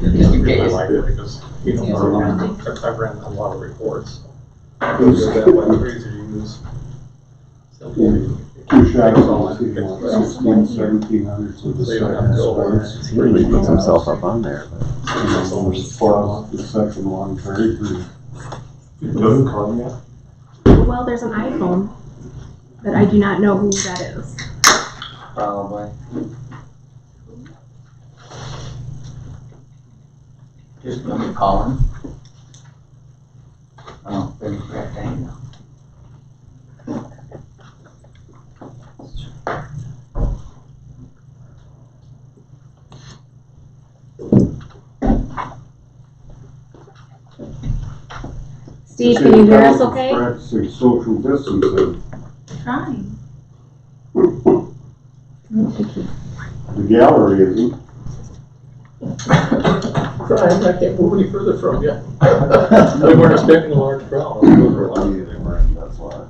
Just in case. Because you It's know, I've ran a lot of reports. Those are that way, they're easy to use. Simple. Two shots on 16, 1700, so So you don't have to go over. He really puts himself up on there. Plus the second one, very brief. You don't call me yet? Well, there's an iPhone, but I do not know who that is. Probably. Just let me call him. Oh, then you forgot to hang up. Steve, can you hear us okay? Practicing social distancing. Trying. The gallery isn't. Brian, I can't move any further from you. They weren't expecting a large crowd. That's why.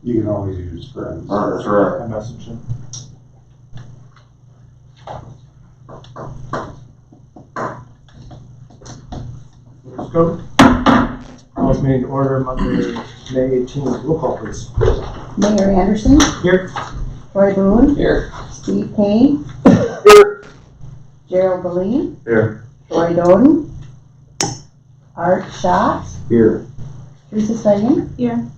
You can always use friends. That's right. I messaged him. Let's go. Call meeting to order Monday, May 18th. Roll call, please. Mayor Anderson, Here. Troy Boone, Here. Steve Payne, Here. Gerald Boleen, Here. Troy Doden, Art Schott, Here. Teresa Sagan. Here.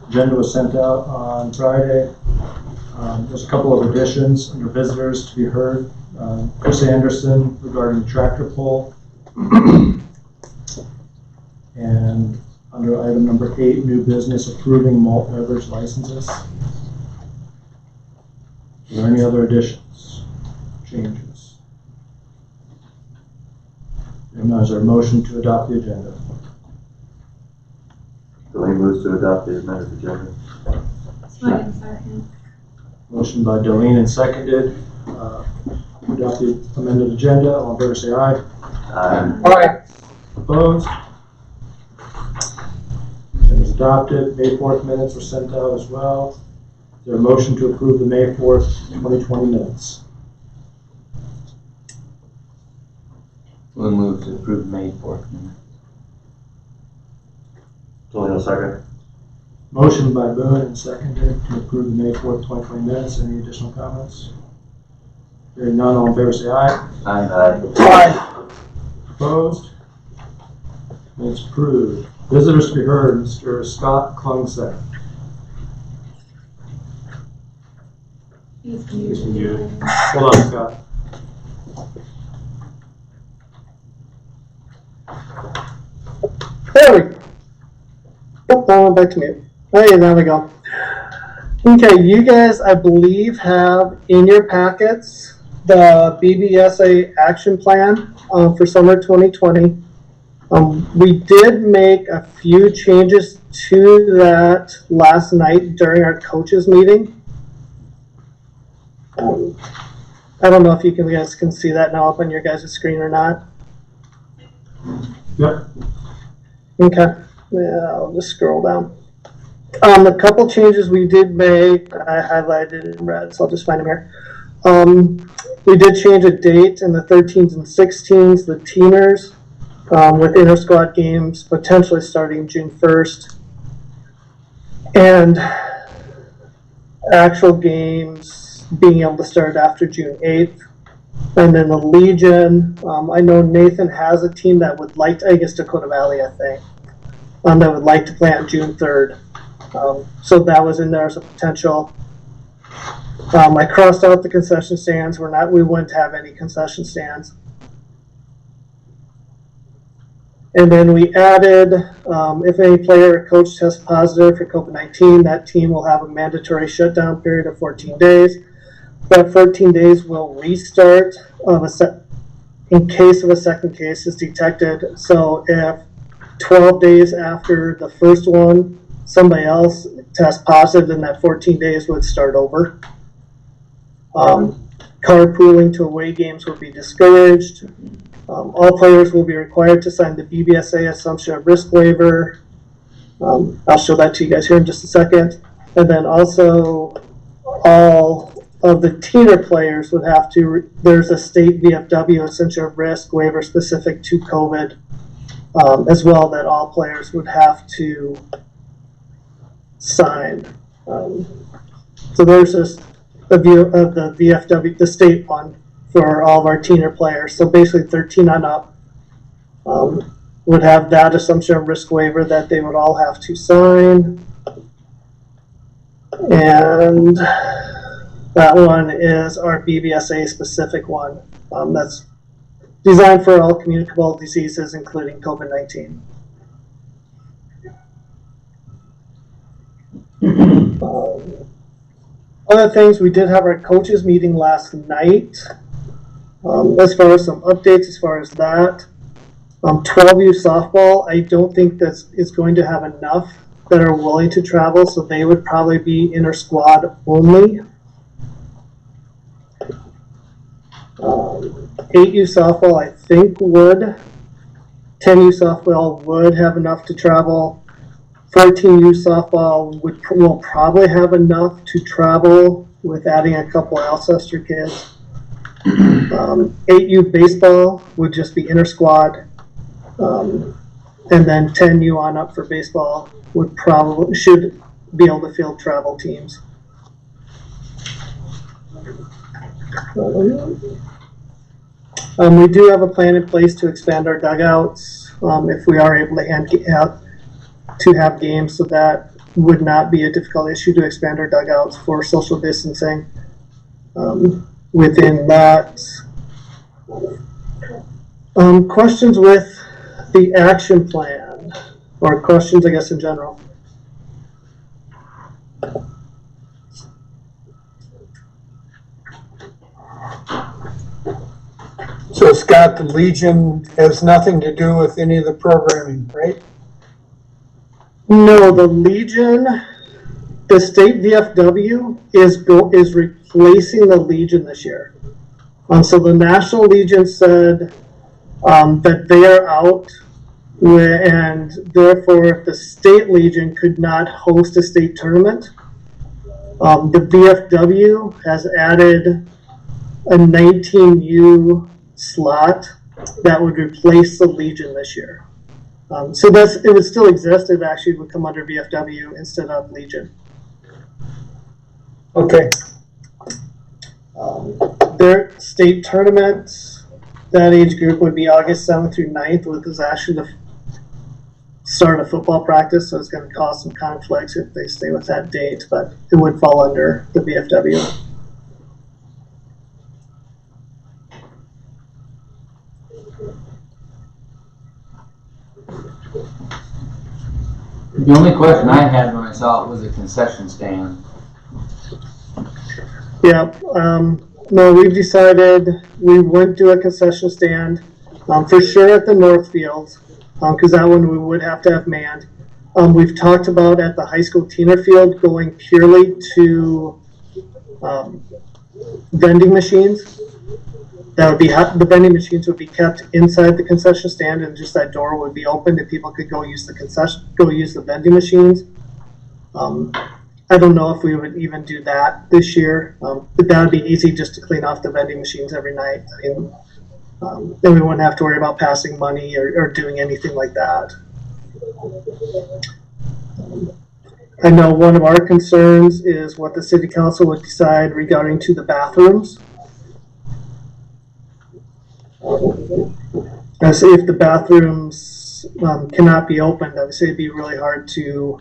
Agenda was sent out on Friday. There's a couple of additions under visitors to be heard. Chris Anderson regarding the tractor pull. And under item number 8, new business approving malt beverage licenses. Are there any other additions, changes? If not, is there a motion to adopt the agenda? Delaney moves to adopt the amended agenda. Second. Motion by Darlene and seconded. To adopt the amended agenda. All in favor say aye. Aye. Opposed? It is adopted. May 4th minutes were sent out as well. Is there a motion to approve the May 4th, 2020 minutes? We'll move to approve May 4th minute. Delaney, second. Motion by Boone and seconded to approve the May 4th, 2020 minutes. Any additional comments? Hearing none, all in favor say aye. Aye. Opposed? It's approved. Visitors to be heard, Mr. Scott Klungset. He's muted. Hold on, Scott. There we go. Oh, that went back to mute. Okay, there we go. Okay, you guys, I believe, have in your packets the BBSA action plan for summer 2020. We did make a few changes to that last night during our coaches meeting. I don't know if you guys can see that now up on your guys' screen or not. Yep. Okay, yeah, I'll just scroll down. A couple changes we did make, I highlighted in red, so I'll just find them here. We did change a date in the 13s and 16s, the teeners, with inter-squad games potentially starting June 1st. And actual games being able to start after June 8th. And then the Legion, I know Nathan has a team that would like to, I guess Dakota Valley, I think, that would like to play on June 3rd. So that was in there as a potential. I crossed out the concession stands. We wouldn't have any concession stands. And then we added, if any player or coach tests positive for COVID-19, that team will have a mandatory shutdown period of 14 days. That 14 days will restart in case of a second case is detected. So if 12 days after the first one, somebody else tests positive, then that 14 days would start over. Carpooling to away games will be discouraged. All players will be required to sign the BBSA assumption of risk waiver. I'll show that to you guys here in just a second. And then also all of the teener players would have to, there's a state VFW, essential risk waiver specific to COVID, as well, that all players would have to sign. So there's just a view of the VFW, the state one, for all of our teener players. So basically 13 on up would have that assumption of risk waiver that they would all have to sign. And that one is our BBSA specific one. That's designed for all communicable diseases, including COVID-19. Other things, we did have our coaches meeting last night. As far as some updates, as far as that, 12U softball, I don't think that is going to have enough that are willing to travel, so they would probably be inter-squad only. 8U softball, I think, would. 10U softball would have enough to travel. 14U softball will probably have enough to travel with adding a couple Alcester kids. 8U baseball would just be inter-squad. And then 10U on up for baseball should be able to field travel teams. We do have a plan in place to expand our dugouts if we are able to have games, so that would not be a difficult issue to expand our dugouts for social distancing. Within that, questions with the action plan, or questions, I guess, in general. So Scott, the Legion has nothing to do with any of the programming, right? No, the Legion, the state VFW is replacing the Legion this year. So the National Legion said that they are out, and therefore the state Legion could not host a state tournament. The VFW has added a 19U slot that would replace the Legion this year. So it would still exist. It actually would come under VFW instead of Legion. Okay. Their state tournaments, that age group would be August 7th through 9th, which is actually the start of football practice, so it's going to cause some conflicts if they stay with that date, but it would fall under the VFW. The only question I had when I saw it was a concession stand. Yeah, no, we've decided we wouldn't do a concession stand, for sure at the North Field, because that one we would have to have manned. We've talked about at the high school teener field going purely to vending machines. That would be the vending machines would be kept inside the concession stand, and just that door would be open and people could go use the vending machines. I don't know if we would even do that this year, but that would be easy just to clean off the vending machines every night. And then we wouldn't have to worry about passing money or doing anything like that. I know one of our concerns is what the city council would decide regarding to the bathrooms. As if the bathrooms cannot be opened, I would say it'd be really hard to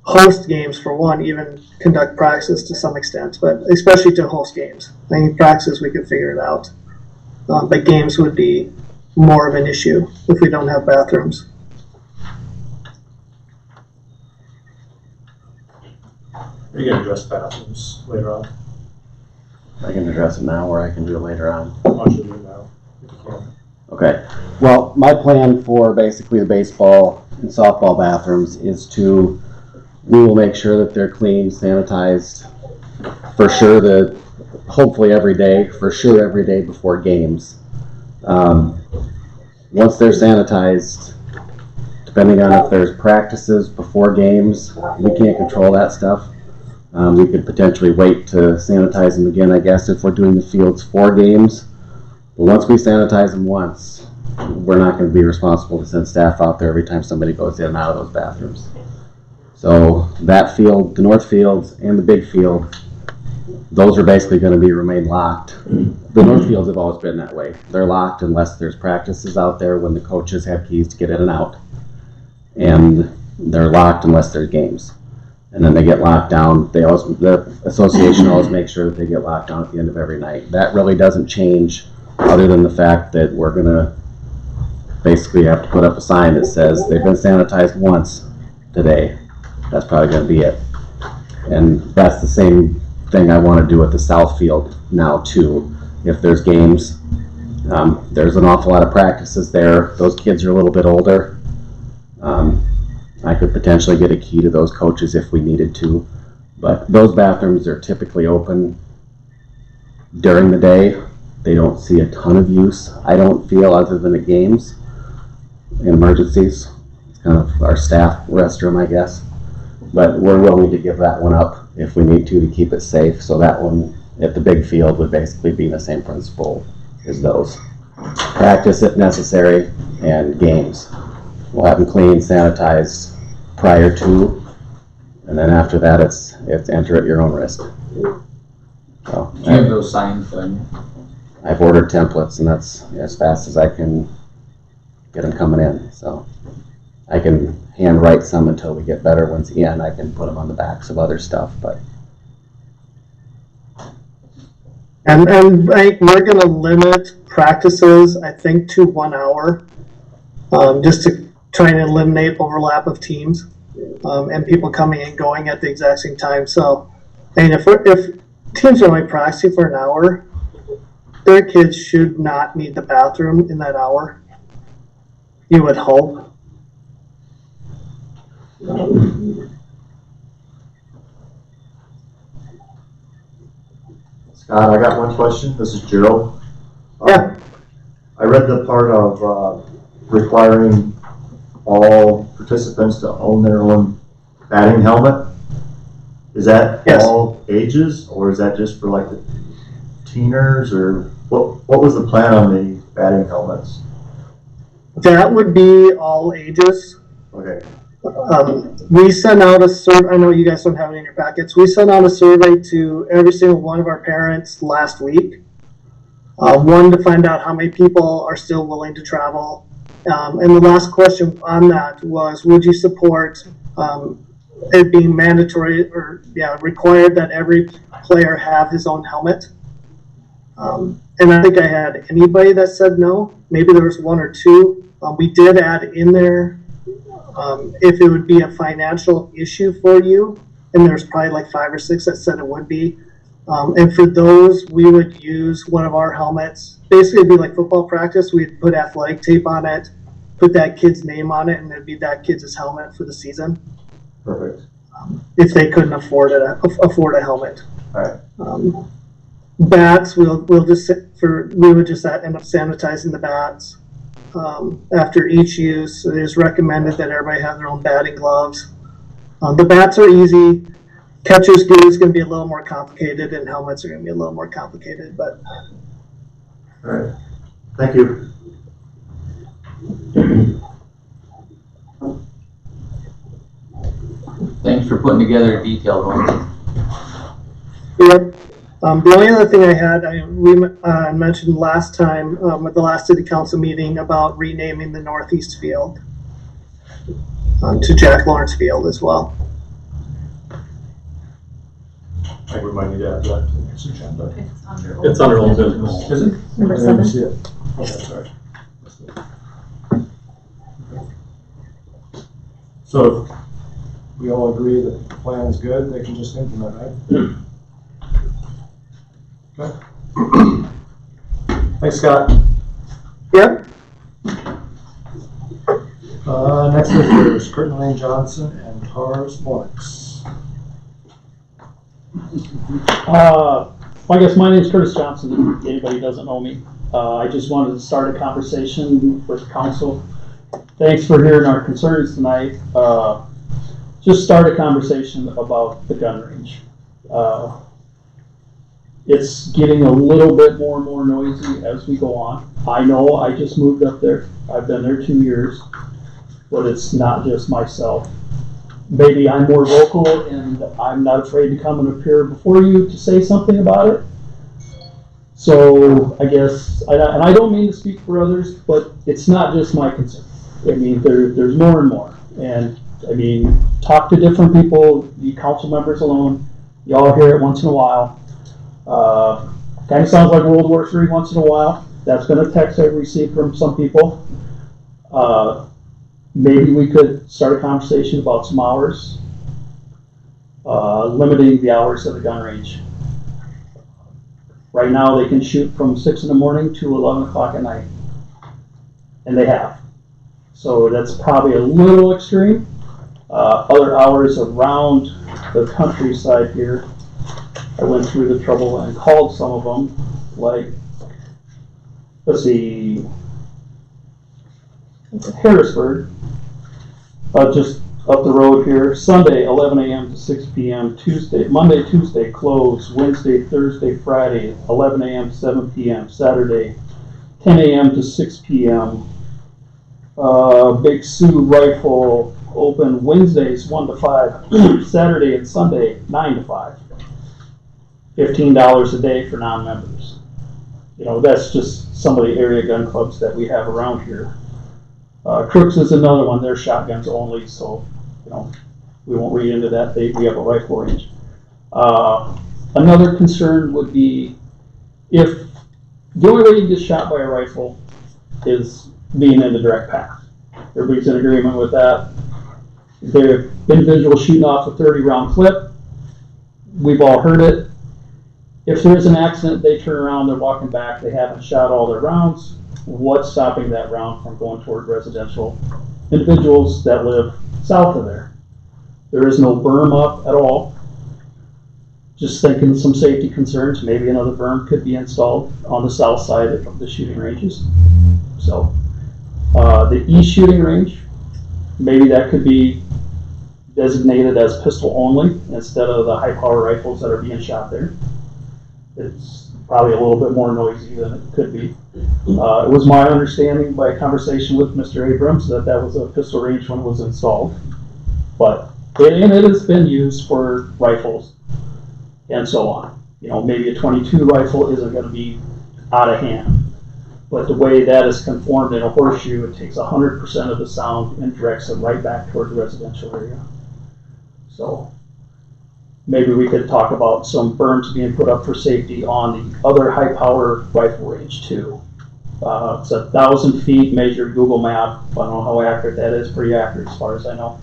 host games for one, even conduct practices to some extent, but especially to host games. I think practices we could figure it out, but games would be more of an issue if we don't have bathrooms. Are you going to address bathrooms later on? I can address it now, or I can do it later on. Why don't you do it now, if you can? Okay. Well, my plan for basically the baseball and softball bathrooms is we will make sure that they're clean, sanitized, for sure hopefully every day, for sure every day before games. Once they're sanitized, depending on if there's practices before games, we can't control that stuff. We could potentially wait to sanitize them again, I guess, if we're doing the fields 4 games. But once we sanitize them once, we're not going to be responsible to send staff out there every time somebody goes in and out of those bathrooms. So that field, the north fields and the big field, those are basically going to remain locked. The north fields have always been that way. They're locked unless there's practices out there when the coaches have keys to get in and out. And they're locked unless there's games. And then they get locked down. The association always makes sure that they get locked down at the end of every night. That really doesn't change, other than the fact that we're going to basically have to put up a sign that says they've been sanitized once today. That's probably going to be it. And that's the same thing I want to do at the south field now too. If there's games, there's an awful lot of practices there. Those kids are a little bit older. I could potentially get a key to those coaches if we needed to, but those bathrooms are typically open during the day. They don't see a ton of use, I don't feel, other than at games and emergencies. It's kind of our staff restroom, I guess. But we're willing to give that one up if we need to keep it safe. So that one at the big field would basically be the same principle as those. Practice if necessary, and games. We'll have them clean, sanitized prior to, and then after that it's enter at your own risk. So, Do you have those signs done? I've ordered templates, and that's as fast as I can get them coming in. So I can hand write some until we get better ones in. I can put them on the backs of other stuff, but. And like, we're gonna limit practices, I think, to 1 hour, just to try and eliminate overlap of teams, and people coming and going at the exact same time. So, I mean, if teams are only practicing for an hour, their kids should not need the bathroom in that hour. You would hope. Scott, I got one question. This is Gerald. Yeah. I read the part of requiring all participants to own their own batting helmet. Is that Yes. all ages, or is that just for like the teeners, or what was the plan on the batting helmets? That would be all ages. Okay. We sent out a survey. I know you guys don't have it in your packets. We sent out a survey to every single one of our parents last week. One, to find out how many people are still willing to travel. And the last question on that was, would you support it being mandatory or required that every player have his own helmet? And I think I had anybody that said no. Maybe there was 1 or 2. We did add in there if it would be a financial issue for you, and there's probably like 5 or 6 that said it would be. And for those, we would use one of our helmets. Basically, it'd be like football practice. We'd put athletic tape on it, put that kid's name on it, and it'd be that kid's helmet for the season. Perfect. If they couldn't afford a helmet. All right. Bats, we would just end up sanitizing the bats after each use. It is recommended that everybody have their own batting gloves. The bats are easy. Catcher's gear is going to be a little more complicated, and helmets are going to be a little more complicated. But All right. Thank you. Thanks for putting together a detailed one. yep. The only other thing I had, we mentioned last time at the last city council meeting about renaming the northeast field to Jack Lawrence Field as well. I think we might need to add that to the next agenda. It's under old business. Is it? Number I didn't 7. see it. Okay, sorry. So if we all agree that the plan is good, they can just implement, right? Okay. Thanks, Scott. Yep. Next is Curtin Lane Johnson and Tars Morix. Well, I guess my name's Curtis Johnson, if anybody doesn't know me. I just wanted to start a conversation with council. Thanks for hearing our concerns tonight. Just start a conversation about the gun range. It's getting a little bit more and more noisy as we go on. I know I just moved up there. I've been there 2 years, but it's not just myself. Maybe I'm more vocal and I'm not afraid to come and appear before you to say something about it. So I guess, and I don't mean to speak for others, but it's not just my concern. I mean, there's more and more. And I mean, talk to different people, you council members alone, you all hear it once in a while. Kind of sounds like World War III once in a while. That's been a text I've received from some people. Maybe we could start a conversation about some hours, limiting the hours of the gun range. Right now, they can shoot from 6 in the morning to 11 o'clock at night, and they have. So that's probably a little extreme. Other hours around the countryside here, I went through the trouble and called some of them, like, let's see, Beresford, just up the road here, Sunday, 11 a.m. to 6 p.m., Monday, Tuesday, closed, Wednesday, Thursday, Friday, 11 a.m. to 7 p.m., Saturday, 10 a.m. to 6 p.m., Big Sioux Rifle open Wednesdays 1 to 5, Saturday and Sunday 9 to 5. $15 a day for non-members. You know, that's just some of the area gun clubs that we have around here. Crooks is another one. They're shotguns only, so you know we won't read into that. We have a rifle range. Another concern would be if the only way you get shot by a rifle is being in the direct path. Everybody's in agreement with that. The individual shooting off a 30-round clip, we've all heard it. If there's an accident, they turn around, they're walking back, they haven't shot all their rounds. What's stopping that round from going toward residential individuals that live south of there? There is no berm up at all. Just thinking of some safety concerns, maybe another berm could be installed on the south side of the shooting ranges. So the east shooting range, maybe that could be designated as pistol only instead of the high power rifles that are being shot there. It's probably a little bit more noisy than it could be. It was my understanding by a conversation with Mr. Abrams that that was a pistol range when it was installed. But it has been used for rifles and so on. You know, maybe a 22 rifle isn't going to be out of hand. But the way that is conformed in a horseshoe, it takes 100% of the sound and directs it right back toward the residential area. So maybe we could talk about some berms being put up for safety on the other high power rifle range too. It's 1,000 feet measured Google map. I don't know how accurate that is, pretty accurate as far as I know.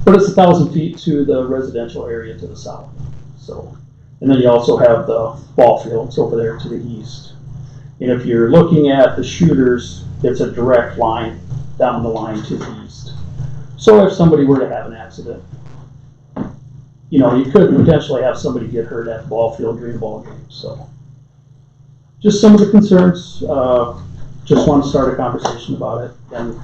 But it's 1,000 feet to the residential area to the south. So, and then you also have the ball fields over there to the east. And if you're looking at the shooters, it's a direct line down the line to the east. So if somebody were to have an accident, you know, you could potentially have somebody get hurt at the ball field during the ball game. So just some of the concerns, just want to start a conversation about it. And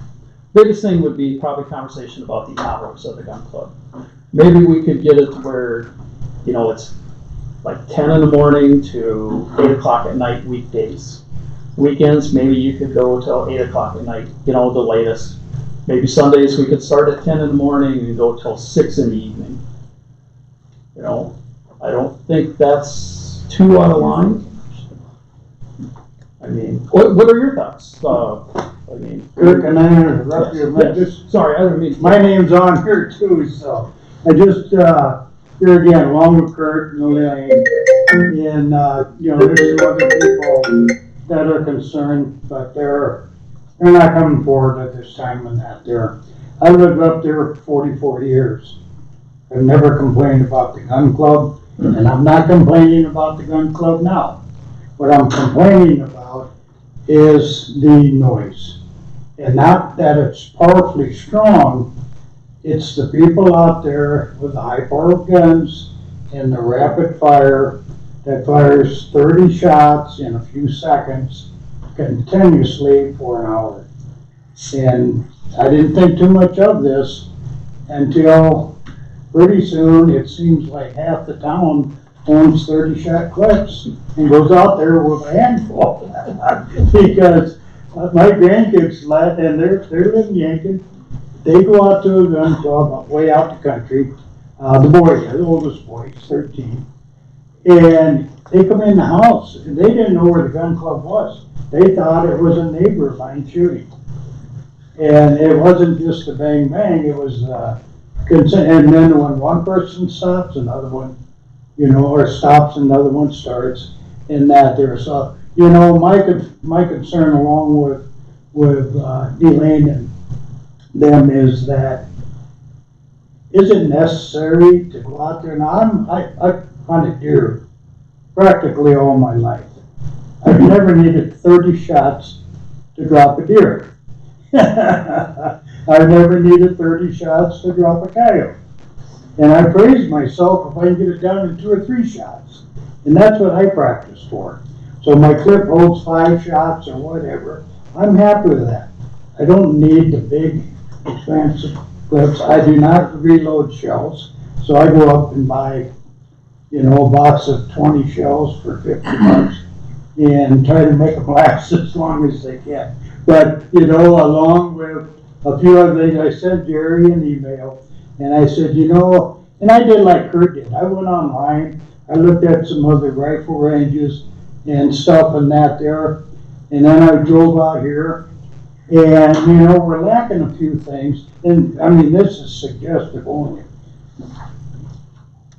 biggest thing would be probably conversation about the hours of the gun club. Maybe we could get it to where, you know, it's like 10 in the morning to 8 o'clock at night weekdays. Weekends, maybe you could go till 8 o'clock at night, you know, the latest. Maybe Sundays we could start at 10 in the morning and go till 6 in the evening. You know, I don't think that's too out of line. I mean, what are your thoughts? I mean, Kirk, and I interrupt you. Yes. Sorry, I didn't mean to. My name's on here too, so I just, here again, along with Kurt and Elaine, and, you know, there's some other people that are concerned, but they're not coming forward at this time on that there. I lived up there for 44 years. I've never complained about the gun club, and I'm not complaining about the gun club now. What I'm complaining about is the noise. And not that it's powerfully strong, it's the people out there with the high powered guns and the rapid fire that fires 30 shots in a few seconds continuously for an hour. And I didn't think too much of this until pretty soon it seems like half the town owns 30-shot clips and goes out there with a handful. Because my grandkids, and they're living Yankton, they go out to a gun club way out the country. The boy, the oldest boy, he's 13. And they come in the house, and they didn't know where the gun club was. They thought it was a neighbor of mine shooting. And it wasn't just a bang bang, it was, and then when one person stops, another one, or stops, another one starts, and that there. So, my concern along with Elaine and them is that, is it necessary to go out there? Now, I've hunted deer practically all my life. I've never needed 30 shots to drop a deer. I've never needed 30 shots to drop a coyote. And I praise myself if I can get it down to 2 or 3 shots. And that's what I practice for. So my clip holds 5 shots or whatever. I'm happy with that. I don't need the big, expensive clips. I do not reload shells. So I go up and buy, a box of 20 shells for $50 and try to make them last as long as they can. But, along with a few other things, I sent Jerry an email, and I said, and I did like Kurt did. I went online, I looked at some other rifle ranges and stuff and that there, and then I drove out here, and, we're lacking a few things, and, this is suggestive only.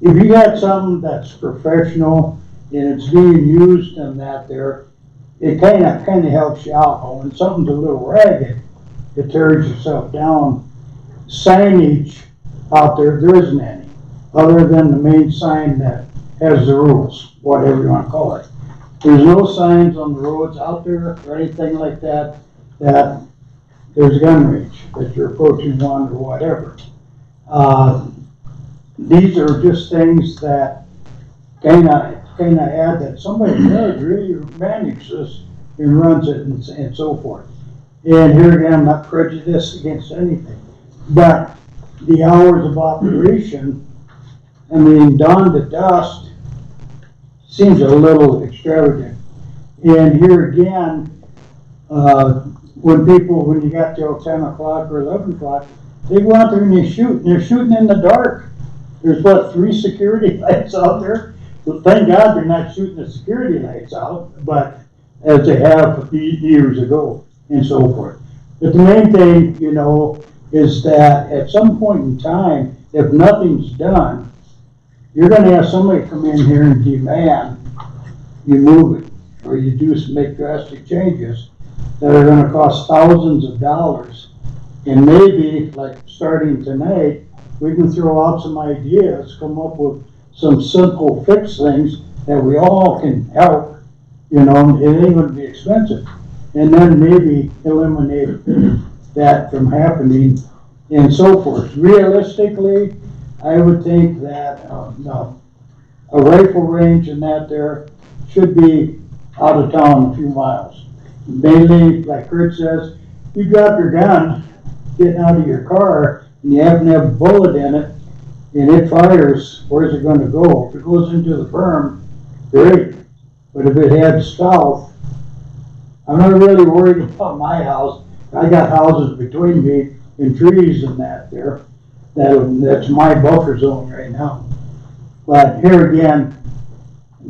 If you got something that's professional, and it's being used in that there, it kind of helps you out. But when something's a little ragged, it tears yourself down. Signage out there isn't any, other than the main sign that has the rules, whatever you want to call it. There's no signs on the roads out there or anything like that there's a gun range, that you're approaching one or whatever. These are just things that kind of add that somebody really manages this and runs it and so forth. And here again, I'm not prejudiced against anything, but the hours of operation, dawn to dusk, seems a little extravagant. And here again, when you got till 10 o'clock or 11 o'clock, they go out there and they shoot, and they're shooting in the dark. There's 3 security lights out there. Well, thank God they're not shooting the security lights out, but as they have years ago and so forth. But the main thing, is that at some point in time, if nothing's done, you're going to have somebody come in here and demand you move it, or you make drastic changes that are going to cost thousands of dollars. And maybe, like starting tonight, we can throw out some ideas, come up with some simple fix things that we all can help, it ain't going to be expensive. And then maybe eliminate that from happening and so forth. Realistically, I would think that a rifle range and that there should be out of town a few miles. Mainly, like Kurt says, you drop your gun, getting out of your car, and you happen to have a bullet in it, and it fires, where's it going to go? If it goes into the berm, great. But if it heads south, I'm not really worried about my house. I got houses between me and trees and that there. That's my buffer zone right now. But here again,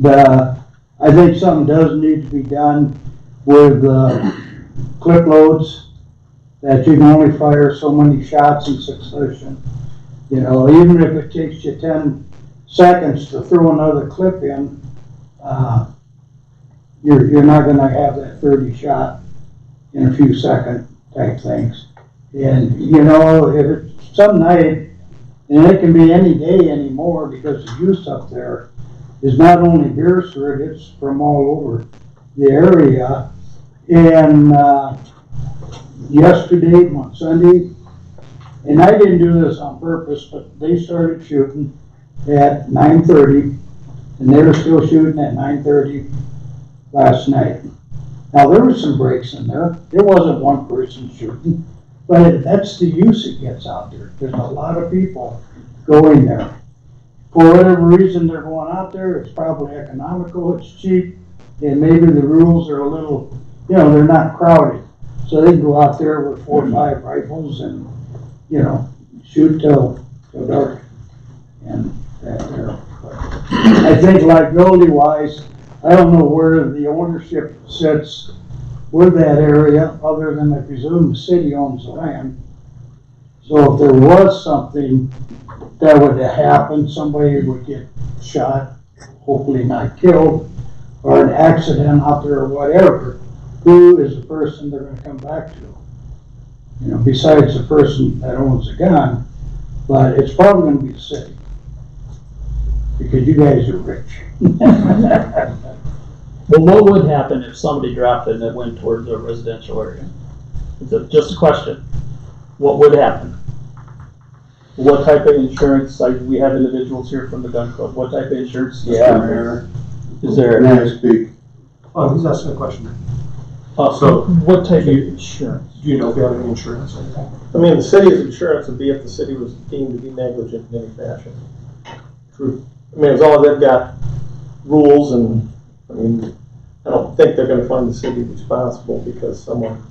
I think something does need to be done with clip loads, that you can only fire so many shots in succession. Even if it takes you 10 seconds to throw another clip in, you're not going to have that 30 shot in a few second type things. And if it's some night, and it can be any day anymore, because the use up there is not only Beresford, it's from all over the area. And yesterday, on Sunday, and I didn't do this on purpose, but they started shooting at 9:30, and they were still shooting at 9:30 last night. Now, there were some breaks in there. There wasn't one person shooting, but that's the use it gets out there. There's a lot of people going there. for whatever reason they're going out there, it's probably economical, it's cheap, and maybe the rules are a little, you know, they're not crowded. So they can go out there with 4 or 5 rifles and, you know, shoot till dark. And that there. I think liability wise, I don't know where the ownership sits with that area, other than I presume the city owns the land. So if there was something that would happen, somebody would get shot, hopefully not killed, or an accident out there or whatever, who is the person they're gonna come back to? You know, besides the person that owns the gun, but it's probably gonna be the city. Because you guys are rich. Well, what would happen if somebody dropped it and it went towards a residential area? It's just a question. What would happen? What type of insurance, like we have individuals here from the gun club, what type of insurance? Mayor, Is there? may I speak? Oh, he's asking a question. So what type of insurance? Do you know if you have any insurance or anything? I mean, the city's insurance would be if the city was deemed to be negligent in any fashion. True. I mean, as long as they've got rules and, I mean, I don't think they're gonna find the city responsible because someone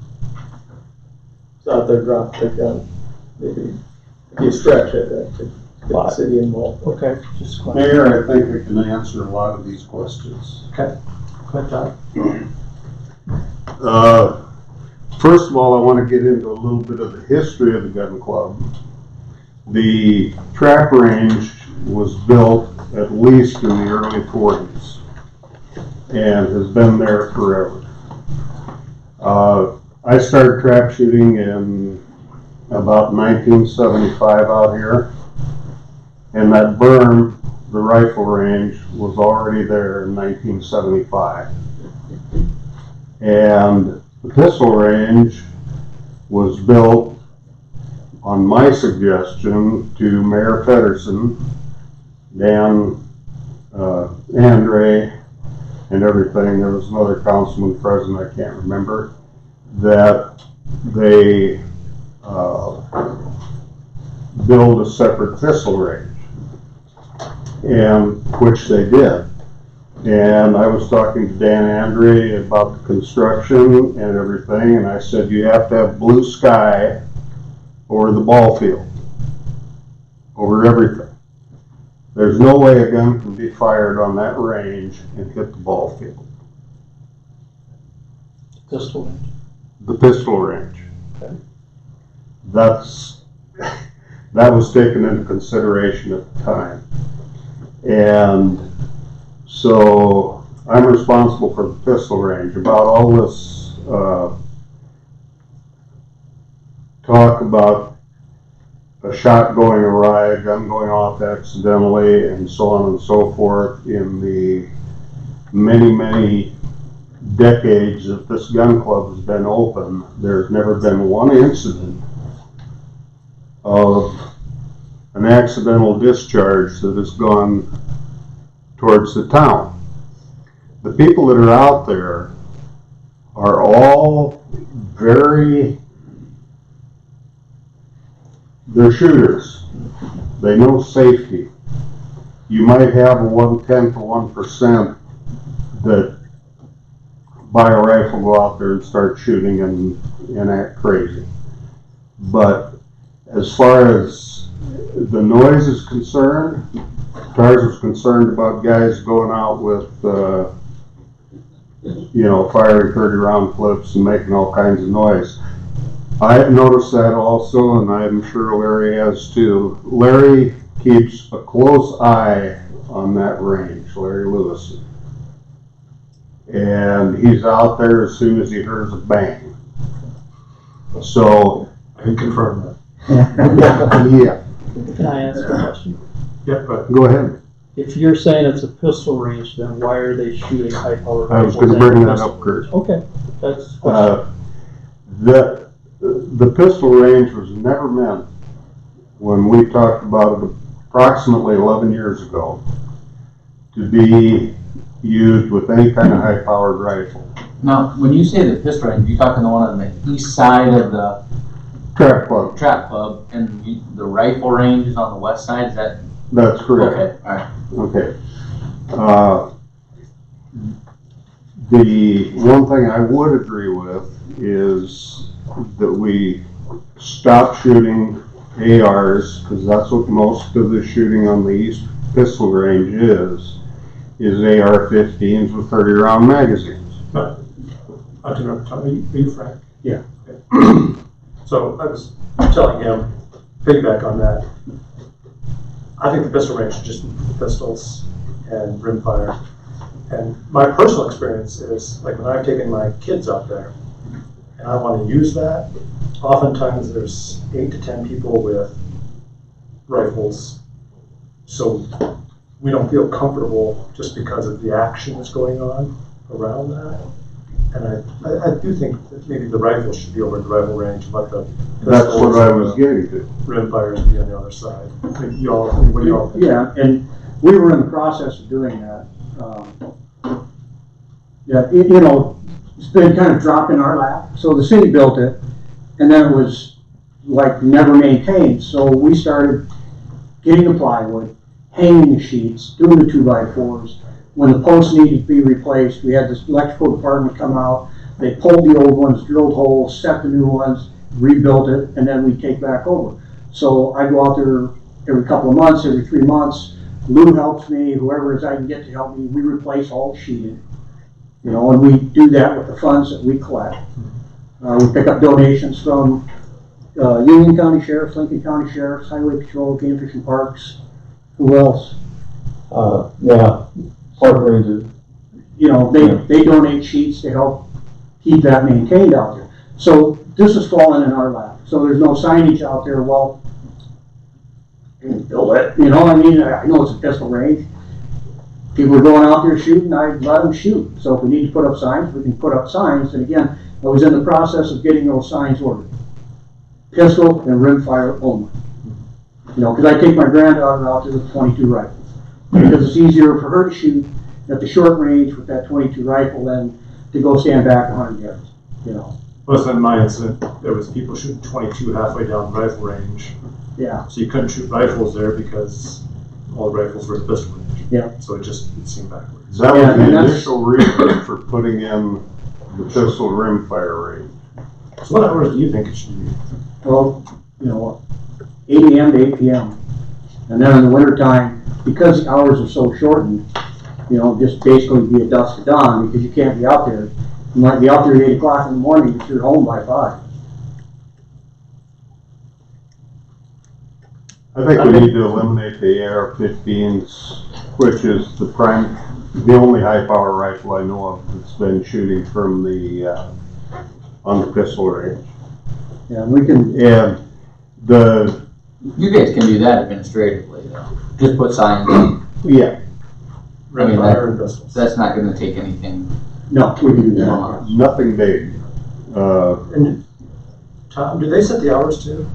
is out there dropped their gun. Maybe it'd be a stretch, I think, to get the city involved. Okay, just a question. Mayor, I think I can answer a lot of these questions. Okay. Go ahead, Uh, First of all, I want to get into a little bit of the history of the gun club. The track range was built at least in the early 40s and has been there forever. I started trap shooting in about 1975 out here, and that berm, the rifle range, was already there in 1975. And the pistol range was built on my suggestion to Mayor Pedersen, Dan, Andre, and everything. There was another councilman present, I can't remember, that they build a separate pistol range, and which they did. And I was talking to Dan Andre about the construction and everything, and I said, you have to have blue sky over the ball field, over everything. There's no way a gun can be fired on that range and hit the ball field. Pistol range. The pistol range. Okay. That was taken into consideration at the time. And so I'm responsible for the pistol range. About all this talk about a shot going awry, a gun going off accidentally, and so on and so forth in the many, many decades that this gun club has been open, there's never been one incident of an accidental discharge that has gone towards the town. The people that are out there are all they're shooters. They know safety. You might have a 1/10 of 1% that buy a rifle, go out there and start shooting and act crazy. But as far as the noise is concerned, Tars was concerned about guys going out with, firing 30 round clips and making all kinds of noise. I have noticed that also, and I'm sure Larry has too. Larry keeps a close eye on that range, Larry Lewis. And he's out there as soon as he hears a bang. So, I can confirm that. yeah. Can I ask a question? Yep, go ahead. Go ahead. If you're saying it's a pistol range, then why are they shooting high powered I was rifles? going to bring and that pistol up, Kurt. range? Okay, that's a question. The pistol range was never meant, when we talked about it approximately 11 years ago, to be used with any kind of high-powered rifle. Now, when you say the pistol range, you're talking the one on the east side of the Trap club. trap club, and the rifle range is on the west side, is that? That's correct. Okay, alright. Okay. The one thing I would agree with is that we stop shooting ARs, because that's what most of the shooting on the East Pistol Range is AR-15s with 30-round magazines. Are you Frank? Yeah. Okay. So I was telling him, piggyback on that, I think the pistol range should just be pistols and rimfire. And my personal experience is, like when I've taken my kids out there and I want to use that, oftentimes there's 8 to 10 people with rifles. So we don't feel comfortable just because of the action that's going on around that. And I do think that maybe the rifles should be over at the rifle range, but the That's what I was getting to. rimfires be on the other side. What do y'all think? Yeah, and we were in the process of doing that. You know, it's been kind of dropped in our lap. So the city built it, and then it was like never maintained. So we started getting the plywood, hanging the sheets, doing the 2x4s. When the posts needed to be replaced, we had this electrical department come out. They pulled the old ones, drilled holes, set the new ones, rebuilt it, and then we take back over. So I go out there every couple of months, every 3 months. Lou helps me, whoever it is I can get to help me. We replace all the sheeting, you know, and we do that with the funds that we collect. We pick up donations from Union County Sheriffs, Lincoln County Sheriffs, Highway Patrol, Game Fish and Parks. Who else? Yeah, park rangers. You know, they donate sheets to help keep that maintained out there. So this is falling in our lap. So there's no signage out there. Well, build it. You know, I mean, I know it's a pistol range. People are going out there shooting, I let them shoot. So if we need to put up signs, we can put up signs. And again, I was in the process of getting those signs ordered. Pistol and rimfire only. You know, because I take my granddaughter out there with 22 rifles. Because it's easier for her to shoot at the short range with that 22 rifle than to go stand back 100 yards, you know. Plus, in my incident, there was people shooting 22 halfway down the rifle range. Yeah. So you couldn't shoot rifles there because all the rifles were at the pistol range. Yeah. So it seemed backwards. That was the initial reason for putting in the pistol rimfire range. So what hours do you think it should be? Well, you know, 8 a.m. to 8 p.m. And then in the wintertime, because the hours are so shortened, you know, just basically be at dusk to dawn because you can't be out there. You might be out there at 8 o'clock in the morning, but you're home by 5. I think we need to eliminate the AR-15s, which is the only high-power rifle I know of that's been shooting from on the pistol range. Yeah, we can. And you guys can do that administratively, though. Just put signs on. Yeah. Rimfire and pistols. That's not gonna take anything. No, we can do that. Nothing big. And Tom, do they set the hours too?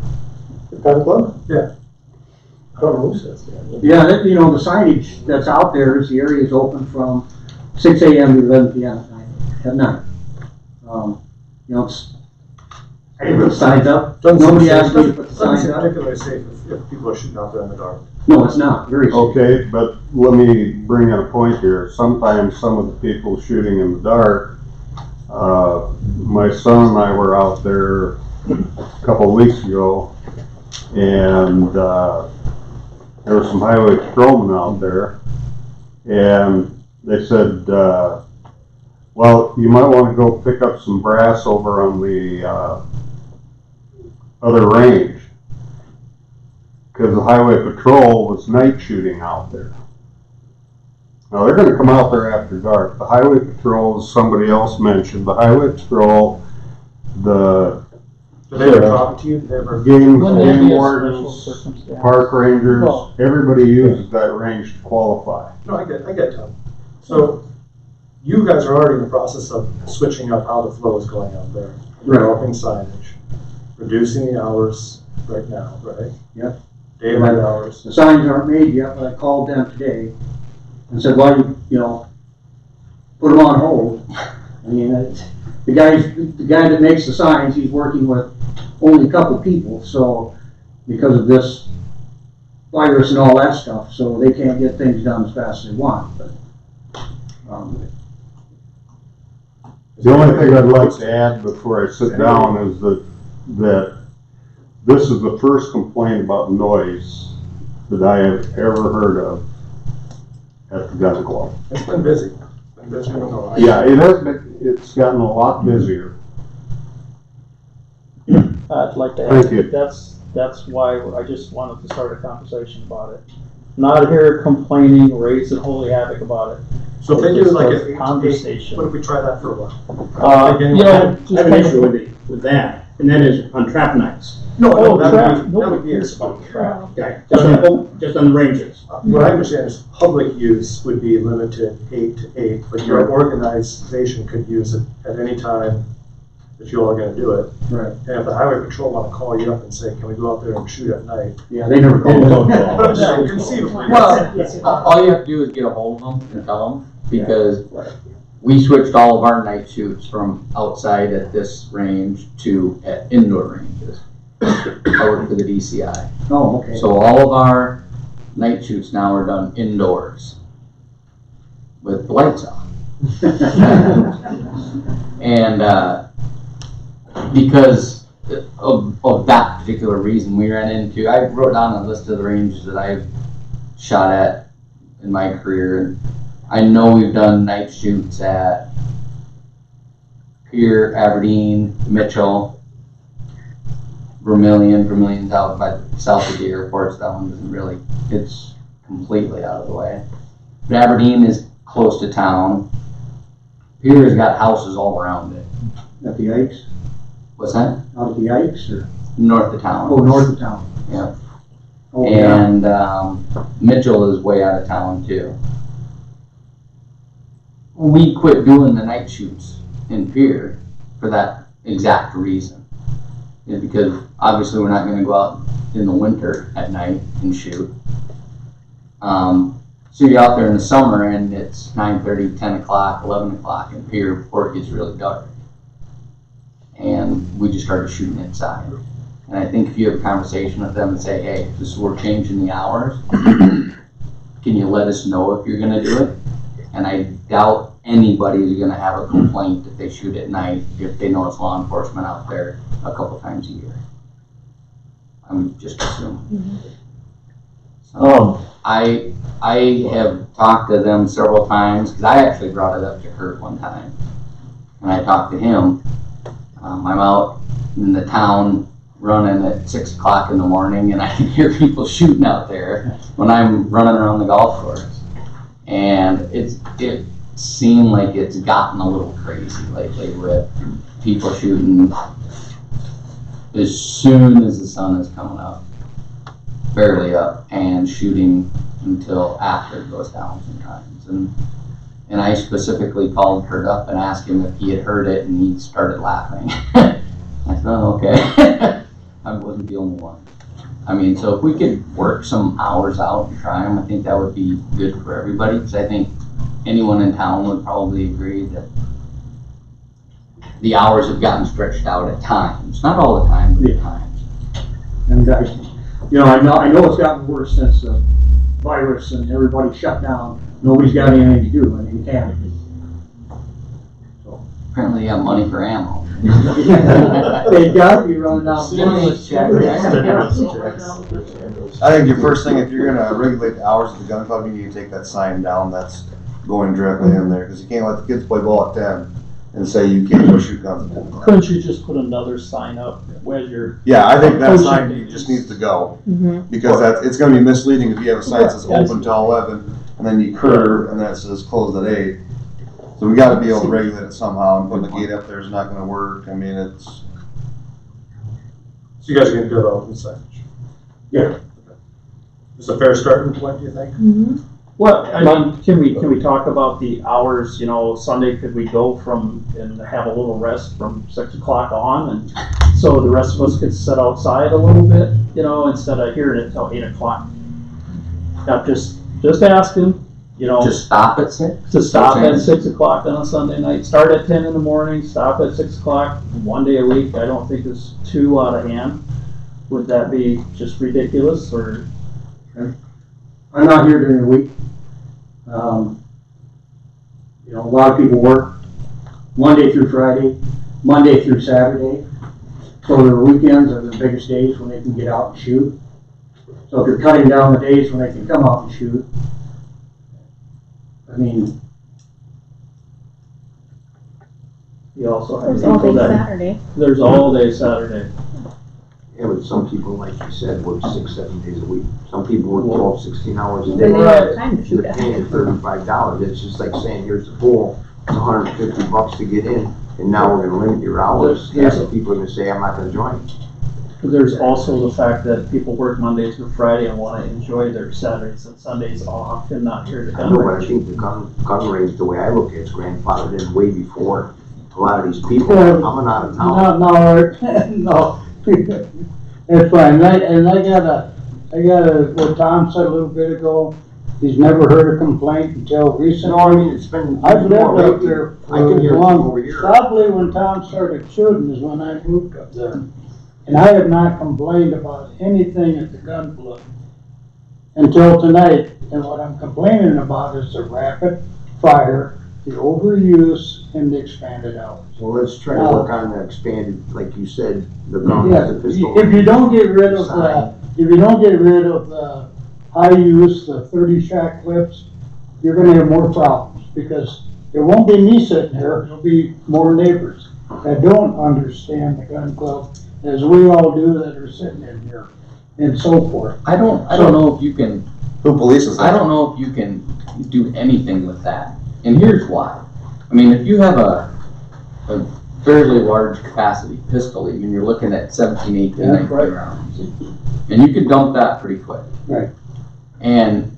The gun club? Yeah. I don't know who says that. Yeah, you know, the signage that's out there is the area is open from 6 a.m. to 11 p.m. at night. You know, I didn't put the signs up. Nobody asked me to put the signs Doesn't up. seem particularly safe if people are shooting out there in the dark. No, it's not. Very safe. Okay, but let me bring in a point here. Sometimes some of the people shooting in the dark, my son and I were out there a couple of weeks ago, and there were some highway patrolmen out there, and they said, well, you might want to go pick up some brass over on the other range, because the highway patrol was night shooting out there. Now, they're going to come out there after dark. The highway patrol, as somebody else mentioned, the highway patrol, the Do they ever talk to you? Do they ever? game Wouldn't that be a wardens, special circumstance? park rangers, Well- everybody uses that range to qualify. No, I get Tom. So you guys are already in the process of switching up how the flow is going out there. Developing signage, reducing the hours right now, right? Yep. Daylight hours. The signs aren't made yet, but I called them today and said, well, you know, put them on hold. I mean, the guy that makes the signs, he's working with only a couple people, so because of this virus and all that stuff, so they can't get things done as fast as they want, but, The only thing I'd like to add before I sit down is that this is the first complaint about noise that I have ever heard of at the gun club. It's been busy. Yeah, it has been, it's gotten a lot busier. I'd like to Thank add, you. that's why I just wanted to start a conversation about it. Not here complaining, raising holy havoc about it. So if they do Just like a a conversation. what if we try that for a while? You know, I have an issue with that, and that is on trap nights. No, that trap, would be cares about trap. Okay, just on the ranges. What I understand is public use would be limited 8 to 8, but your organization could use it at any time if you all are gonna do it. Right. And if the highway patrol wanna call you up and say, can we go out there and shoot at night? Yeah, they never call. But I'm saying conceivably. Well, all you have to do is get a hold of them and tell them, because we switched all of our night shoots from outside at this range to at indoor ranges. I work for the DCI. Oh, okay. So all of our night shoots now are done indoors with the lights on. And because of that particular reason, we ran into, I wrote down a list of the ranges that I've shot at in my career. And I know we've done night shoots at Pier, Aberdeen, Mitchell, Vermilion's out by south of the airport, so that one doesn't really, it's completely out of the way. But Aberdeen is close to town. Pier's got houses all around it. At the Ikes, What's that? out at the Ikes, or, North of town. oh, north of town. Yeah. Oh, yeah. And Mitchell is way out of town too. We quit doing the night shoots in Pier for that exact reason. Is because obviously we're not gonna go out in the winter at night and shoot. So you're out there in the summer and it's 9:30, 10 o'clock, 11 o'clock in Pier before it gets really dark. And we just started shooting inside. And I think if you have a conversation with them and say, hey, this is, we're changing the hours, can you let us know if you're gonna do it? And I doubt anybody is gonna have a complaint if they shoot at night, if they know it's law enforcement out there a couple times a year. I'm just assuming. So, I have talked to them several times, because I actually brought it up to Kurt one time. And I talked to him. I'm out in the town running at 6 o'clock in the morning, and I can hear people shooting out there when I'm running around the golf course. And it seemed like it's gotten a little crazy lately with people shooting as soon as the sun is coming up, barely up, and shooting until after it goes down sometimes. And I specifically called Kurt up and asked him if he had heard it, and he started laughing. I said, oh, okay. I wasn't the only one. I mean, so if we could work some hours out and try them, I think that would be good for everybody, because I think anyone in town would probably agree that the hours have gotten stretched out at times. Not all the time, but at times. And, I know it's gotten worse since the virus and everybody shut down. Nobody's got anything to do, I mean, you can't. So. Apparently you have money for ammo. They gotta be running down. Stimulus check. I think your first thing, if you're gonna regulate the hours of the gun club, you need to take that sign down that's going directly in there, because you can't let the kids play ball at 10 and say you can't go shoot guns at 10 o'clock. Couldn't you just put another sign up where you're? Yeah, I think that sign just needs to go, because it's gonna be misleading if you have a sign that says open till 11, and then you curve, and then it says closed at 8. So we gotta be able to regulate it somehow, and putting the gate up there is not gonna work. I mean, it's. So you guys are gonna develop the signage? Yeah. Is a fair starting point, do you think? Well, I mean, can we talk about the hours, Sunday, could we go from and have a little rest from 6 o'clock on, and so the rest of us could sit outside a little bit, instead of hearing it till 8 o'clock? Now, just asking, Just stop at 6? to stop at 6 o'clock on a Sunday night, start at 10 in the morning, stop at 6 o'clock, one day a week, I don't think is too out of hand. Would that be just ridiculous, or? I'm not here during the week. You know, a lot of people work Monday through Friday, Monday through Saturday. So their weekends are the biggest days when they can get out and shoot. So if you're cutting down the days when they can come out and shoot, I mean, You also have There's all people day that, Saturday. there's all day Saturday. Yeah, but some people, like you said, work 6-7 days a week. Some people work 12, 16 hours a Then day. they don't have time to shoot They're at. paying $35. It's just like saying, here's the pool, it's $150 to get in, and now we're gonna limit your hours. There's- Half the people are gonna say, I'm not gonna join. There's also the fact that people work Monday through Friday and wanna enjoy their Saturdays and Sundays off and not hear the I gun know, but I range. think the gun range, the way I look at it's grandfathered in way before a lot of these people Yeah. coming out of town. no, it's fine. And I gotta, what Tom said a little bit ago, he's never heard a complaint until recently. No, I mean, it's been. I've lived more up lately. there I can hear it long. over here. Probably when Tom started shooting is when I moved up there. And I have not complained about anything at the gun club until tonight. And what I'm complaining about is the rapid fire, the overuse, and the expanded hours. Well, let's try to work on the expanded, like you said, the guns, Yeah, the pistol. if you don't get rid of Sign. the high use, the 30 shot clips, you're gonna have more problems, because it won't be me sitting here, it'll be more neighbors that don't understand the gun club, as we all do that are sitting in here, and so forth. I don't know if you can, Who polices that? I don't know if you can do anything with that. And here's why. I mean, if you have a fairly large capacity pistol, even you're looking at 17, 18, Yeah, 19 right. rounds. And you can dump that pretty quick. Right. And,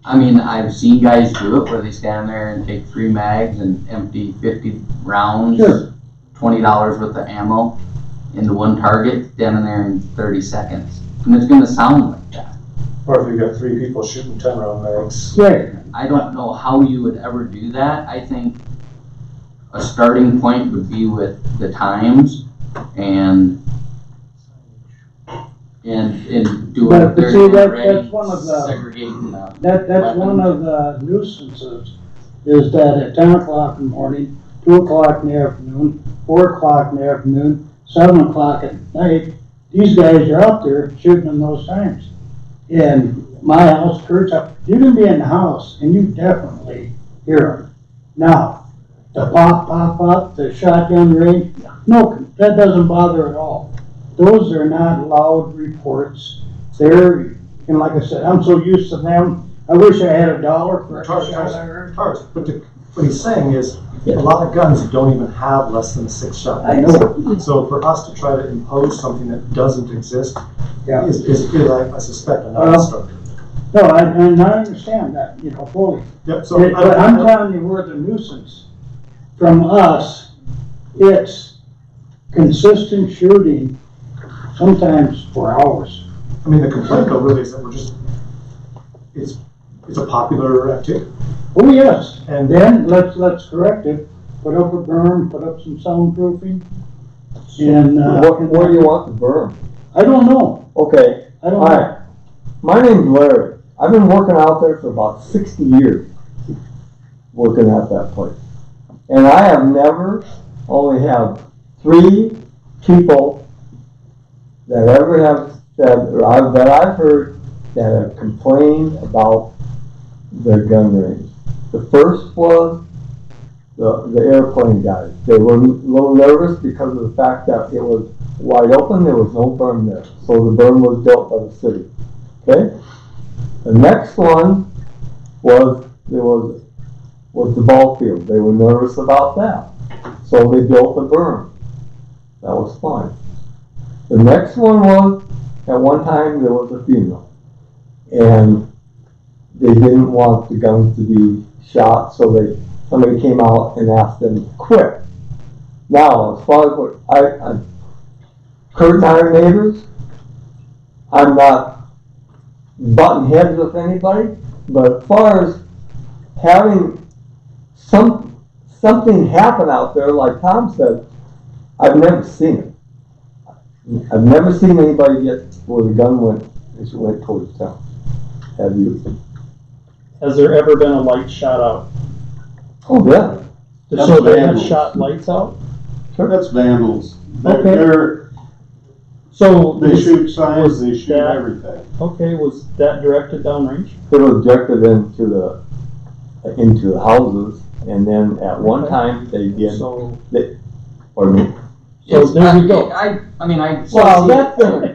I mean, I've seen guys do it where they stand there and take 3 mags and empty 50 rounds, Sure. $20 worth of ammo into one target, down in there in 30 seconds. And it's gonna sound like that. Or if you've got 3 people shooting 10-round mags. Right. I don't know how you would ever do that. I think a starting point would be with the times and doing But it there see, that's already, one of the- segregating the That's one of the nuisances, is that at 10 o'clock in the morning, 2 o'clock in the afternoon, 4 o'clock in the afternoon, 7 o'clock at night, these guys are out there shooting in those times. And my house, Kurt's house, you can be in the house and you definitely hear them. Now, the pop, the shotgun range, no, that doesn't bother at all. Those are not loud reports. They're, and like I said, I'm so used to them. I wish I had $1 for every shot I heard. But what he's saying is, a lot of guns don't even have less than a 6-shot. I know. So for us to try to impose something that doesn't exist Yeah. is I suspect, a non-starter. No, and I understand that, fully. Yep, so. But I'm telling you where the nuisance from us, it's consistent shooting, sometimes for hours. I mean, the complaint though really is that it's a popular activity. Oh, yes, and then let's correct it, put up a berm, put up some soundproofing, and, Where do you want the berm? I don't know, Okay, I don't know. alright. My name's Larry. I've been working out there for about 60 years, working at that place. And I have never, only have 3 people that ever have said, or that I've heard, that have complained about their gun range. The first was the airplane guys. They were a little nervous because of the fact that it was wide open, there was no berm there. So the berm was built by the city. Okay? The next one was the ball field. They were nervous about that. So they built a berm. That was fine. The next one was, at one time there was a funeral. And they didn't want the guns to be shot, so somebody came out and asked them to quit. Now, as far as what Kurt and I are neighbors, I'm not butting heads with anybody, but as far as having something happen out there, like Tom said, I've never seen it. I've never seen anybody get where the gun went towards town. have you? Has there ever been a light shot out? Oh, yeah. So they had vandals. shot lights out? That's vandals. Okay. So. They was- shoot signs, was they shoot that- everything. Okay, was that directed downrange? It was directed into the houses, and then at one Okay. time they did, So, or me. so there we go. I mean, I. Well, see- that's the,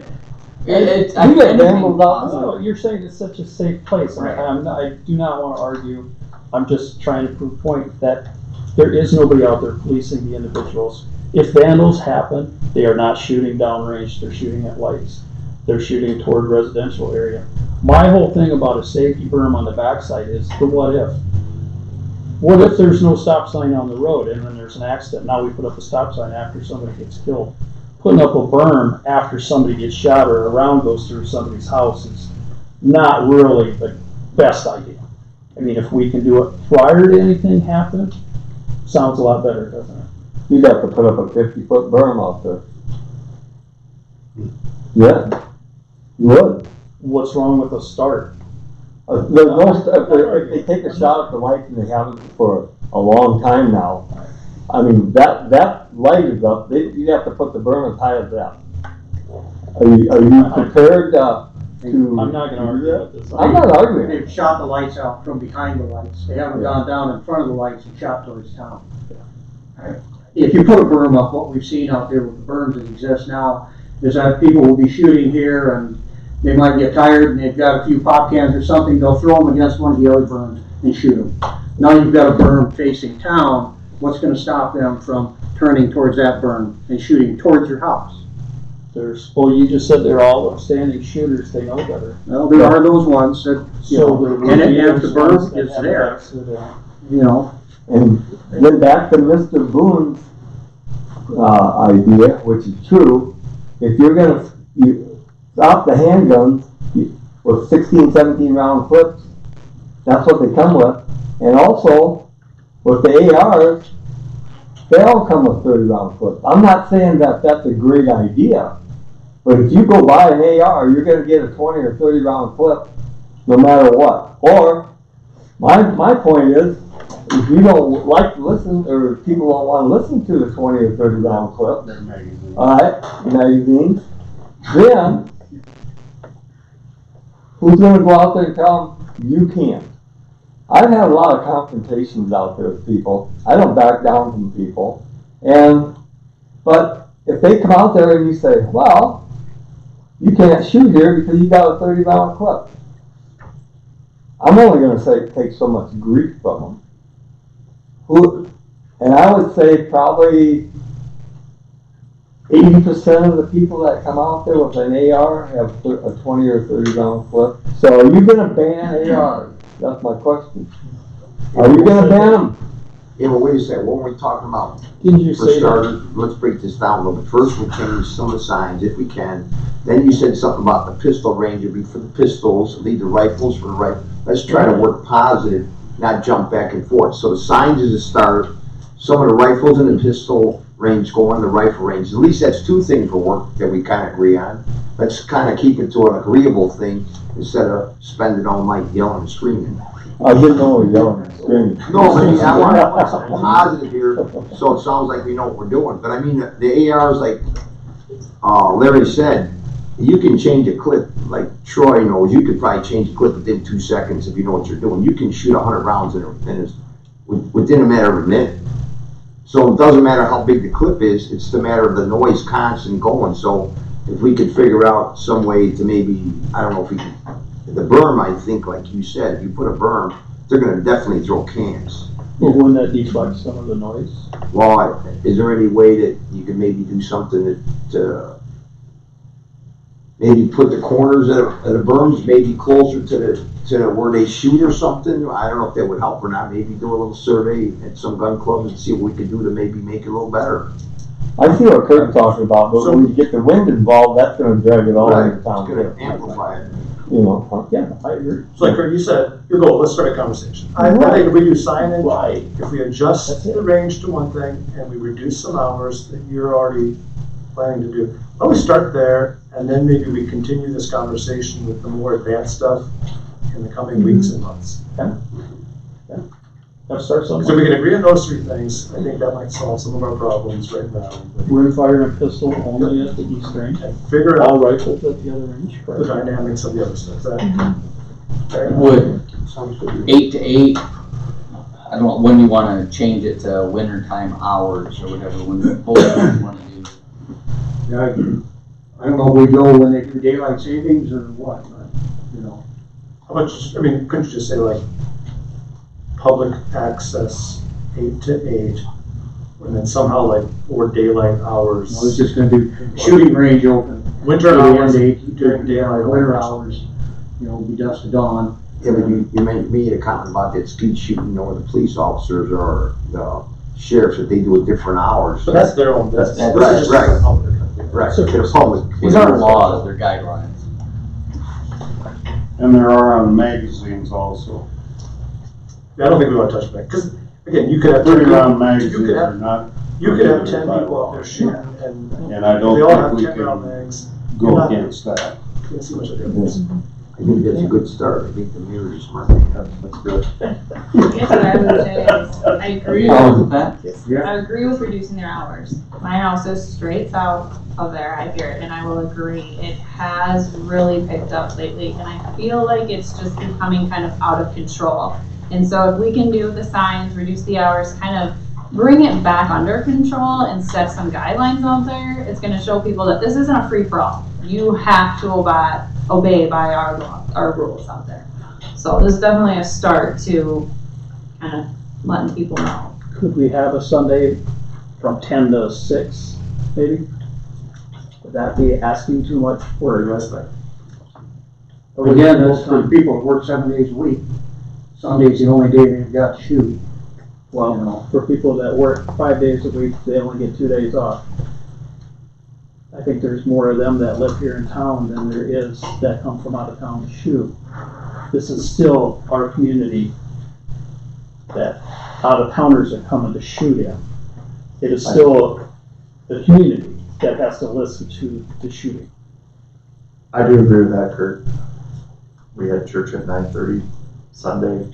It's, You get vandals out possible. No, you're saying it's such a safe place. Right. I do not want to argue. I'm just trying to prove point that there is nobody out there policing the individuals. If vandals happen, they are not shooting downrange, they're shooting at lights. They're shooting toward residential area. My whole thing about a safety berm on the backside is the what if. What if there's no stop sign on the road and then there's an accident? Now we put up a stop sign after somebody gets killed. Putting up a berm after somebody gets shot or a round goes through somebody's house is not really the best idea. I mean, if we can do it prior to anything happening, sounds a lot better, doesn't it? you'd have to put up a 50-foot berm out there. Yeah, you would. What's wrong with a start? There's no, if they take a shot at the lights and they haven't for a long time now, I mean, that light is up, you'd have to put the berm as high as that. Are you prepared, to? I'm not gonna argue with this. I'm not arguing. They've shot the lights out from behind the lights. They haven't gone down in front of the lights and shot towards town. If you put a berm up, what we've seen out there with the berms that exist now is that people will be shooting here and they might get tired and they've got a few pop cans or something, they'll throw them against one of the other berms and shoot them. Now you've got a berm facing town, what's gonna stop them from turning towards that berm and shooting towards your house? Well, you just said they're all upstanding shooters, they know better. Well, there are those ones that, you So know, there and will be if the those berm ones that is have there, accident. you know, And then back to Mr. Boone's, idea, which is true, if you're gonna, stop the handguns with 16, 17 round clips, that's what they come with. And also, with the ARs, they all come with 30 round clips. I'm not saying that that's a great idea, but if you go buy an AR, you're gonna get a 20 or 30 round clip, no matter what. Or, my point is, if you don't like to listen, or people don't wanna listen to the 20 or 30 round clip, alright, magazines, then, who's gonna go out there and tell them, you can't? I've had a lot of confrontations out there with people, I don't back down from people, but if they come out there and you say, well, you can't shoot here because you got a 30 round clip, I'm only gonna take so much grief from them. And I would say probably 80% of the people that come out there with an AR have a 20 or 30 round clip. So are you gonna ban ARs? That's my question. Are you gonna ban them? Yeah, but wait a second, what were we talking about? Didn't you For say that? starters, let's break this down a little bit. First, we'll change some of the signs if we can. Then you said something about the pistol range would be for the pistols, leave the rifles for the rifle. Let's try to work positive, not jump back and forth. So the signs is a start. Some of the rifles and the pistol range go on the rifle range. At least that's two things for work that we kind of agree on. Let's kind of keep it to an agreeable thing instead of spending all night yelling and screaming. I didn't know we were yelling and screaming. No, but I want something positive here, so it sounds like we know what we're doing. But I mean, the ARs, like Larry said, you can change a clip, like Troy knows, you could probably change a clip within 2 seconds if you know what you're doing. You can shoot 100 rounds within a matter of a minute. So it doesn't matter how big the clip is, it's the matter of the noise constant going. So if we could figure out some way to maybe, I don't know if we can, the berm, I think, like you said, if you put a berm, they're gonna definitely throw cans. Well, wouldn't that deflect some of the noise? Well, is there any way that you could maybe do something to maybe put the corners of the berms maybe closer to where they shoot or something? I don't know if that would help or not. Maybe do a little survey at some gun clubs and see what we could do to maybe make it a little better. I see what Kurt's talking about, but when you get the wind involved, that's gonna drag it all Right, over town. it's gonna amplify it. You know, Yeah, I agree. So like Kurt, you said, your goal, let's start a conversation. I think if we do signage, if we adjust the range to one thing and we reduce some hours that you're already planning to do, why don't we start there and then maybe we continue this conversation with the more advanced stuff in the coming weeks and months. Let's start So somewhere. we can agree on those three things. I think that might solve some of our problems right now. Rimfire and pistol only at the east range. And figure All out rifles at the other range. the dynamics of the other stuff. That, Would 8 to 8, I don't know, when you wanna change it to wintertime hours or whatever, when you both wanna do. Yeah, I don't know if we go when they do daylight savings or what, but, you know. how about just, I mean, couldn't you just say like, public access 8 to 8, and then somehow like, or daylight hours? I was just gonna do shooting range open. Winter hours, During daylight, winter hours, you know, be dusk to dawn. Yeah, but you made a comment about that speed shooting, you know, the police officers or the sheriffs, that they do at different hours. but that's their own business. That's- This is just right. the public. Right, to the public. These aren't laws, they're guidelines. And there are on magazines also. Yeah, I don't think we want to touch that, because, again, you could have. Putting 10 on people- magazines you could are have, not, you could have 10 people out there shooting, and and I they all don't have think we 10 round can mags. go against that. You can see much of a difference. I think that's a good start. I think the mirror is smart. That's good. I guess what I would say is, I agree. I agree with reducing their hours. My house is straight south of there, I hear it, and I will agree. It has really picked up lately, and I feel like it's just becoming kind of out of control. And so if we can do the signs, reduce the hours, kind of bring it back under control and set some guidelines out there, it's gonna show people that this isn't a free-for-all. You have to obey by our law, our rules out there. So this is definitely a start to kind of letting people know. Could we have a Sunday from 10 to 6, maybe? Would that be asking too much for a respite? Again, that's for people that work 7 days a week. Sunday's the only day they've got to shoot. Well, for people that work 5 days a week, they only get 2 days off. I think there's more of them that live here in town than there is that come from out of town to shoot. This is still our community that out of towners are coming to shoot in. It is still the community that has to listen to the shooting. I do agree with that, Kurt. We had church at 9:30 Sunday,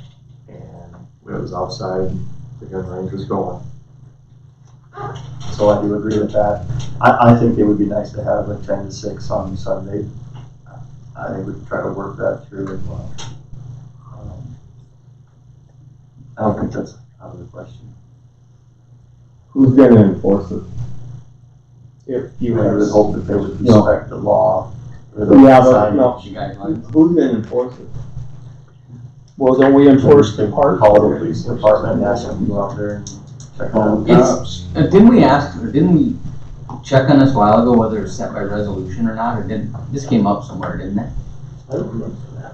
and it was outside, the gun range was going. So I do agree with that. I think it would be nice to have a 10 to 6 on Sunday. I think we can try to work that through as well. I don't think that's out of the question. Who's gonna enforce it? If You you would hope that they would No. respect the law. Or the Yeah, but signage. no. Guidelines. Who's gonna enforce it? well, don't we enforce the park? Call the police department and ask them to go out there and check it out. It's, didn't we ask, or didn't we check on this a while ago whether it's set by resolution or not, or didn't, this came up somewhere, didn't it? I don't remember that.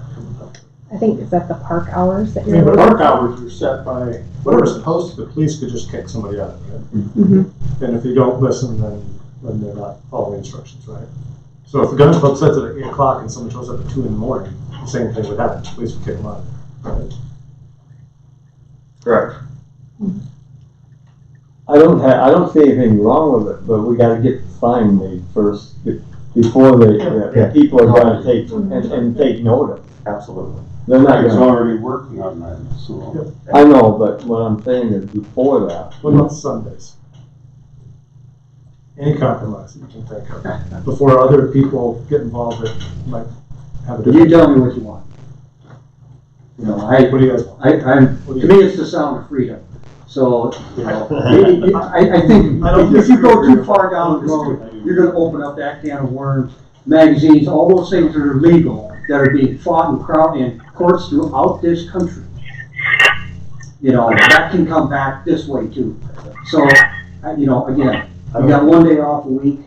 I think, is that the park hours that I you're? mean, the park hours are set by, whatever's posted, the police could just kick somebody out, right? Mm-hmm. And if you don't listen, then they're not following instructions, right? So if the gun club sets it at 8 o'clock and someone shows up at 2 in the morning, the same thing would happen, the police would kick them out, right? Correct. I don't see anything wrong with it, but we gotta get the sign made first, before the people are gonna take, and take notice. Absolutely. They're not He's gonna, already working on that, so. I know, but what I'm saying is before that. What about Sundays? Any compromise you can think of, before other people get involved that might have a You different. tell me what you want. You know, What do you guys want? to me, it's the sound of freedom. So, you know, I think I don't if you go disagree. too far down the road, you're gonna open up that can of worms. Magazines, all those things that are legal, that are being fought in courts throughout this country. You know, that can come back this way too. So, you know, again, you got 1 day off a week.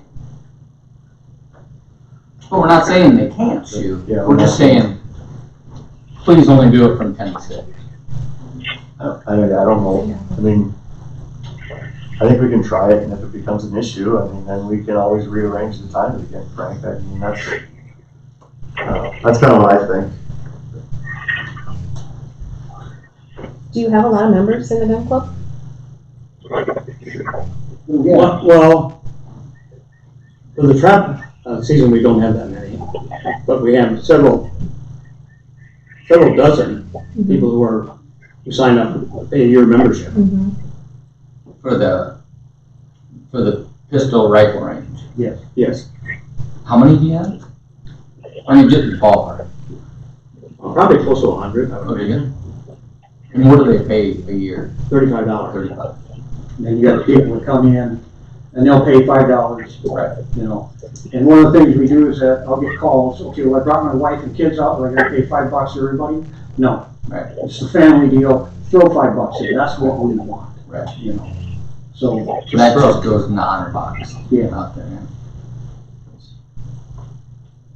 But we're not saying they can't shoot, Yeah, we're just saying, please only do it from 10 to 6. I don't know. I mean, I think we can try it, and if it becomes an issue, I mean, then we can always rearrange the time again, Frank. I mean, that's kind of what I think. Do you have a lot of members in the gun club? Well, for the trap season, we don't have that many, but we have several several dozen people who signed up to pay a year membership. For the pistol rifle range. Yes. Yes. How many do you have? I mean, just the ballpark. Probably close to 100. Okay, good. And what do they pay a year? $35. 35. And then you got people that come in and they'll pay $5, Right. you know. And one of the things we do is that I'll get calls, okay, well, I brought my wife and kids out, do I gotta pay $5 to everybody? No. Right. It's the family deal, throw $5 in, that's what we want. Right. You know, so. That just goes in the honor box. Yeah. Out there, yeah.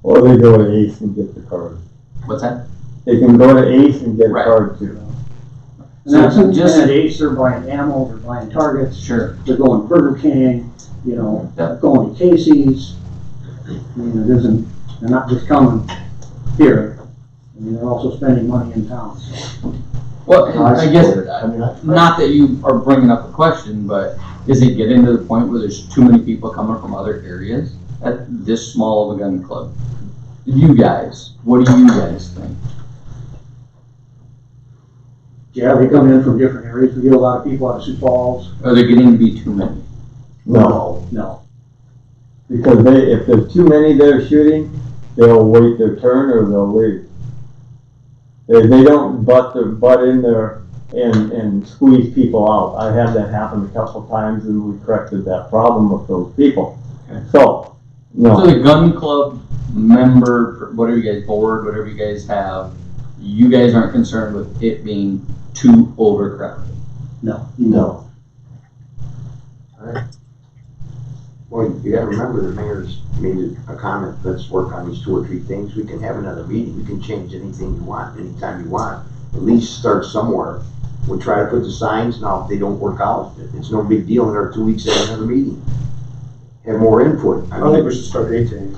Or they go to Ace and get the card. What's that? They can go to Ace and get a Right. card too. And that's So just at Ace, they're buying ammo, they're buying targets. Sure. They're going Burger King, you know, Yeah. going to Casey's. I mean, it isn't, they're not just coming here. I mean, they're also spending money in town, so. Well, and I guess, support it. I mean, not that you are bringing up a question, but is it getting to the point where there's too many people coming from other areas at this small of a gun club? You guys, what do you guys think? Yeah, they come in from different areas. We get a lot of people out of Sioux Falls. Are there getting to be too many? No, No. because if there's too many there shooting, they'll wait their turn or they'll leave. They don't butt in there and squeeze people out. I had that happen a couple times and we corrected that problem with those people. Okay. So, no. So the gun club member, whatever you guys board, whatever you guys have, you guys aren't concerned with it being too overcrowded? No. No. Well, you gotta remember, the mayor's made a comment, let's work on these 2 or 3 things, we can have another meeting, you can change anything you want, anytime you want. At least start somewhere. We'll try to put the signs, now if they don't work out, it's no big deal, in our 2 weeks, have another meeting. Have more input. I think we should start 8 and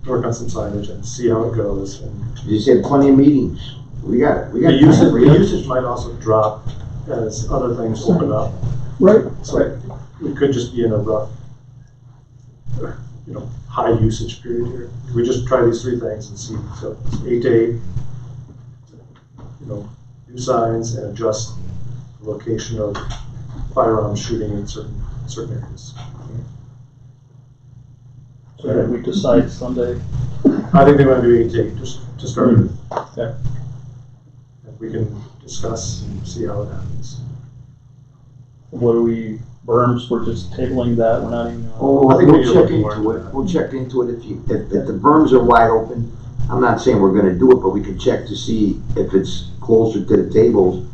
work on some signage and see how it goes. And You just had plenty of meetings, we got the time for you. usage might also drop as other things open up. Right. So we could just be in a rough, high usage period here. We just try these 3 things and see, so 8 to 8, new signs and adjust the location of firearms shooting in certain areas. So did we decide Sunday? I think they want to do 8 to 8, just to start. Okay. And we can discuss and see how it happens. What do we, berms, we're just tabling that, we're not even. Oh, I think we we'll need to check look more into into it, that. we'll check into it if the berms are wide open. I'm not saying we're gonna do it, but we can check to see if it's closer to the tables.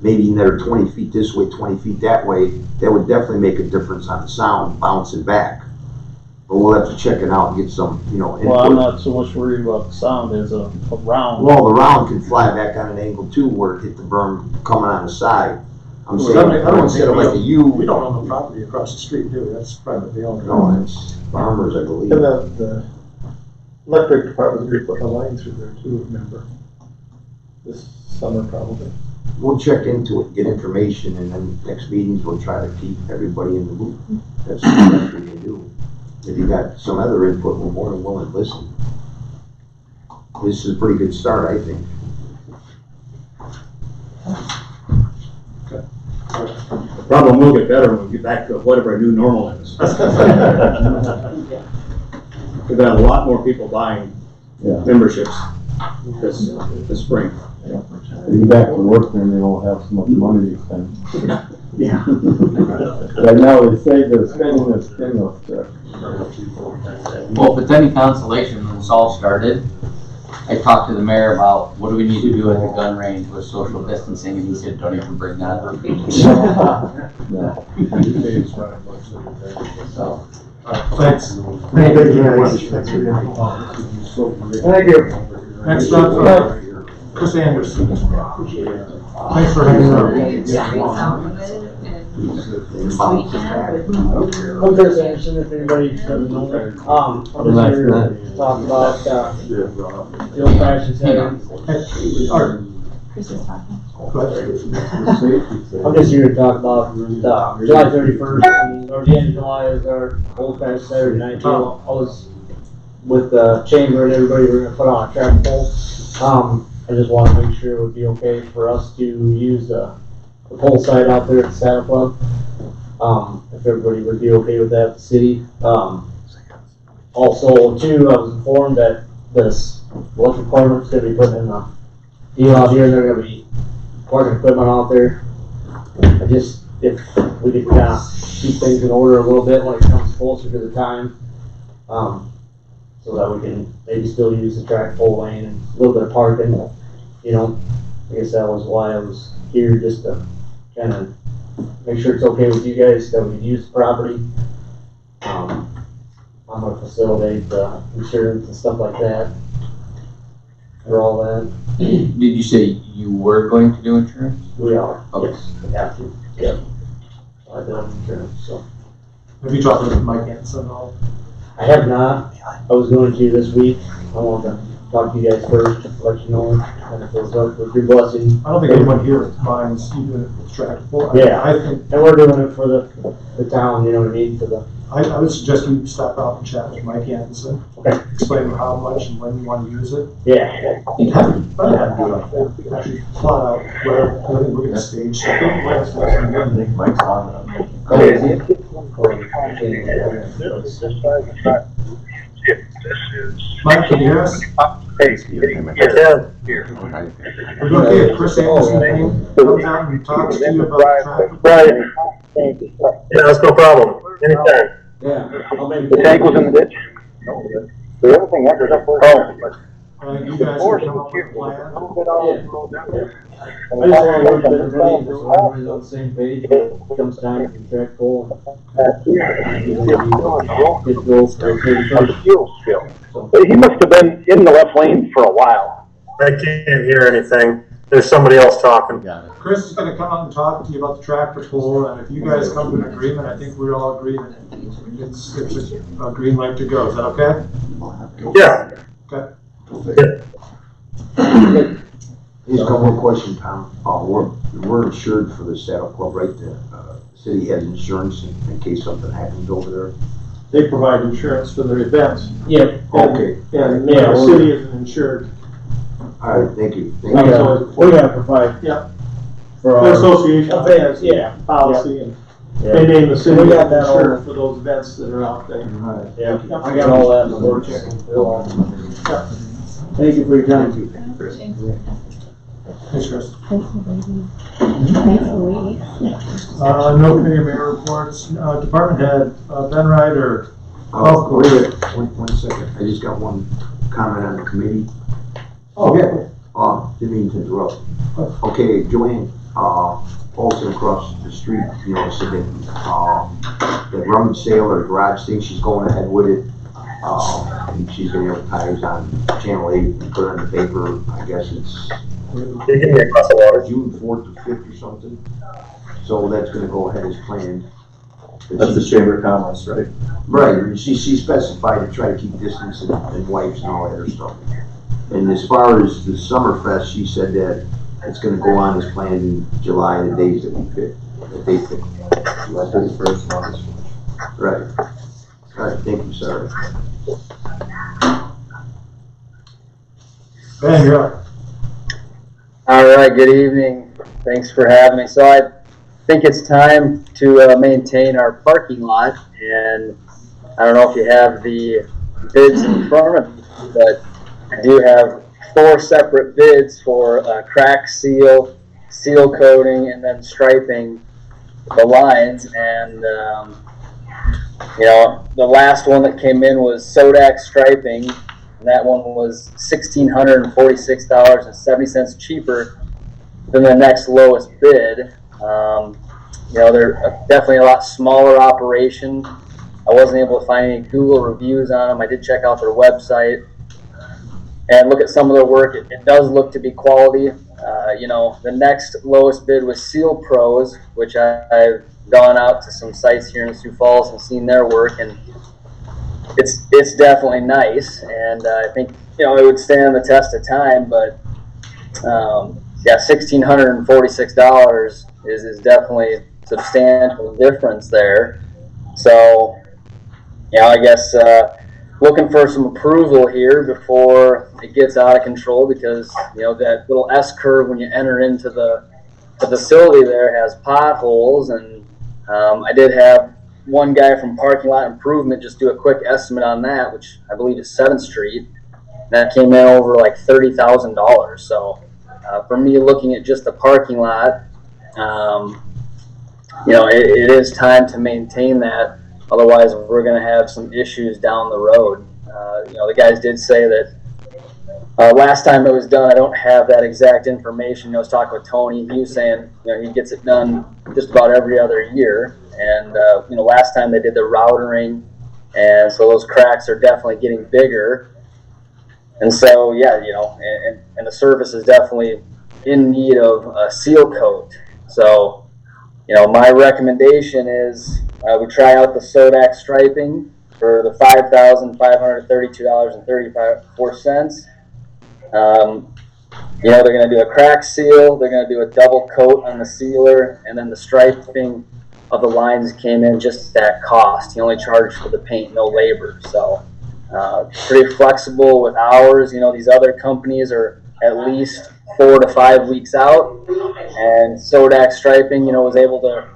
Maybe they're 20 feet this way, 20 feet that way, that would definitely make a difference on the sound bouncing back. But we'll have to check it out and get some, input. Well, I'm not so much worried about the sound as a round. Well, the round can fly back on an angle too, where it hit the berm coming on the side. I'm Well, saying, I don't instead think of like a U. we don't own the property across the street, do we? That's privately owned. No, it's farmers, I believe. And the electric department's gonna be putting a line through there too, remember? This summer probably. We'll check into it, get information, and then next meetings, we'll try to keep everybody in the loop. That's the best we can do. If you got some other input, we're more than willing to listen. This is a pretty good start, I think. The problem will get better when we get back to whatever our new normal is. We've got a lot more people buying memberships this spring. They get back to work and they won't have so much money to spend. Yeah. Right now, they say they're spending their stimulus check. Well, if it's any consolation, when this all started, I talked to the mayor about what do we need to do at the gun range with social distancing, and he said, don't even bring that up. So, Thanks. Thank you very much. Thank you. Next up, Chris Anderson. Thanks for hanging out. I'm Chris Anderson, if anybody doesn't know me. I'm just here to talk about the old fashioned settings. Chris is talking. I'm just here to talk about July 31st, or the end of July is our old fashioned Saturday night deal. I was with the chamber and everybody, we're gonna put on a track pole. I just want to make sure it would be okay for us to use the pole site out there at the Saddle Club. If everybody would be okay with that at the city. Also, too, I was informed that this electric department's gonna be putting in a deal out here, they're gonna be parking equipment out there. If we could kind of keep things in order a little bit when it comes closer to the time, so that we can maybe still use the track pole lane and a little bit of parking, you know. I guess that was why I was here, just to kind of make sure it's okay with you guys, that we can use the property. I'm gonna facilitate the insurance and stuff like that for all that. Did you say you were going to do insurance? We are. Okay. Yes, we have to. Yep. I do insurance, so. Have you talked with Mike Hanson at all? I have not. I was going to this week. I want to talk to you guys first, let you know, and if it was up with your blessing. I don't think anyone here minds even if it's tractable. Yeah, I think, and we're doing it for the town, you know what I mean, for the. I would suggest you stop out and chat with Mike Hanson. Okay. Explain how much and when you want to use it. Yeah. Actually plot out where we're going to stage stuff. I think Mike's on that. Oh, is he? Mike, can you hear us? We're going to get Chris Anderson comes out and talks to you about traffic. Yeah, that's no problem. Anytime. Yeah. The tank was in the ditch. The other thing ended up with. You guys will come up with a plan. I just want to work better for you, so everybody's on the same page when it comes time for the track pole. He must have been in the left lane for a while. I can't hear anything. There's somebody else talking. Chris is going to come out and talk to you about the tractor pull, and if you guys come to an agreement, I think we all agree that it's a green light to go. Is that okay? Yeah. Okay. Just a couple of questions, Tom. We're insured for the Saddle Club, right? The city has insurance in case something happens over there. They provide insurance for their events. Yep. Okay. And the city isn't insured. All right, thank you. We gotta provide. Yeah. For The our association has yeah, policy and yeah. they name the city We got that insured all. for those events that are out there. All right. Yeah, I got all that in the works. Thank you for your time. Thanks, Chris. Thanks for waiting. No committee or mayor reports. Department head, Ben Ryder. Wait a minute, one second. I just got one comment on the committee. Oh, yeah. Didn't mean to interrupt. Okay, Joanne, Olson across the street, you know, said that rummage sale or garage thing, she's going ahead with it. And she's gonna advertise on Channel 8 and put it in the paper. I guess it's Give me a glass of water. June 4th to 5th or something. So that's gonna go ahead as planned. That's the Chamber of Commerce, right? Right, she specified to try to keep distance and wipes and all that other stuff. And as far as the Summerfest, she said that it's gonna go on as planned in July, the days that we pick, that they pick. July 31st and August 1st. Right. All right, thank you, sir. Ben, you're up. All right, good evening. Thanks for having me. So I think it's time to maintain our parking lot, and I don't know if you have the bids in front of you, but I do have 4 separate bids for crack seal, seal coating, and then striping the lines. And you know, the last one that came in was Sodak striping, and that one was $1,646.70 cheaper than the next lowest bid. You know, they're definitely a lot smaller operation. I wasn't able to find any Google reviews on them. I did check out their website and look at some of their work. It does look to be quality. You know, the next lowest bid was Seal Pros, which I've gone out to some sites here in Sioux Falls and seen their work, and it's definitely nice, and I think, you know, it would stand the test of time. But yeah, $1,646 is definitely a substantial difference there. So, you know, I guess looking for some approval here before it gets out of control, because that little S curve when you enter into the facility there has potholes, and I did have one guy from parking lot improvement just do a quick estimate on that, which I believe is 7th Street. That came in over like $30,000. So for me, looking at just the parking lot, it is time to maintain that. Otherwise, we're going to have some issues down the road. The guys did say that last time it was done, I don't have that exact information. I was talking with Tony. He was saying he gets it done just about every other year. And last time they did the routering, and so those cracks are definitely getting bigger. And so and the surface is definitely in need of a seal coat. So my recommendation is we try out the Sodak striping for the $5,532.34. They're going to do a crack seal, they're going to do a double coat on the sealer, and then the striping of the lines came in just at that cost. He only charged for the paint, no labor. So pretty flexible with hours. These other companies are at least 4 to 5 weeks out, and Sodak striping, was able to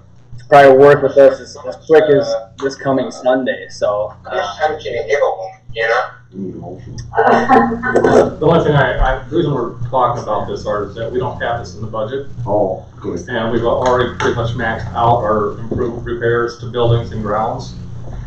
probably work with us as quick as this coming Sunday. So The only thing the reason we're talking about this, Art, is that we don't have this in the budget. Oh, good. And we've already pretty much maxed out our improved repairs to buildings and grounds,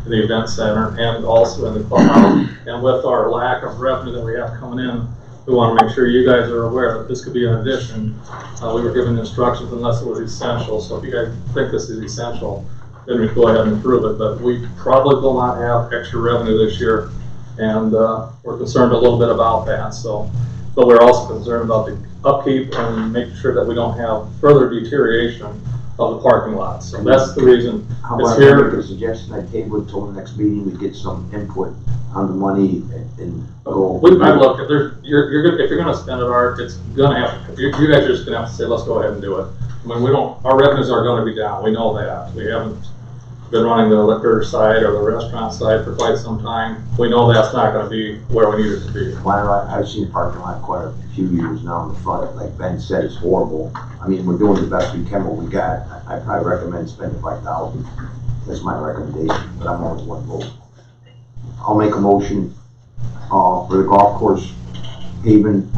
in the event center, and also in the clubhouse. And with our lack of revenue that we have coming in, we want to make sure you guys are aware that this could be an addition. We were given instructions unless it was essential. So if you guys think this is essential, then we go ahead and approve it. But we probably will not have extra revenue this year. And we're concerned a little bit about that. But we're also concerned about the upkeep and making sure that we don't have further deterioration of the parking lot. So that's the reason How it's about here. I make a suggestion, I table it till the next meeting, we get some input on the money and go. Look, if you're going to spend it, Art, it's going to have. You guys are just going to have to say, let's go ahead and do it. I mean, our revenues are going to be down. We know that. We haven't been running the liquor side or the restaurant side for quite some time. We know that's not going to be where we need it to be. Well, I've seen the parking lot quite a few years now in the front. Like Ben said, it's horrible. I mean, we're doing the best we can what we got. I probably recommend spending $5,000. That's my recommendation, but I'm only one vote. I'll make a motion for the golf course paving,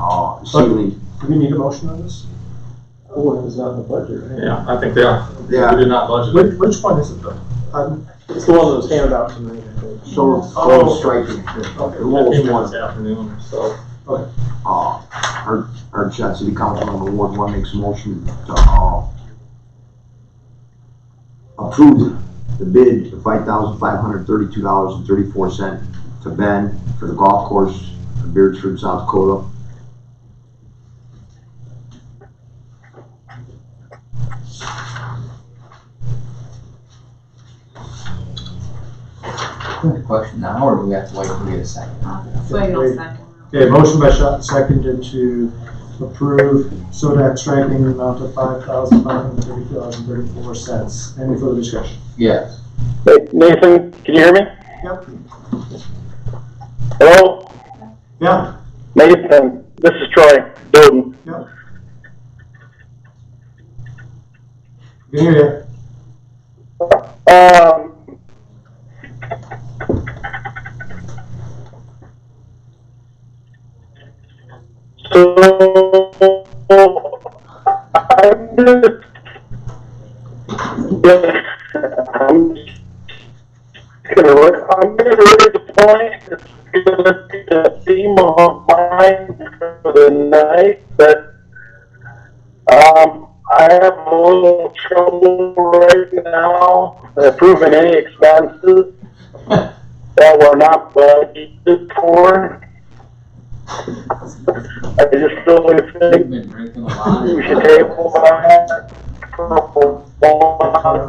sealing. Do we need a motion on this? Oh, it's not in the budget, right? Yeah, I think yeah. Yeah. We did not budget. Which one is it though? It's the one that was handed out tonight, I think. So striking, the lowest one. This afternoon, so. Okay. Our Chat City Council Member Ward 1 makes a motion to approve the bid of $5,532.34 to Ben for the golf course in Beresford, South Dakota. Question now, or do we have to wait till we get a second? Wait a second. Okay, motion by Schott, seconded to approve Sodak striping in the amount of $5,530.34. Any further discussion? Yes. Hey, Nathan, can you hear me? Yep. Hello? Yeah. Nathan, this is Troy Bowden. Yep. We can hear you. So I'm gonna read the point. It's gonna be the theme of mine for the night, but I have a little trouble right now approving any expenses that were not budgeted for. I just really think we should table that for a while.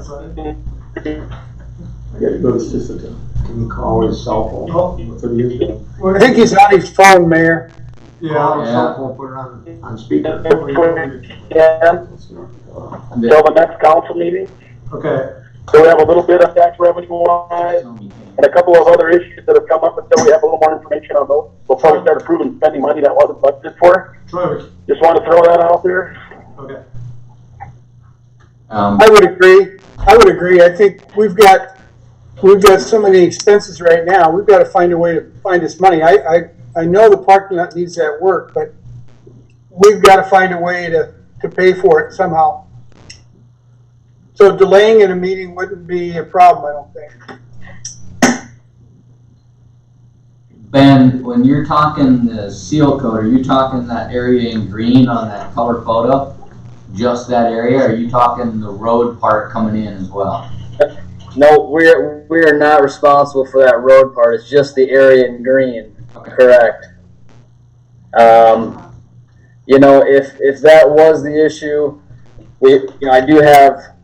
Can you call his cell phone? I think he's on his phone, Mayor. Call his cell phone, put it on speaker. Yeah, until the next council meeting. Okay. So we have a little bit of tax revenue wise, and a couple of other issues that have come up until we have a little more information on those before we start approving spending money that wasn't budgeted for. Just want to throw that out there. Okay. I would agree. I think we've got so many expenses right now. We've got to find a way to find this money. I know the parking lot needs that work, but we've got to find a way to pay for it somehow. So delaying in a meeting wouldn't be a problem, I don't think. Ben, when you're talking the seal coat, are you talking that area in green on that color photo? Just that area? Or are you talking the road part coming in as well? No, we're not responsible for that road part. It's just the area in green. Okay. Correct. You know, if that was the issue, I do have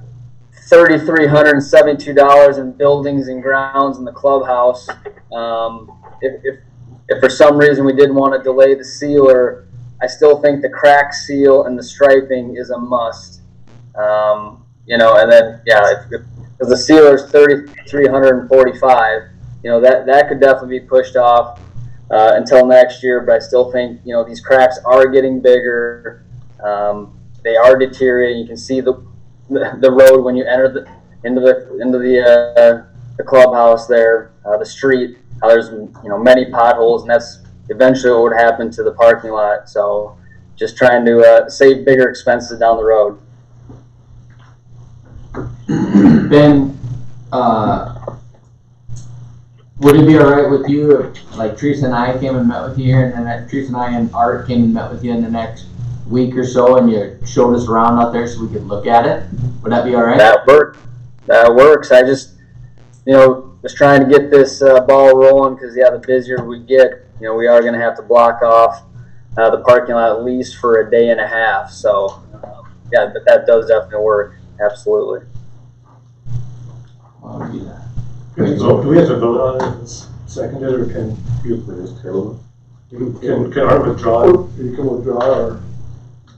$3,372 in buildings and grounds in the clubhouse. If for some reason we didn't want to delay the sealer, I still think the crack seal and the striping is a must. You know, and then because the sealer is $3,345, you know, that could definitely be pushed off until next year. But I still think, you know, these cracks are getting bigger. They are deteriorating. You can see the road when you enter into the clubhouse there, the street. How there's, you know, many potholes, and that's eventually what would happen to the parking lot. So just trying to save bigger expenses down the road. Ben, would it be all right with you if, like, Teresa and I came and met with you here, and then Teresa and I and Art came and met with you in the next week or so, and you showed us around out there so we could look at it? Would that be all right? That works. I just, you know, was trying to get this ball rolling because, the busier we get, you know, we are going to have to block off the parking lot at least for a day and a half. So, but that does definitely work. Absolutely. So do we have to vote on it? Seconded, or can you please table it? Can Art withdraw it? You can withdraw, or?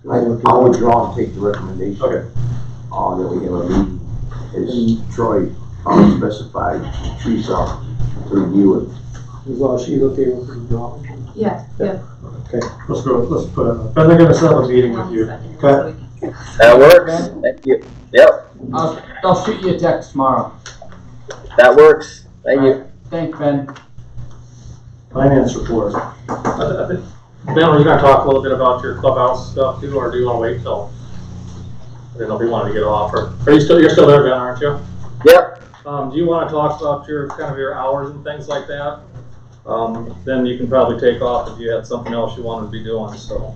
I'll withdraw and take the recommendation. Okay. That we have a meeting, as Troy specified, Teresa to review it. As long as she's okay with withdrawal. Yeah. Okay, let's put Ben, they're gonna set up a meeting with you. Okay? That works. Thank you. Yep. I'll shoot you a text tomorrow. That works. Thank you. Thanks, Ben. Finance report. Ben, are you gonna talk a little bit about your clubhouse stuff too, or do you wanna wait till? I don't know if you wanted to get off, or you're still there, Ben, aren't you? Yep. Do you wanna talk about your hours and things like that? Then you can probably take off if you had something else you wanted to be doing, so.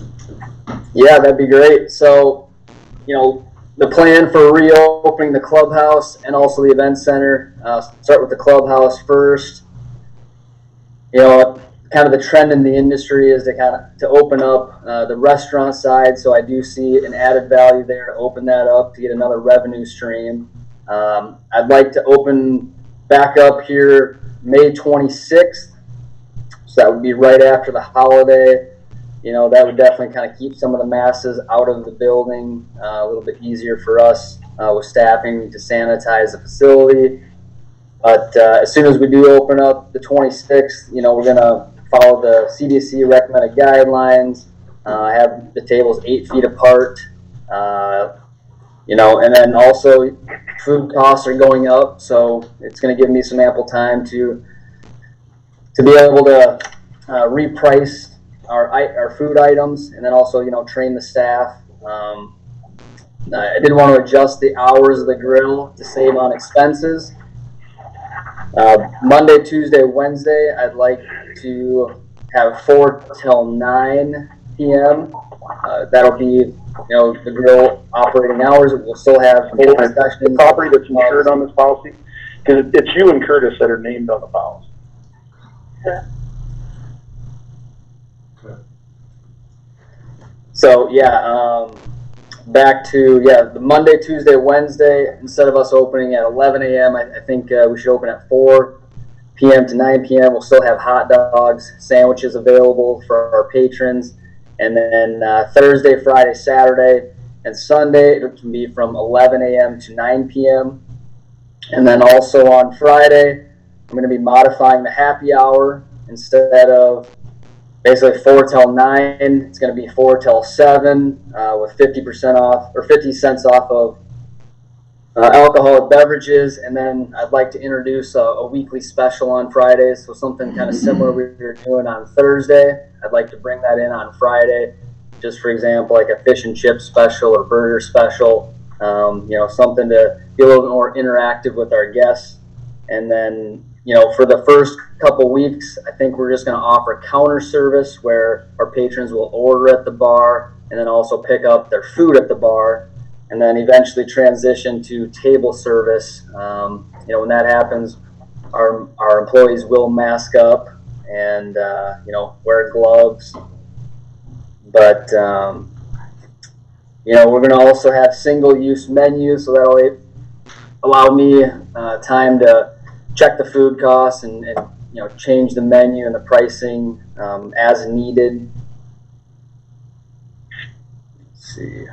Yeah, that'd be great. So, you know, the plan for reopening the clubhouse and also the event center, start with the clubhouse first. You know, kind of the trend in the industry is to open up the restaurant side. So I do see an added value there to open that up to get another revenue stream. I'd like to open back up here May 26th. So that would be right after the holiday. You know, that would definitely kind of keep some of the masses out of the building, a little bit easier for us with staffing to sanitize the facility. But as soon as we do open up the 26th, you know, we're going to follow the CDC recommended guidelines, have the tables 8 feet apart, you know, and then also food costs are going up. So it's going to give me some ample time to be able to reprice our food items, and then also, you know, train the staff. I did want to adjust the hours of the grill to save on expenses. Monday, Tuesday, Wednesday, I'd like to have 4 till 9 p.m. That'll be, you know, the grill operating hours. We'll still have full discussions. The property that's insured on this policy, because it's you and Curtis that are named on the policy. So back to the Monday, Tuesday, Wednesday. Instead of us opening at 11 a.m., I think we should open at 4 p.m. to 9 p.m. We'll still have hot dogs, sandwiches available for our patrons, and then Thursday, Friday, Saturday, and Sunday it can be from 11 a.m. to 9 p.m. And then also on Friday, I'm going to be modifying the happy hour. Instead of basically 4 till 9, it's going to be 4 till 7 with 50% off or 50 cents off of alcoholic beverages. And then I'd like to introduce a weekly special on Fridays. So something kind of similar we were doing on Thursday. I'd like to bring that in on Friday. Just for example, like a fish and chip special or burger special. Something to be a little bit more interactive with our guests. And then, for the first couple weeks, I think we're just going to offer counter service where our patrons will order at the bar and then also pick up their food at the bar, and then eventually transition to table service. When that happens, our employees will mask up and, wear gloves. But, we're going to also have single-use menus, so that'll allow me time to check the food costs and change the menu and the pricing as needed. Let's see.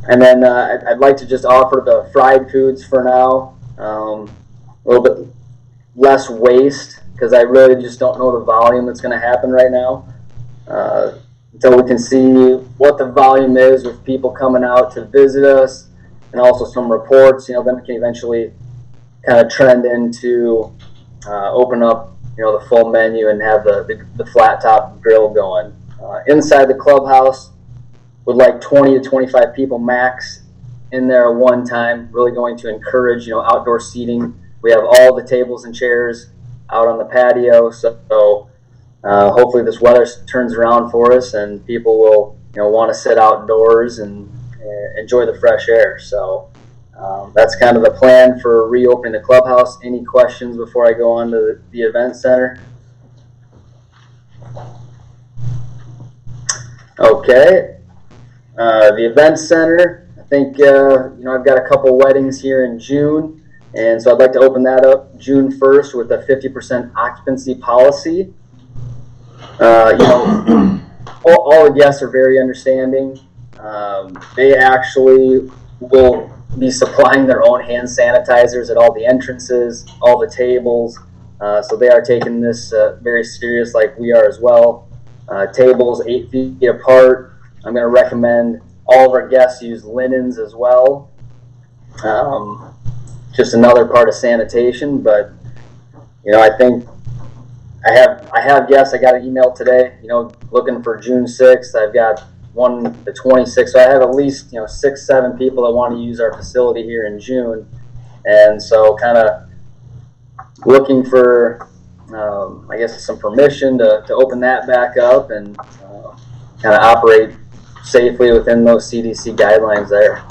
And then I'd like to just offer the fried foods for now. A little bit less waste because I really just don't know the volume that's going to happen right now. Until we can see what the volume is with people coming out to visit us and also some reports, then we can eventually kind of trend into open up, the full menu and have the flat top grill going. Inside the clubhouse, with like 20 to 25 people max in there at one time, really going to encourage, outdoor seating. We have all the tables and chairs out on the patio, so hopefully this weather turns around for us and people will, want to sit outdoors and enjoy the fresh air. So that's kind of the plan for reopening the clubhouse. Any questions before I go on to the event center? Okay. The event center, I think, I've got a couple weddings here in June, and so I'd like to open that up June 1st with a 50% occupancy policy. All the guests are very understanding. They actually will be supplying their own hand sanitizers at all the entrances, all the tables. So they are taking this very serious, like we are as well. Tables 8 feet apart. I'm going to recommend all of our guests use linens as well. Just another part of sanitation, but I think I have guests. I got an email today, looking for June 6th. I've got one the 26th. So I have at least 6-7 people that want to use our facility here in June, and so kind of looking for I guess some permission to open that back up and kind of operate safely within those CDC guidelines there.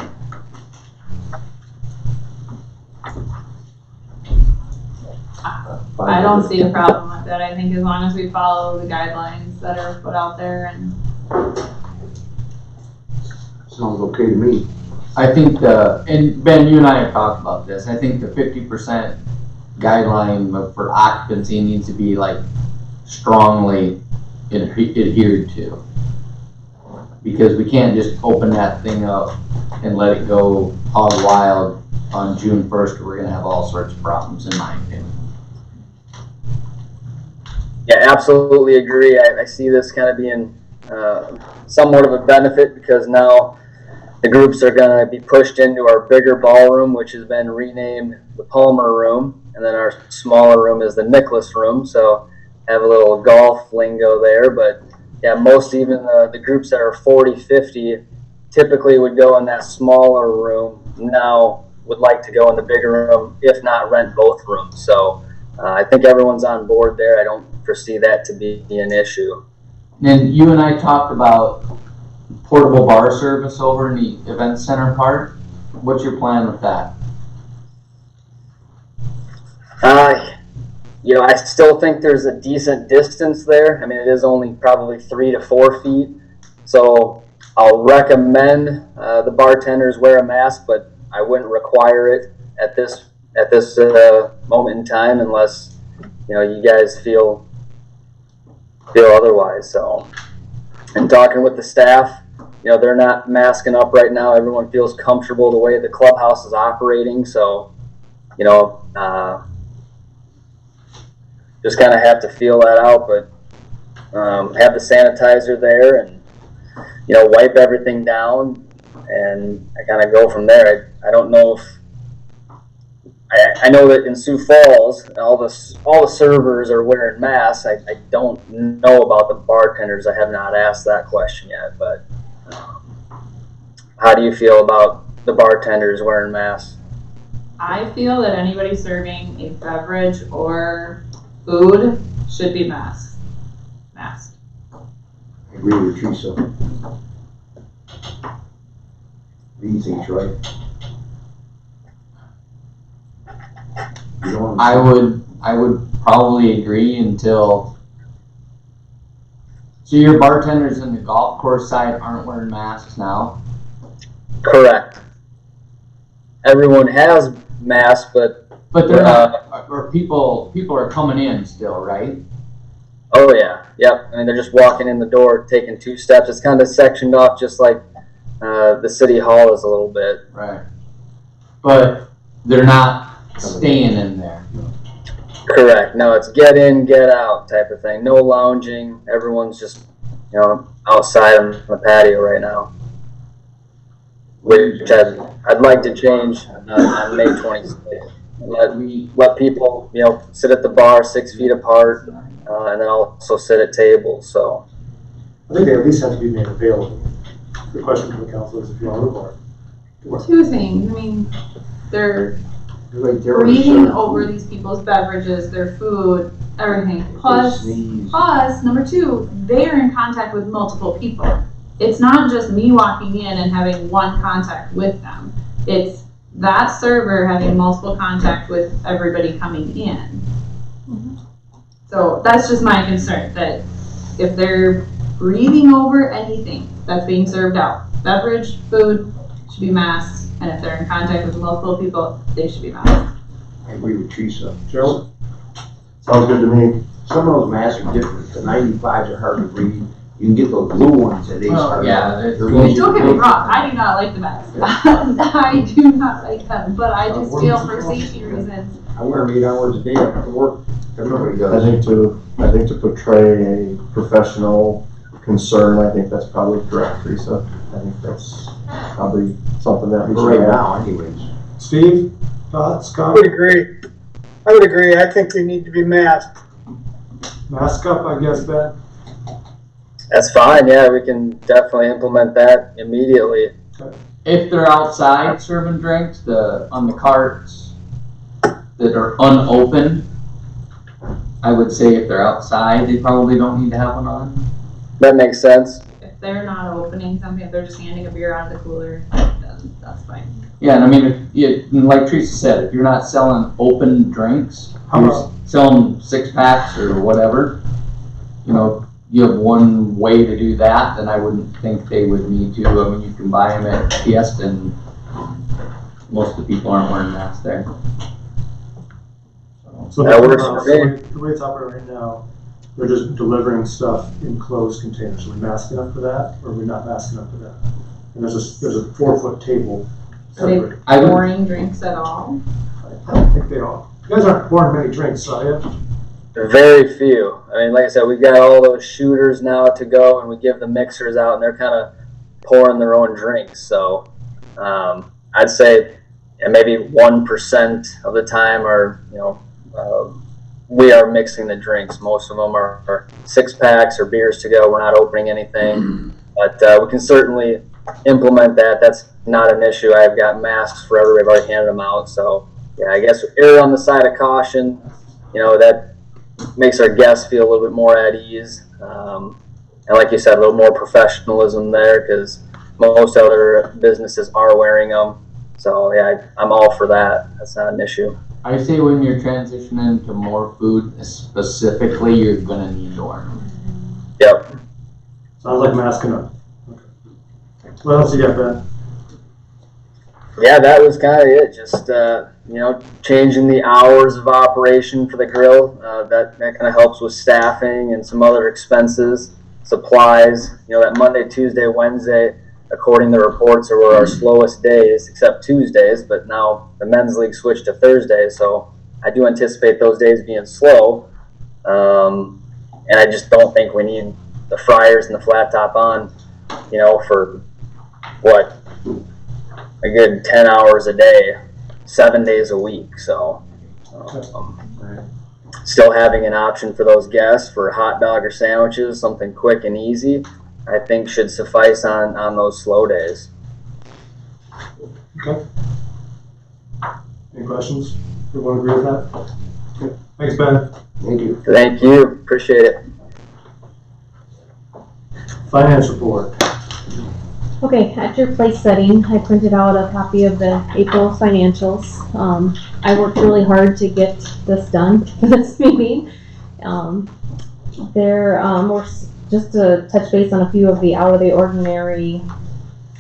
I don't see a problem with that. I think as long as we follow the guidelines that are put out there and. Sounds okay to me. I think and Ben, you and I have talked about this. I think the 50% guideline for occupancy needs to be like strongly adhered to, because we can't just open that thing up and let it go hog wild on June 1st. We're going to have all sorts of problems, in my opinion. Yeah, absolutely agree. I see this kind of being somewhat of a benefit because now the groups are going to be pushed into our bigger ballroom, which has been renamed the Palmer Room, and then our smaller room is the Nicholas Room. So have a little golf lingo there, but yeah, most even the groups that are 40, 50 typically would go in that smaller room. Now would like to go in the bigger room, if not rent both rooms. So I think everyone's on board there. I don't foresee that to be an issue. And you and I talked about portable bar service over in the event center part. What's your plan with that? I still think there's a decent distance there. I mean, it is only probably 3 to 4 feet. So I'll recommend the bartenders wear a mask, but I wouldn't require it at this moment in time unless you guys feel otherwise. So, and talking with the staff, they're not masking up right now. Everyone feels comfortable the way the clubhouse is operating. So just kind of have to feel that out, but have the sanitizer there and, wipe everything down, and I kind of go from there. I don't know if, I know that in Sioux Falls, all the servers are wearing masks. I don't know about the bartenders. I have not asked that question yet, but how do you feel about the bartenders wearing masks? I feel that anybody serving a beverage or food should be masked. I agree with Teresa. What do you think, Troy? I would probably agree until. So your bartenders in the golf course side aren't wearing masks now? Correct. Everyone has masks, but they're not. Or people are coming in still, right? Oh yeah, yep. I mean, they're just walking in the door, taking 2 steps. It's kind of sectioned off, just like the city hall is a little bit. Right. But they're not staying in there. Correct. No, it's get in, get out type of thing. No lounging. Everyone's just, outside on the patio right now. Which I'd like to change on May 26th. Let people, sit at the bar 6 feet apart, and then also sit at tables. So I think they at least have to be made available. The question for the council is if you want to report. 2 things. I mean, they're Right there. breathing over these people's beverages, their food, everything. Plus, number 2, they're in contact with multiple people. It's not just me walking in and having one contact with them. It's that server having multiple contact with everybody coming in. So that's just my concern, that if they're breathing over anything that's being served out, beverage, food, should be masked. And if they're in contact with multiple people, they should be masked. I agree with Teresa. Gerald? Sounds good to me. Some of those masks are different. The 95s are hard to breathe. You can get those blue ones that they start. Don't get me wrong, I do not like the masks. I do not like them, but I just feel for safety reasons. I wear them 8 hours a day after work. Everybody does. I think to portray a professional concern, I think that's probably correct, Teresa. I think that's probably something that we should right have. now, anyways. Steve, thoughts, I comments? would agree. I think they need to be masked. Mask up, I guess, Ben. that's fine. Yeah, we can definitely implement that immediately. If they're outside serving drinks, on the carts that are unopened, I would say if they're outside, they probably don't need to have one on. That makes sense. If they're not opening something, if they're just handing a beer out of the cooler, then that's fine. Yeah, and I mean, like Teresa said, if you're not selling open drinks, you're selling 6-packs or whatever, you have one way to do that, then I wouldn't think they would need to. I mean, you can buy them at Fiesta, and most of the people aren't wearing masks there. So that works for me. The way it's operating right now, they're just delivering stuff in closed containers. Are we masking up for that, or are we not masking up for that? And there's a 4-foot table. Are they pouring drinks at all? I don't think they are. You guys aren't pouring many drinks, are you? Very few. I mean, like I said, we've got all those shooters now to go, and we give the mixers out, and they're kind of pouring their own drinks. So I'd say maybe 1% of the time are, we are mixing the drinks. Most of them are 6-packs or beers to go. We're not opening anything, but we can certainly implement that. That's not an issue. I've got masks for everybody. I've already handed them out. So yeah, I guess err on the side of caution. That makes our guests feel a little bit more at ease. And like you said, a little more professionalism there, because most other businesses are wearing them. So yeah, I'm all for that. That's not an issue. I say when you're transitioning to more food specifically, you're gonna need to wear them. Yep. Sounds like masking up. Okay. What else you got, Ben? Yeah, that was kind of it. Just changing the hours of operation for the grill. That kind of helps with staffing and some other expenses, supplies. That Monday, Tuesday, Wednesday, according to reports, were our slowest days, except Tuesdays, but now the men's league switched to Thursdays, so I do anticipate those days being slow. And I just don't think we need the fryers and the flat top on, you know, for what, a good 10 hours a day, 7 days a week. So still having an option for those guests for a hot dog or sandwiches, something quick and easy, I think should suffice on those slow days. Okay. Any questions? Everyone agree with that? Okay. Thanks, Ben. Thank you. Thank you. Appreciate it. Finance report. Okay, at your place setting, I printed out a copy of the April financials. I worked really hard to get this done for this meeting. There were just to touch base on a few of the out of the ordinary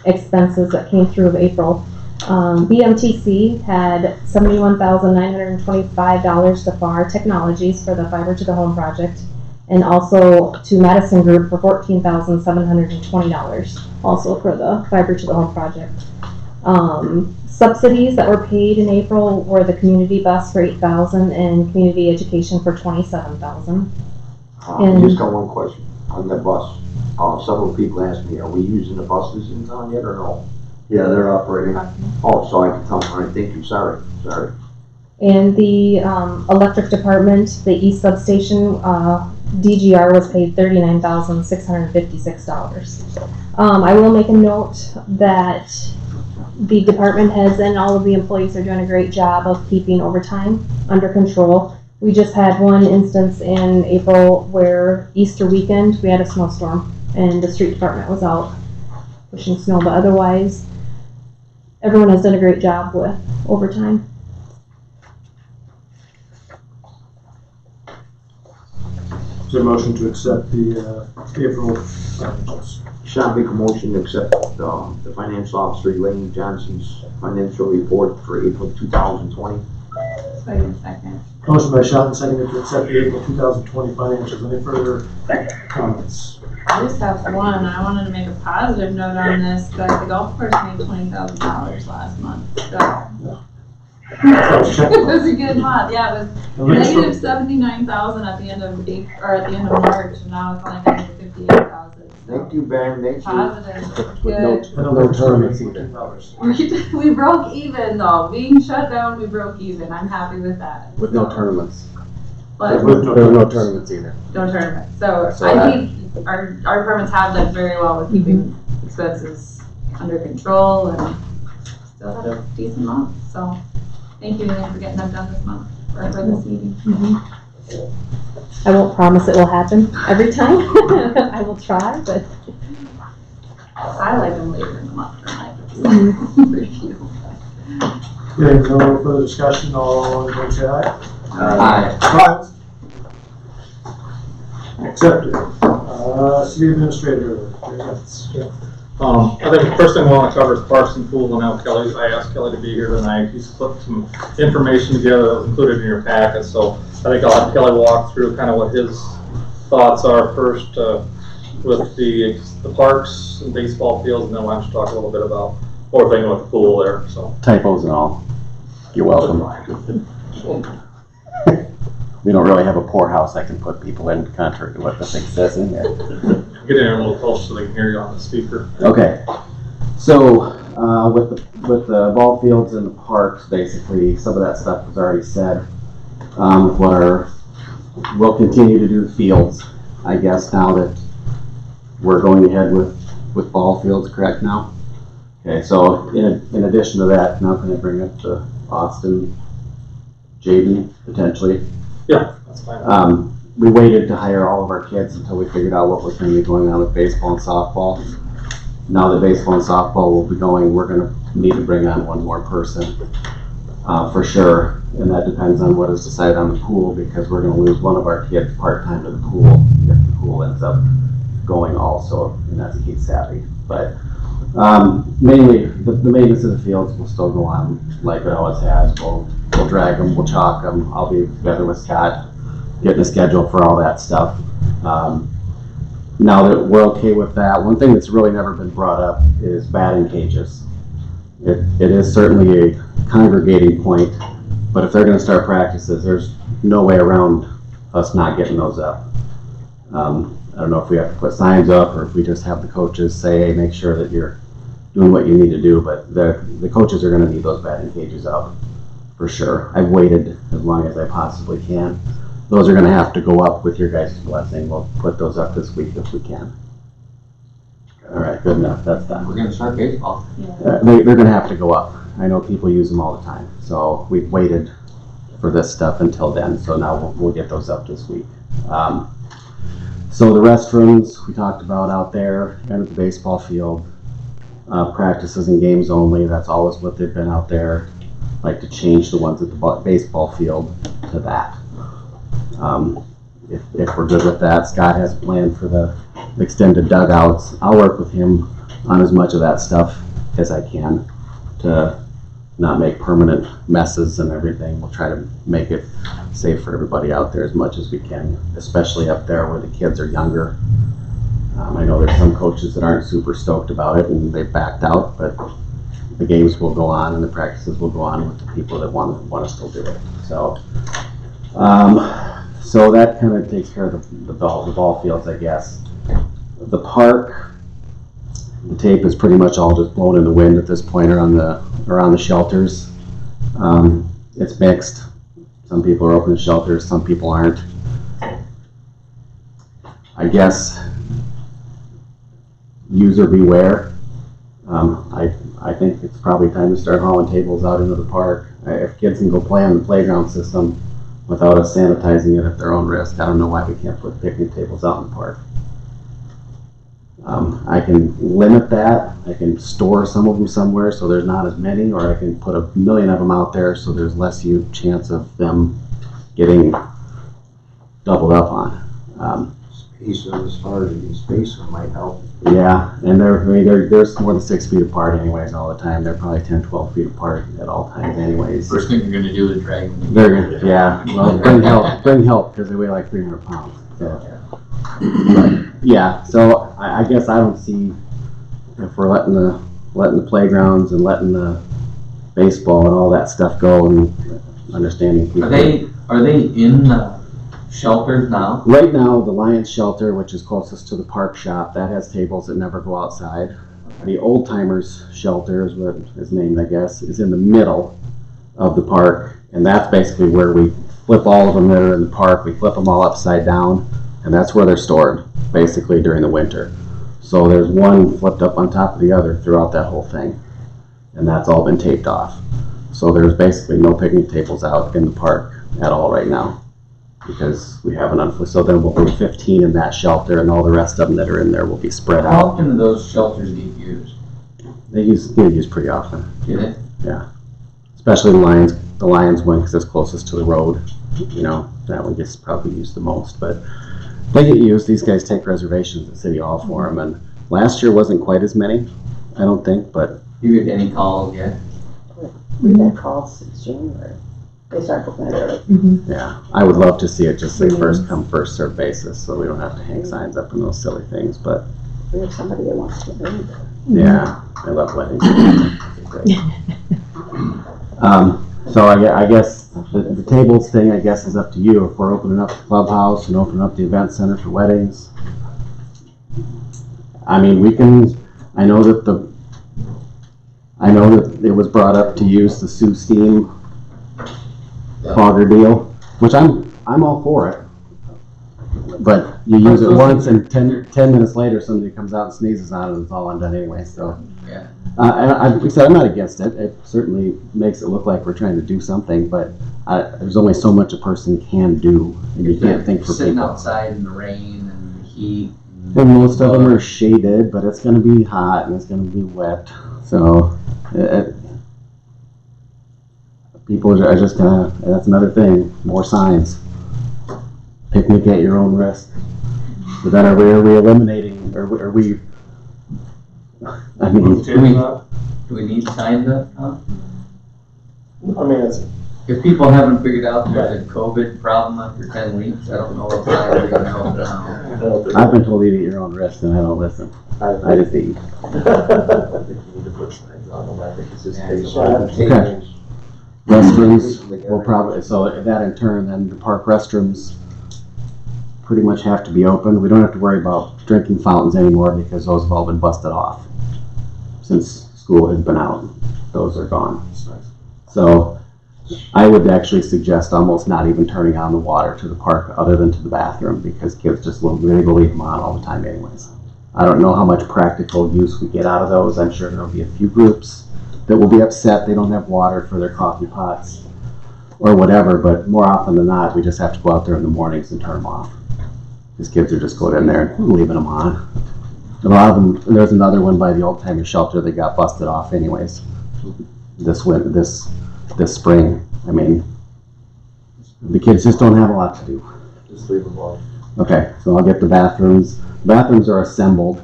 expenses that came through of April. BMTC had $71,925 to FAR Technologies for the Fiber to the Home project, and also to Madison Group for $14,720 also for the Fiber to the Home project. Subsidies that were paid in April were the community bus for $8,000 and community education for $27,000. I just got one question on the bus. Several people asked me, are we using the buses in town yet or no? Yeah, they're operating. Oh, so I can tell them, all right, thank you, sorry. And the electric department, the east substation, DGR was paid $39,656. I will make a note that the department heads and all of the employees are doing a great job of keeping overtime under control. We just had one instance in April where Easter weekend we had a snowstorm and the street department was out pushing snow, but otherwise everyone has done a great job with overtime. Is there a motion to accept the April financials? Shall make a motion to accept the financial officer Elaine Johnson's financial report for April 2020. Second. Motion by Shot and seconded to accept the April 2020 financials. Any further comments? I just have one. I wanted to make a positive note on this, that the golf course made $20,000 last month. So it was a good month. Yeah, it was negative 79,000 at the end of April, or at the end of March, and now it's only negative 58,000. Thank you, Ben. Thank you. Positive. With Good. no tournaments either. We broke even though. Being shut down, we broke even. I'm happy with that. With no tournaments. But There were no tournaments either. no tournament. So I think our departments have done very well with keeping expenses under control and still had a decent month. So thank you, Elaine, for getting them done this month or for this meeting. I won't promise it will happen every time. I will try, but I like them later in the month for my review. Hearing no further discussion, all in favor say aye. Aye. Opposed? Accepted. City Administrator. I think the first thing we want to cover is parks and pool. And now I asked Kelly to be here tonight. He's put some information together that was included in your packet. So I think I'll have Kelly walk through kind of what his thoughts are first with the parks and baseball fields, and then we'll have to talk a little bit about what we're thinking with the pool there. So Typos and all. You're welcome. We don't really have a poorhouse that can put people in contrary to what the thing says in there. Get in there a little closer so they can hear you on the speaker. Okay, so with the ball fields and the parks, basically, some of that stuff was already said. We'll continue to do the fields, I guess, now that we're going ahead with ball fields, correct now? Okay, so in addition to that, now can I bring up the Austin JV potentially? Yeah, that's fine. We waited to hire all of our kids until we figured out what was going to be going on with baseball and softball. Now that baseball and softball will be going, we're going to need to bring on one more person for sure. And that depends on what is decided on the pool, because we're going to lose one of our kids part-time to the pool if the pool ends up going also, and that's Keith Savvy. But mainly the maintenance of the fields will still go on like it always has. We'll drag them, we'll chalk them. I'll be together with Scott getting a schedule for all that stuff. now that we're okay with that, one thing that's really never been brought up is batting cages. It is certainly a congregating point, but if they're gonna start practices, there's no way around us not getting those up. I don't know if we have to put signs up or if we just have the coaches say, hey, make sure that you're doing what you need to do, but the coaches are gonna need those batting cages up for sure. I've waited as long as I possibly can. Those are gonna have to go up with your guys' blessing. We'll put those up this week if we can. All right, good enough, that's done. We're gonna start baseball. They're gonna have to go up. I know people use them all the time, so we've waited for this stuff until then, so now we'll get those up this week. So the restrooms we talked about out there and at the baseball field, practices and games only, that's always what they've been out there. Like to change the ones at the baseball field to that. If we're good with that, Scott has a plan for the extended dugouts. I'll work with him on as much of that stuff as I can to not make permanent messes and everything. We'll try to make it safe for everybody out there as much as we can, especially up there where the kids are younger. I know there's some coaches that aren't super stoked about it and they've backed out, but the games will go on and the practices will go on with the people that want to still do it. So, so that kind of takes care of the ball fields, I guess. The park, the tape is pretty much all just blown in the wind at this point around the shelters. It's mixed. Some people are opening shelters, some people aren't. I guess user beware. I think it's probably time to start hauling tables out into the park. If kids can go play on the playground system without us sanitizing it at their own risk, I don't know why we can't put picnic tables out in the park. I can limit that. I can store some of them somewhere so there's not as many, or I can put 1 million of them out there so there's less chance of them getting doubled up on. Space as far as the space might help. Yeah, and they're more than 6 feet apart anyways all the time. They're probably 10, 12 feet apart at all times anyways. First thing you're gonna do is drag them. They're good, yeah. Well, bring help because they weigh like 300 pounds. So. But, yeah, so I guess I don't see if we're letting the playgrounds and letting the baseball and all that stuff go and understanding people. Are they in the shelters now? Right now, the Lions shelter, which is closest to the park shop, that has tables that never go outside. The Old Timers shelter is what is named, I guess, is in the middle of the park, and that's basically where we flip all of them that are in the park. We flip them all upside down, and that's where they're stored, basically during the winter. So there's one flipped up on top of the other throughout that whole thing, and that's all been taped off. So there's basically no picnic tables out in the park at all right now, because we have an so then we'll bring 15 in that shelter, and all the rest of them that are in there will be spread How out. often do those shelters get used? They get used pretty often. Do they? Yeah, especially the Lions one because it's closest to the road. You know, that one gets probably used the most, but they get used. These guys take reservations at City Hall for them, and last year wasn't quite as many, I don't think, but. You get any calls yet? We've had calls since January. They start booking it early. Yeah, I would love to see it just say first come, first served basis, so we don't have to hang signs up in those silly things, but. We have somebody that wants to get married. Yeah, I love weddings. Great. So I guess the tables thing, I guess, is up to you. If we're opening up the clubhouse and opening up the event center for weddings, I mean, we can. I know that it was brought up to use the Sioux Steam fogger deal, which I'm all for it. But you use it once, and 10 minutes later, somebody comes out and sneezes on it, and it's all undone anyway. So, yeah. And I'm not against it. It certainly makes it look like we're trying to do something, but there's only so much a person can do, and you can't think for sitting people. outside in the rain and the heat. And most of them are shaded, but it's going to be hot and it's going to be wet. So, people are just going to. That's another thing. More signs. Picnic at your own risk. But then are we eliminating, or are we, do we need signs up? Huh? I mean, If people haven't figured out there's a COVID problem after 10 weeks, I don't know if they're gonna help now. I've been told to eat your own risk and I don't listen. I just eat. Okay. Restrooms will probably, so that in turn, then the park restrooms pretty much have to be open. We don't have to worry about drinking fountains anymore because those have all been busted off since school has been out. Those are gone. So I would actually suggest almost not even turning on the water to the park other than to the bathroom because kids just will leave them on all the time anyways. I don't know how much practical use we get out of those. I'm sure there'll be a few groups that will be upset they don't have water for their coffee pots or whatever, but more often than not, we just have to go out there in the mornings and turn them off. These kids are just going in there and leaving them on. A lot of them, there's another one by the old timer shelter that got busted off anyways. This spring. I mean, the kids just don't have a lot to do. Just leave them alone. Okay, so I'll get the bathrooms. Bathrooms are assembled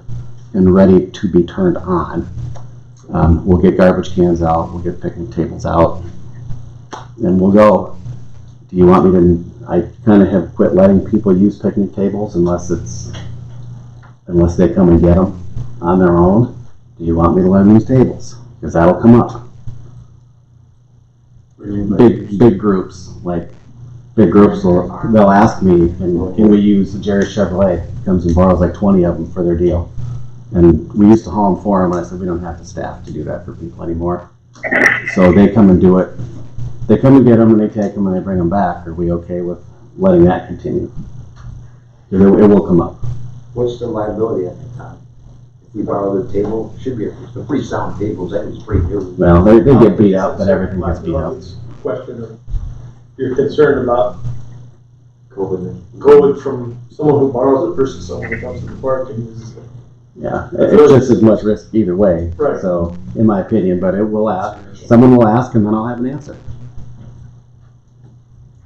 and ready to be turned on. We'll get garbage cans out, we'll get picnic tables out, and we'll go. Do you want me to, I kind of have quit letting people use picnic tables unless they come and get them on their own. Do you want me to let them use tables? Because that'll come up. Big groups, they'll ask me, can we use the Jerry Chevrolet? Comes and borrows like 20 of them for their deal. And we used to haul them for them, and I said, we don't have the staff to do that for people anymore. So they come and do it. They come and get them, and they take them, and they bring them back. Are we okay with letting that continue? It will come up. What's the liability at that time? If we borrow the table, should be a pretty sound tables, that is pretty new. Well, they get beat up, but everything gets beat up. Question of, you're concerned about COVID from someone who borrows it versus someone who comes to the park and uses it. Yeah, it's just as much risk either way. Right. So, in my opinion, but it will ask. Someone will ask, and then I'll have an answer.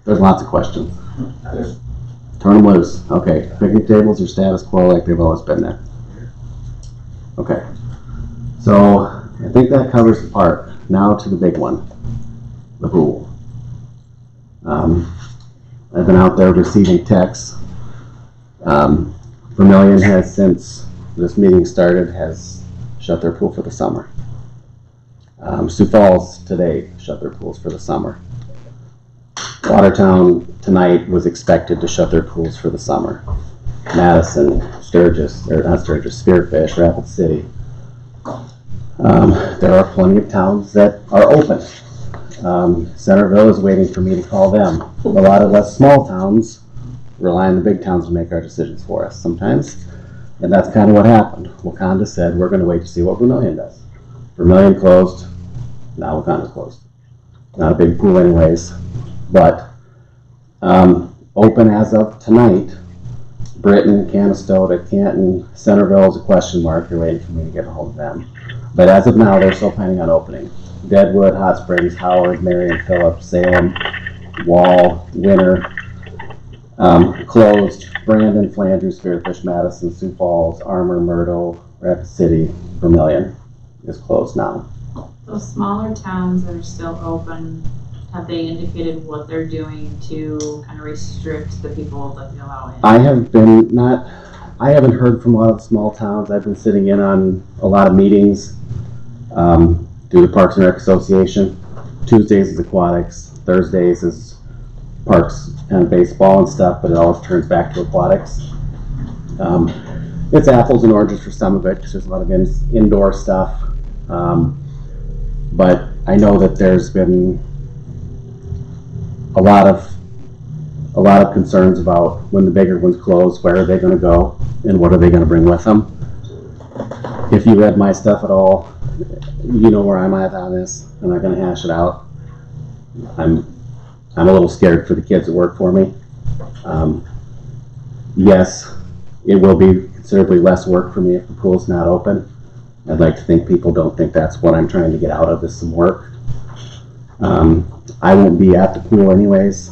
There's lots of questions. Turn them loose. Okay, picnic tables are status quo like they've always been there. Okay, so I think that covers the park. Now to the big one, the pool. I've been out there receiving texts. Vermillion has, since this meeting started, has shut their pool for the summer. Sioux Falls today shut their pools for the summer. Watertown tonight was expected to shut their pools for the summer. Madison, Spearfish, Rapid City. There are plenty of towns that are open. Centerville is waiting for me to call them. A lot of less small towns rely on the big towns to make our decisions for us sometimes. And that's kind of what happened. Wakanda said, we're going to wait to see what Vermillion does. Vermillion closed, now Wakanda's closed. Not a big pool anyways, but open as of tonight. Britain, Canastota, Canton, Centerville is a question mark. They're waiting for me to get a hold of them. But as of now, they're still planning on opening. Deadwood, Hot Springs, Howard, Marion, Phillips, Salem, Wall, Winter, closed. Brandon, Flanders, Spearfish, Madison, Sioux Falls, Armour, Myrtle, Rapid City, Vermillion is closed now. Those smaller towns that are still open, have they indicated what they're doing to kind of restrict the people that they allow in? I haven't heard from a lot of the small towns. I've been sitting in on a lot of meetings through the Parks and Rec Association. Tuesdays is aquatics, Thursdays is parks and baseball and stuff, but it always turns back to aquatics. It's apples and oranges for some of it because there's a lot of indoor stuff. But I know that there's been a lot of concerns about when the bigger ones close, where are they going to go and what are they going to bring with them. If you read my stuff at all, you know where I'm at on this. I'm not going to hash it out. I'm a little scared for the kids that work for me. Yes, it will be considerably less work for me if the pool's not open. I'd like to think people don't think that's what I'm trying to get out of this, some work. I won't be at the pool anyways.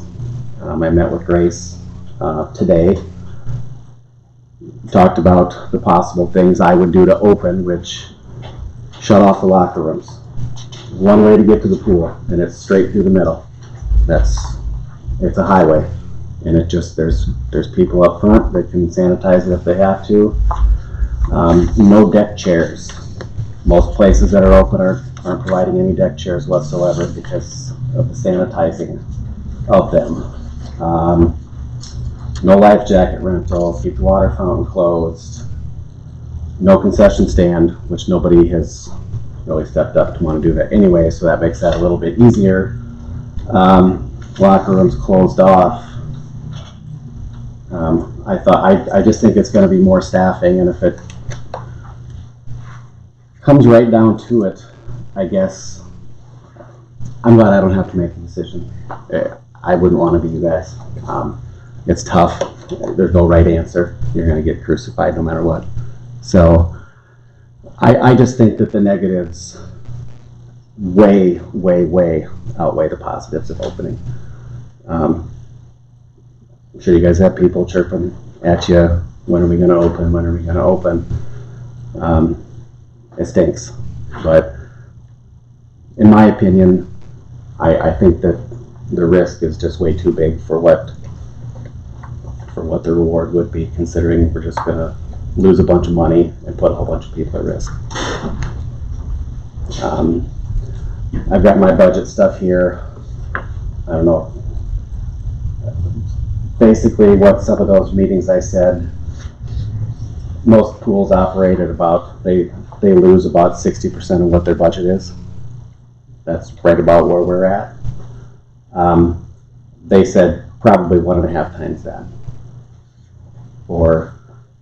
I met with Grace today. Talked about the possible things I would do to open, which shut off the locker rooms. One way to get to the pool, and it's straight through the middle. it's a highway, and there's people up front that can sanitize it if they have to. No deck chairs. Most places that are open aren't providing any deck chairs whatsoever because of the sanitizing of them. No life jacket rentals, keep the water fountain closed. No concession stand, which nobody has really stepped up to want to do that anyway, so that makes that a little bit easier. Locker rooms closed off. I just think it's going to be more staffing, and if it comes right down to it, I guess I'm glad I don't have to make a decision. I wouldn't want to be you guys. It's tough. There's no right answer. You're going to get crucified no matter what. So I just think that the negatives way outweigh the positives of opening. I'm sure you guys have people chirping at you, when are we going to open, when are we going to open? It stinks, but in my opinion, I think that the risk is just way too big for what the reward would be, considering we're just going to lose a bunch of money and put a whole bunch of people at risk. I've got my budget stuff here. I don't know. Basically, what some of those meetings I said, most pools operate at about, they lose about 60% of what their budget is. That's right about where we're at. They said probably 1.5 times that. For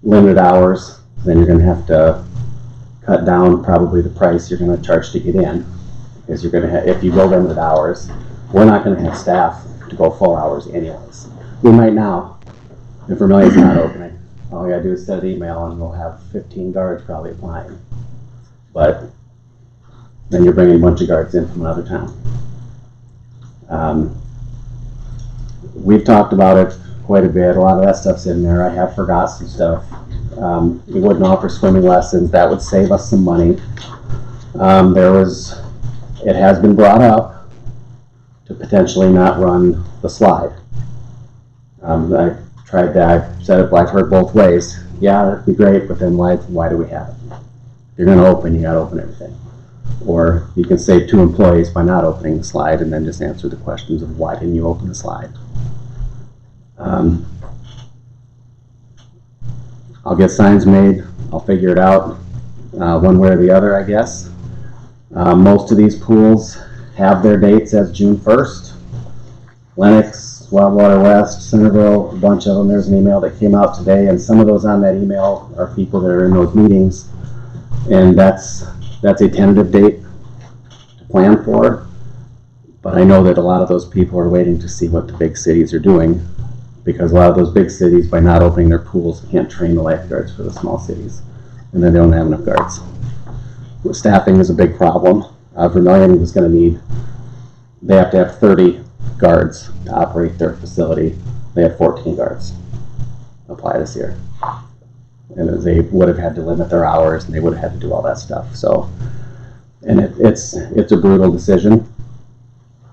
limited hours, then you're going to have to cut down probably the price you're going to charge to get in, because you're going to have, if you go limited hours, we're not going to have staff to go full hours anyways. We might now, if Vermilion's not opening. All we got to do is send an email and we'll have 15 guards probably applying. But then you're bringing a bunch of guards in from another town. We've talked about it quite a bit. A lot of that stuff's in there. I have forgot some stuff. We wouldn't offer swimming lessons. That would save us some money. It has been brought up to potentially not run the slide. I tried that. I've said it, I've heard both ways. Yeah, that'd be great, but then why do we have it? If you're going to open, you got to open everything. Or you can save 2 employees by not opening the slide and then just answer the questions of why didn't you open the slide. I'll get signs made. I'll figure it out one way or the other, I guess. Most of these pools have their dates as June 1st. Lennox, Wildwater West, Centerville, a bunch of them. There's an email that came out today, and some of those on that email are people that are in those meetings, and that's a tentative date to plan for. But I know that a lot of those people are waiting to see what the big cities are doing, because a lot of those big cities, by not opening their pools, can't train the lifeguards for the small cities, and then they don't have enough guards. Staffing is a big problem. Vermilion was going to need, they have to have 30 guards to operate their facility. They have 14 guards apply this year. And they would have had to limit their hours, and they would have had to do all that stuff. So, and it's a brutal decision.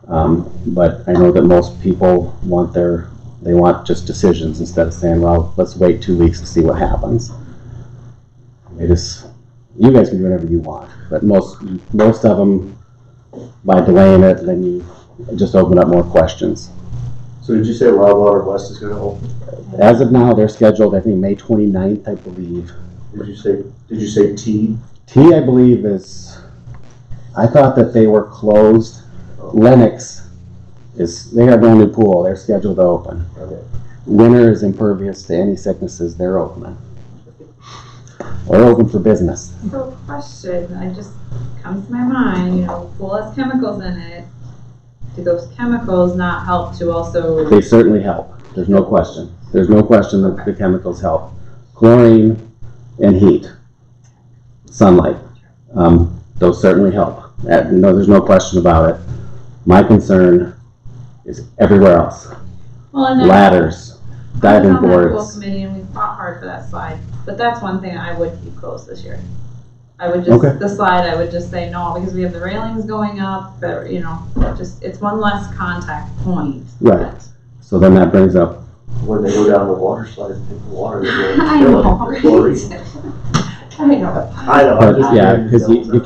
But I know that most people they want just decisions instead of saying, well, let's wait 2 weeks to see what happens. You guys can do whatever you want, but most of them, by delaying it, then you just open up more questions. So did you say Wildwater West is going to open? As of now, they're scheduled, I think, May 29th, I believe. Did you say T? T, I believe, I thought that they were closed. Lennox they have their new pool. They're scheduled to open. Okay. Winter is impervious to any sicknesses. They're opening. We're open for business. So question, I just comes to my mind, pool has chemicals in it. Do those chemicals not help to also? They certainly help. There's no question. There's no question that the chemicals help. Chlorine and heat, sunlight, those certainly help. There's no question about it. My concern is everywhere else. Ladders, diving boards. Pool committee, and we fought hard for that slide. But that's one thing I would keep closed this year. I would just, Okay. the slide, I would just say no, because we have the railings going up, but, the slide, I would just say no, because we have the railings going up, but, it's one less contact point. Right. So then that brings up, When they go down the water slide and take the water. I know, I know. but yeah, because you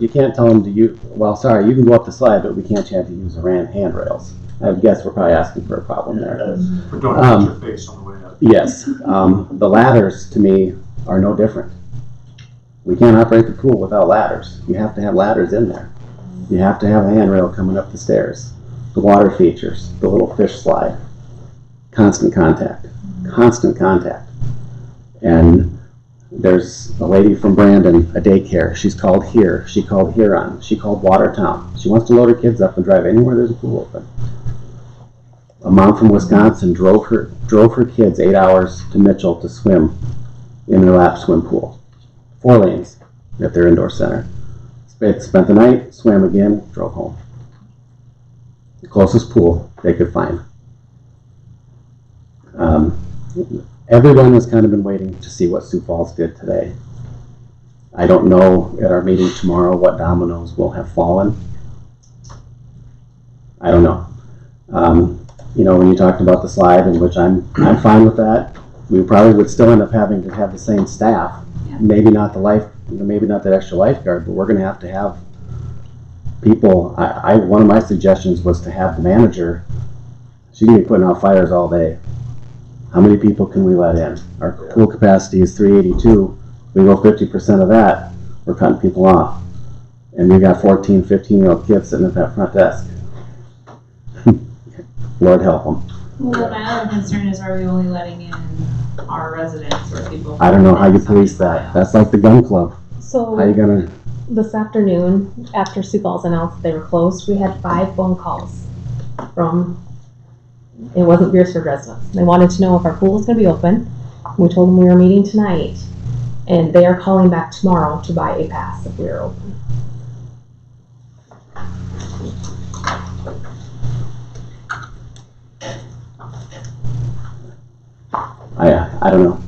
can't tell them to use, well, sorry, you can go up the slide, but we can't have to use the handrails. I guess we're probably asking for a problem there. But don't touch your face on the way up. Yes, the ladders to me are no different. We can't operate the pool without ladders. You have to have ladders in there. You have to have a handrail coming up the stairs. The water features, the little fish slide, constant contact. And there's a lady from Brandon, a daycare. She's called here. She called Huron. She called Watertown. She wants to load her kids up and drive anywhere there's a pool open. A mom from Wisconsin drove her kids 8 hours to Mitchell to swim in their lap swim pool. 4 lanes at their indoor center. Spent the night, swam again, drove home. The closest pool they could find. Everyone has kind of been waiting to see what Sioux Falls did today. I don't know at our meeting tomorrow what dominoes will have fallen. I don't know. When you talked about the slide, in which I'm fine with that, we probably would still end up having to have the same staff. Yeah. Maybe not that extra lifeguard, but we're going to have people. One of my suggestions was to have the manager. She's going to be putting out fires all day. How many people can we let in? Our pool capacity is 382. We go 50% of that, we're cutting people off. And we got 14, 15-year-old kids sitting at that front desk. Lord help them. Well, my other concern is, are we only letting in our residents or people? I don't know how you police that. That's like the gun club. So How you gonna? this afternoon, after Sioux Falls announced they were closed, we had 5 phone calls from, it wasn't Beresford residents. They wanted to know if our pool was going to be open. We told them we were meeting tonight, and they are calling back tomorrow to buy a pass if we are open. I don't know.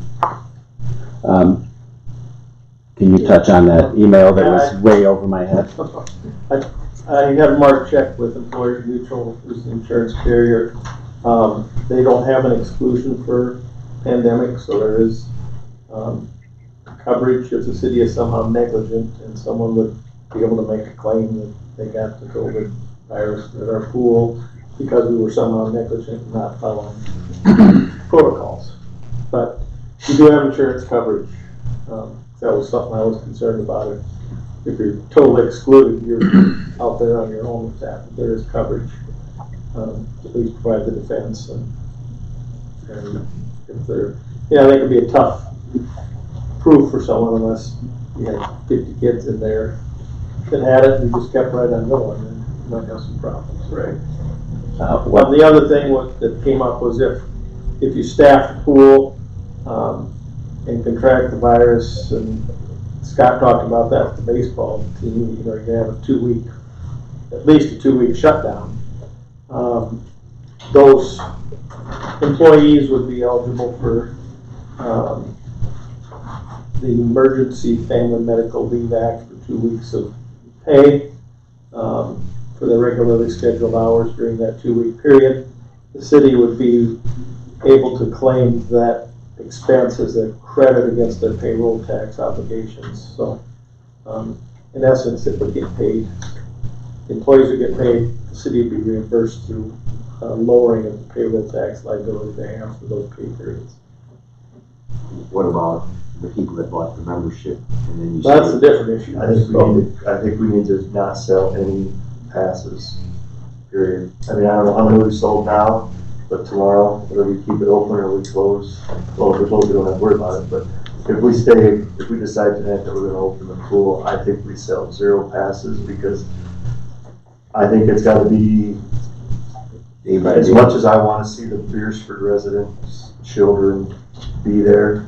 Can you touch on that email that was way over my head? I had Mark check with Employers Mutual, who's the insurance carrier. They don't have an exclusion for pandemic, so there is coverage if the city is somehow negligent and someone would be able to make a claim that they got the COVID virus at our pool because we were somehow negligent and not following protocols. But we do have insurance coverage. That was something I was concerned about. If you're totally excluded, you're out there on your own with that. There is coverage. At least provide the defense. And if they're, they could be a tough proof for someone unless you had 50 kids in there that had it and you just kept right on going, and you might have some problems, right? Well, the other thing that came up was if you staff the pool and contract the virus, and Scott talked about that with the baseball team, you're going to have at least a 2-week shutdown. Those employees would be eligible for the Emergency Family Medical Leave Act for 2 weeks of pay for the regularly scheduled hours during that 2-week period. The city would be able to claim that expense as a credit against their payroll tax obligations. So, in essence, it would get paid. The employees would get paid. The city would be reimbursed through lowering of the payroll tax liability they have for those pay periods. What about the people that bought the membership and then you That's a different issue. I think we need to not sell any passes, period. I mean, I don't know how many we've sold now, but tomorrow, whether we keep it open or we close, well, if we close, we don't have to worry about it, but if we decide tonight that we're gonna open the pool, I think we sell 0 passes, because I think it's gotta be, as much as I wanna see the Beresford residents, children be there,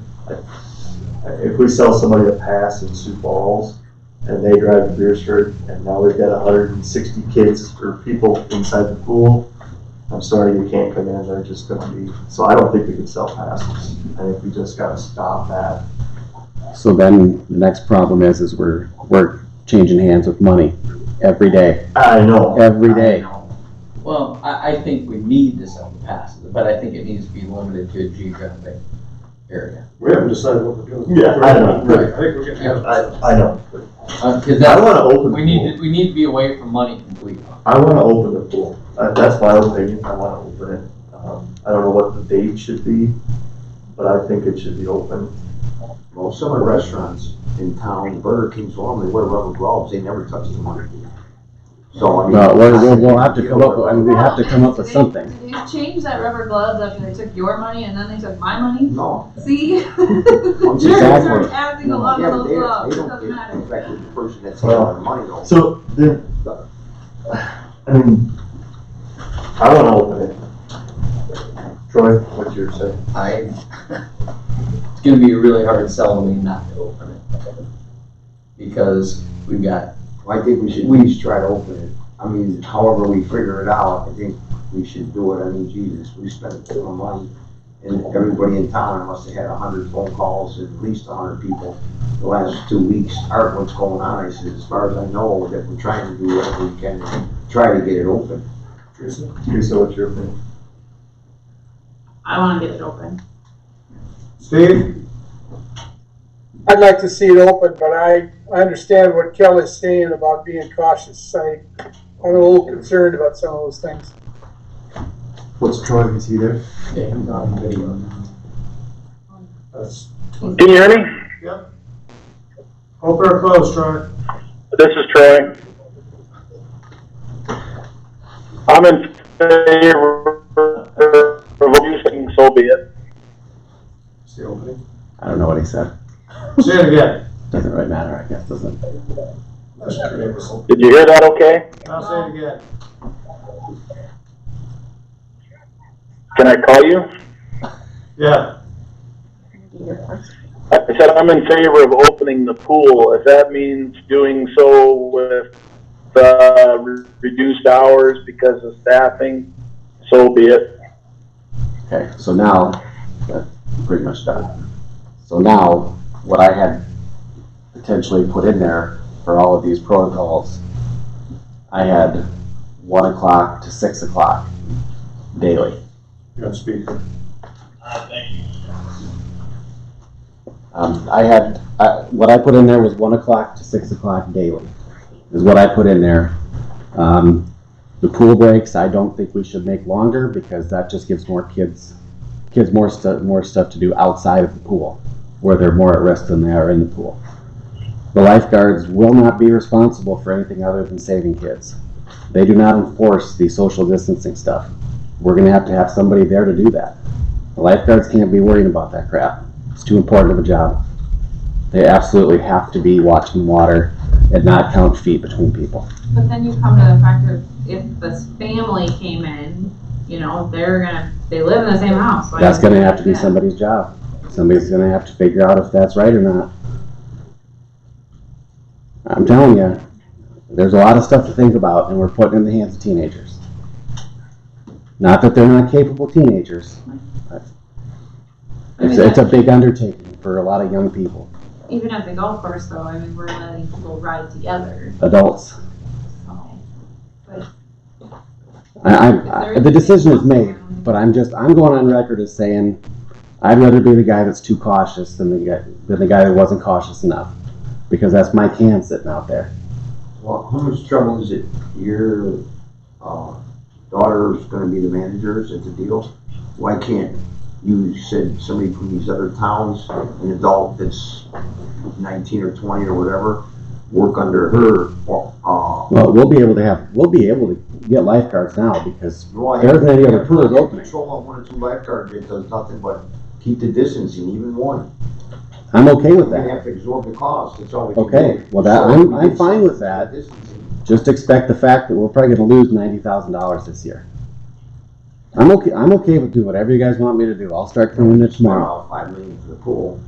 if we sell somebody a pass in Sioux Falls and they drive to Beresford and now we've got 160 kids or people inside the pool, I'm sorry, you can't come in, they're just gonna be, so I don't think we can sell passes. I think we just gotta stop that So then the next problem is we're changing hands with money every day. I know. Every day. Well, I think we need to sell the passes, but I think it needs to be limited to a geographic area. We haven't decided what we're doing. Yeah, I know. Right, I think we're getting. I know. Because I wanna open the we need to be away from money completely. I wanna open the pool. That's my opinion. I wanna open it. I don't know what the date should be, but I think it should be open. Well, some of the restaurants in town, Burger King's one, they wear rubber gloves, they never touch the money. So, I mean. We'll have to come up with, we have to come up with something. Did they change that rubber gloves after they took your money and then they took my money? No. See? Exactly. They're adding a lot Yeah, of but those gloves. they It don't doesn't get matter. affected the person that's handling the money though. So then, I mean, I wanna open it. Troy, what's your say? It's gonna be a really hard sell to me not to open it. Because we've got. I think we should at least try to open it. I mean, however we figure it out, I think we should do it. I mean, Jesus, we spent a ton of money, and everybody in town must have had 100 phone calls, at least 100 people the last 2 weeks. Art, what's going on? I said, as far as I know, that we're trying to do whatever we can to try to get it open. Teresa, what's your opinion? I wanna get it open. Steve? I'd like to see it open, but I understand what Kelly's saying about being cautious. I'm a little concerned about some of those things. What's Troy, is he there? Yeah, I'm not on video now. Can you hear me? Yep. Open or close, Troy? This is Troy. I'm in favor of using, so be it. See opening. I don't know what he said. Say it again. Doesn't really matter, I guess, doesn't it? Did you hear that okay? Now say it again. Can I call you? Yeah. I said I'm in favor of opening the pool. If that means doing so with reduced hours because of staffing, so be it. Okay, so now, that's pretty much done. So now, what I had potentially put in there for all of these protocols, I had 1 o'clock to 6 o'clock daily. You're on speaker. What I put in there was 1 o'clock to 6 o'clock daily, is what I put in there. The pool breaks, I don't think we should make longer because that just gives more kids more stuff to do outside of the pool, where they're more at risk than they are in the pool. The lifeguards will not be responsible for anything other than saving kids. They do not enforce the social distancing stuff. We're gonna have to have somebody there to do that. The lifeguards can't be worrying about that crap. It's too important of a job. They absolutely have to be watching water and not count feet between people. But then you come to the fact of if this family came in, you know, they live in the same house. So That's gonna have to be somebody's job. Somebody's gonna have to figure out if that's right or not. I'm telling you, there's a lot of stuff to think about, and we're putting it in the hands of teenagers. Not that they're not capable teenagers. It's a big undertaking for a lot of young people. Even at the golf course though, I mean, we're letting people ride together. Adults. So, but The decision is made, but I'm going on record as saying I'd rather be the guy that's too cautious than the guy that wasn't cautious enough, because that's my can sitting out there. Well, how much trouble is it? Your daughter's gonna be the manager, is it the deal? Why can't you said somebody from these other towns, an adult that's 19 or 20 or whatever, work under her? Well, we'll be able to get lifeguards now because there isn't any other pools opening. Control of 1 or 2 lifeguards that does nothing but keep the distancing, even one. I'm okay with We're that. gonna have to absorb the cost. That's all we can Okay, do. well I'm fine with that. Just expect the fact that we're probably going to lose $90,000 this year. I'm okay with doing whatever you guys want me to do. I'll start doing it tomorrow. $5 million for the pool.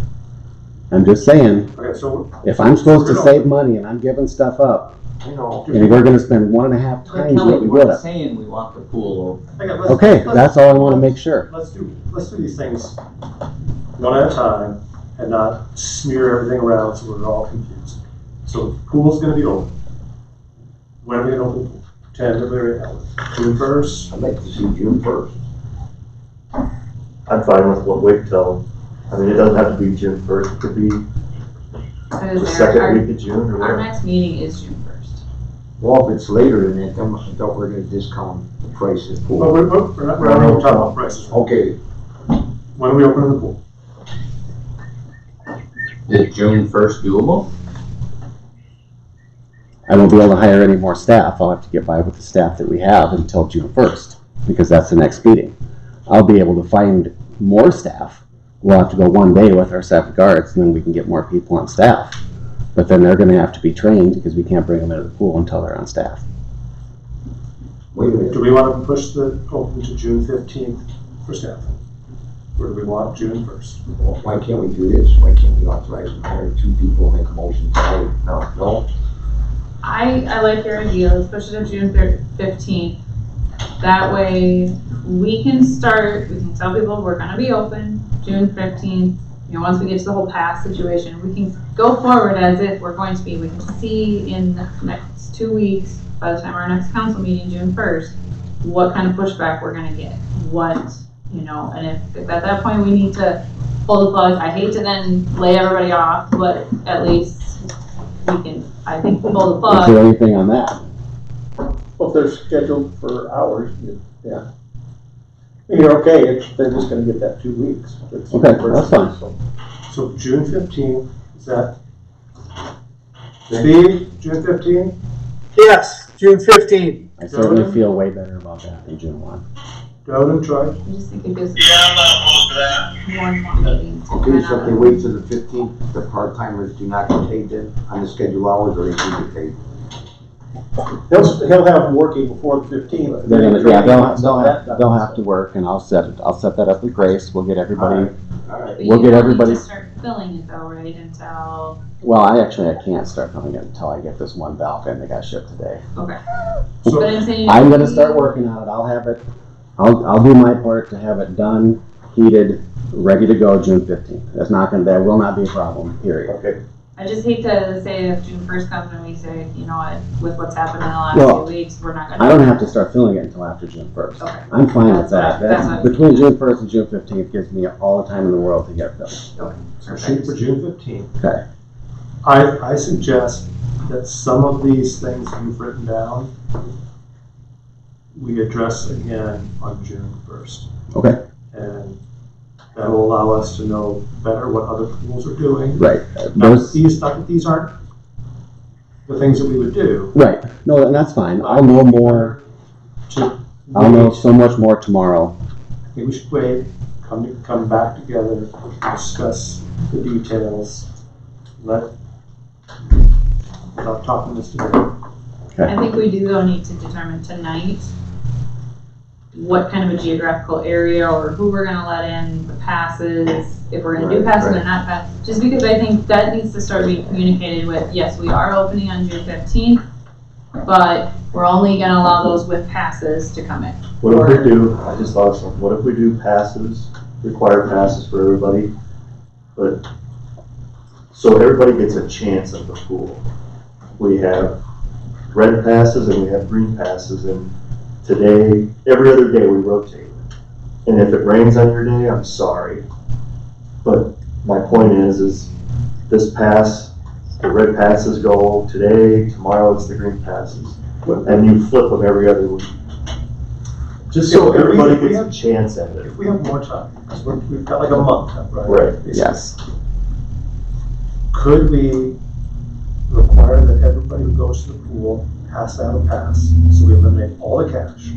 I'm just saying, Okay, so if I'm supposed to save money and I'm giving stuff up, I know. and we're going to spend 1.5 times what we would have. Saying we want the pool open. Okay, that's all I want to make sure. Let's do these things one at a time, and not smear everything around so we're all confused. So the pool's gonna be open. When are we gonna open the pool? Tentatively right now, June 1st? I'd like to see June 1st. I'm fine with what wait till, I mean, it doesn't have to be June 1st, it could be the second week of June or Our whatever. next meeting is June 1st. Well, if it's later than that, then I thought we're gonna discount the price of the pool. Well, we're not even talking about prices. Okay, When are we opening the pool? Is June 1st doable? I won't be able to hire any more staff. I'll have to get by with the staff that we have until June 1st, because that's the next meeting. I'll be able to find more staff. We'll have to go one day with our 7 guards, and then we can get more people on staff. But then they're gonna have to be trained, because we can't bring them into the pool until they're on staff. wait a minute. Do we want to push the open to June 15th for staff? Or do we want June 1st? Well, why can't we do this? Why can't we authorize and hire 2 people and make a motion tonight? No? I like your idea, let's push it to June 15th. That way, we can tell people we're gonna be open June 15th. You know, once we get to the whole pass situation, we can go forward as if we're going to be. We can see in the next 2 weeks, by the time our next council meeting, June 1st, what kind of pushback we're gonna get. And if at that point we need to pull the plug, I hate to then lay everybody off, but at least we can, I think, pull the Is plug. there anything on that? Well, if they're scheduled for hours, yeah. You're okay, they're just gonna get that 2 weeks. Okay, that's fine. So June 15th, is that? Steve, June 15th? Yes, June 15th. I certainly feel way better about that than June 1. Down and try. I just think it gives one more meeting to Okay, kind so if they of. wait till the 15th, the part-timers do not get paid then on the scheduled hours, or they do get paid? He'll have them working before the 15th. They're gonna, yeah, they'll have to work, and I'll set that up with Grace. We'll get everybody, But we'll you get don't everybody. need to start filling it though, right, until, Well, I can't start filling it until I get this one valve in that got shipped today. okay. But I'm saying. I'm gonna start working on it. I'll have it, I'll do my part to have it done, heated, ready to go June 15th. That will not be a problem, period. Okay. I just hate to say if June 1st comes and we say, you know what, with what's happened in the last Well, 2 weeks, we're not gonna. I don't have to start filling it until after June 1st. Okay. I'm fine with that. That's what- Between June 1st and June 15th gives me all the time in the world to get it filled. Okay. So shoot for June 15th. Okay. I suggest that some of these things you've written down, we address again on June 1st. Okay. And that will allow us to know better what other pools are doing. Right. Not that these aren't the things that we would do. Right. No, and that's fine. I'll know more. I'll know so much more tomorrow. I think we should wait, come back together, discuss the details, without talking this together. I think we do though need to determine tonight what kind of a geographical area or who we're gonna let in, the passes, if we're gonna do passes or not pass. Just because I think that needs to start being communicated with, yes, we are opening on June 15th, but we're only gonna allow those with passes to come in. What if we do, I just thought of something, what if we do passes, required passes for everybody, but, so everybody gets a chance at the pool. We have red passes and we have green passes, and today, every other day we rotate. And if it rains on your day, I'm sorry. But my point is this pass, the red passes go today, tomorrow it's the green passes. And you flip them every other week. Just so everybody gets a chance at it. If we have more time, because we've got like a month, right? Right. Yes. Could we require that everybody who goes to the pool has to have a pass, so we eliminate all the cash,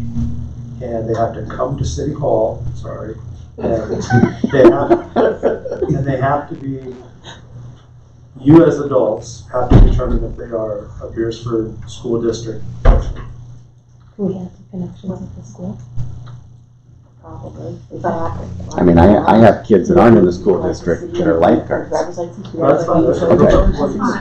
and they have to come to City Hall, sorry, and they have to be, you as adults have to determine if they are a Beresford school district. We have the connections at the school. Probably. I mean, I have kids that aren't in the school district that are lifeguards. That's fine.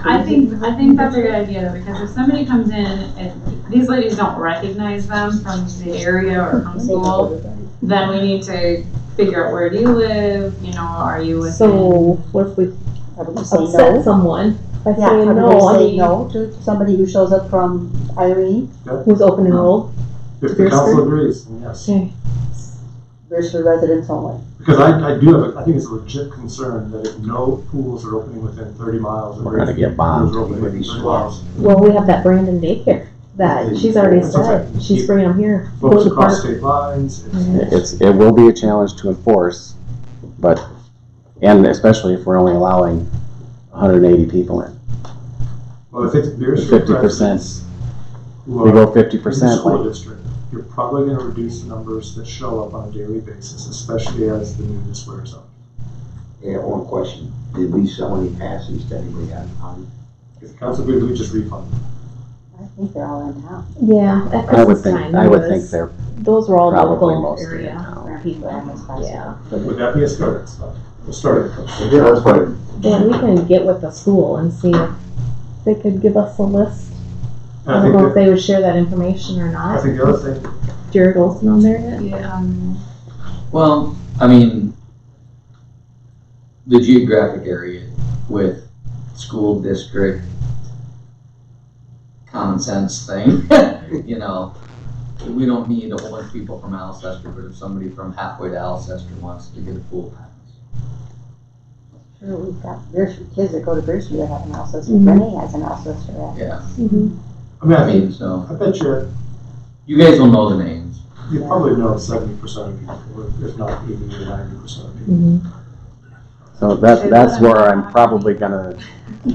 I think that's a good idea though, because if somebody comes in and these ladies don't recognize them from the area or from school, then we need to figure out where do you live, you know, are you within? So what if we upset someone by Yeah, saying probably no? I say mean, no to somebody who shows up from Irene, who's open enrolled? If the council agrees, then yes. Okay. Beresford residents only. Because I do have, I think it's a legit concern that if no pools are opening within 30 miles. We're gonna get bombed. Pools are opening within 30 miles. Well, we have that Brandon daycare that she's already said she's bringing them here. Folks Go to across park. state lines. It will be a challenge to enforce, but, and especially if we're only allowing 180 people in. Well, if it's Beresford 50%. residents who We are go in the 50%. school district, you're probably going to reduce the numbers that show up on a daily basis, especially as the news wears on. Yeah, one question. Did we sell any passes to anybody on? If the council agrees, we just refund them. I think they're all in town. Yeah, at I would Christmas think, time. I would it think was- they're Those were all probably local mostly in area town. people. Yeah. Would that be a start? We'll start it. Yeah, that's fine. Yeah, we can get with the school and see if they could give us a list. And I I don't think know that- if they would share that information or not. I think the other thing, Jared Olson on there yet? Yeah. Well, I mean, the geographic area with school district common sense thing, you know, we don't need a whole bunch of people from Alcester, but if somebody from halfway to Alcester wants to get a pool pass. Sure, we've got Beresford kids that go to Beresford that have an Alcester. Mhm. Renee has an Alcester. Yeah. Mhm. I mean, I I think, mean, so, I bet you guys will know the names. you probably know 70% of people, if not 80 or 90% of people. Mhm. So that's where I'm probably gonna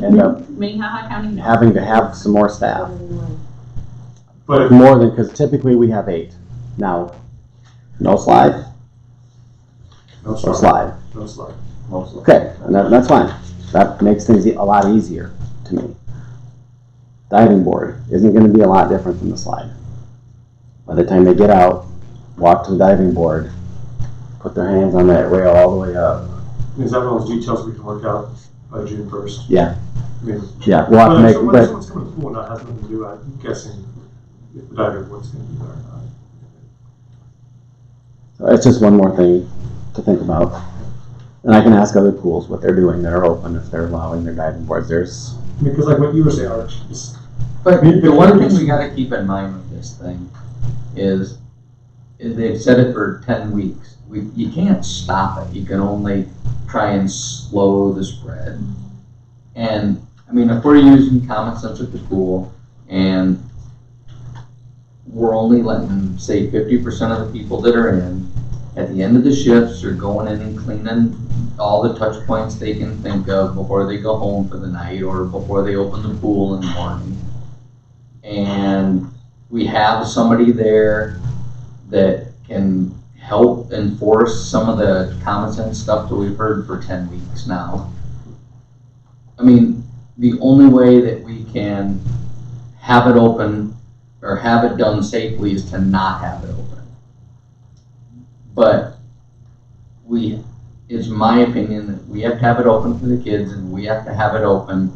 end up Minnehaha County, no. having to have some more staff. But if, More than, because typically we have 8. Now, no slide no or slide, slide. no slide. Okay, and that's fine. That makes things a lot easier to me. Diving board isn't gonna be a lot different than the slide. By the time they get out, walk to the diving board, put their hands on that rail all the way up. Is that one of those details we can work out by June 1st? Yeah, I mean, yeah, we'll have to make, whether but, someone's coming to the pool or not has nothing to do, I'm guessing if the diving board's going to be there or not. it's just one more thing to think about. And I can ask other pools what they're doing that are open, if they're allowing their diving boards. There's, Because like what you were saying, Arch, is But the one thing we gotta keep in mind with this thing is they've said it for 10 weeks. You can't stop it. You can only try and slow the spread. And, I mean, if we're using common sense at the pool and we're only letting, say, 50% of the people that are in, at the end of the shifts, are going in and cleaning all the touch points they can think of before they go home for the night or before they open the pool in the morning. And we have somebody there that can help enforce some of the common sense stuff that we've heard for 10 weeks now. I mean, the only way that we can have it open or have it done safely is to not have it open. But it's my opinion that we have to have it open for the kids and we have to have it open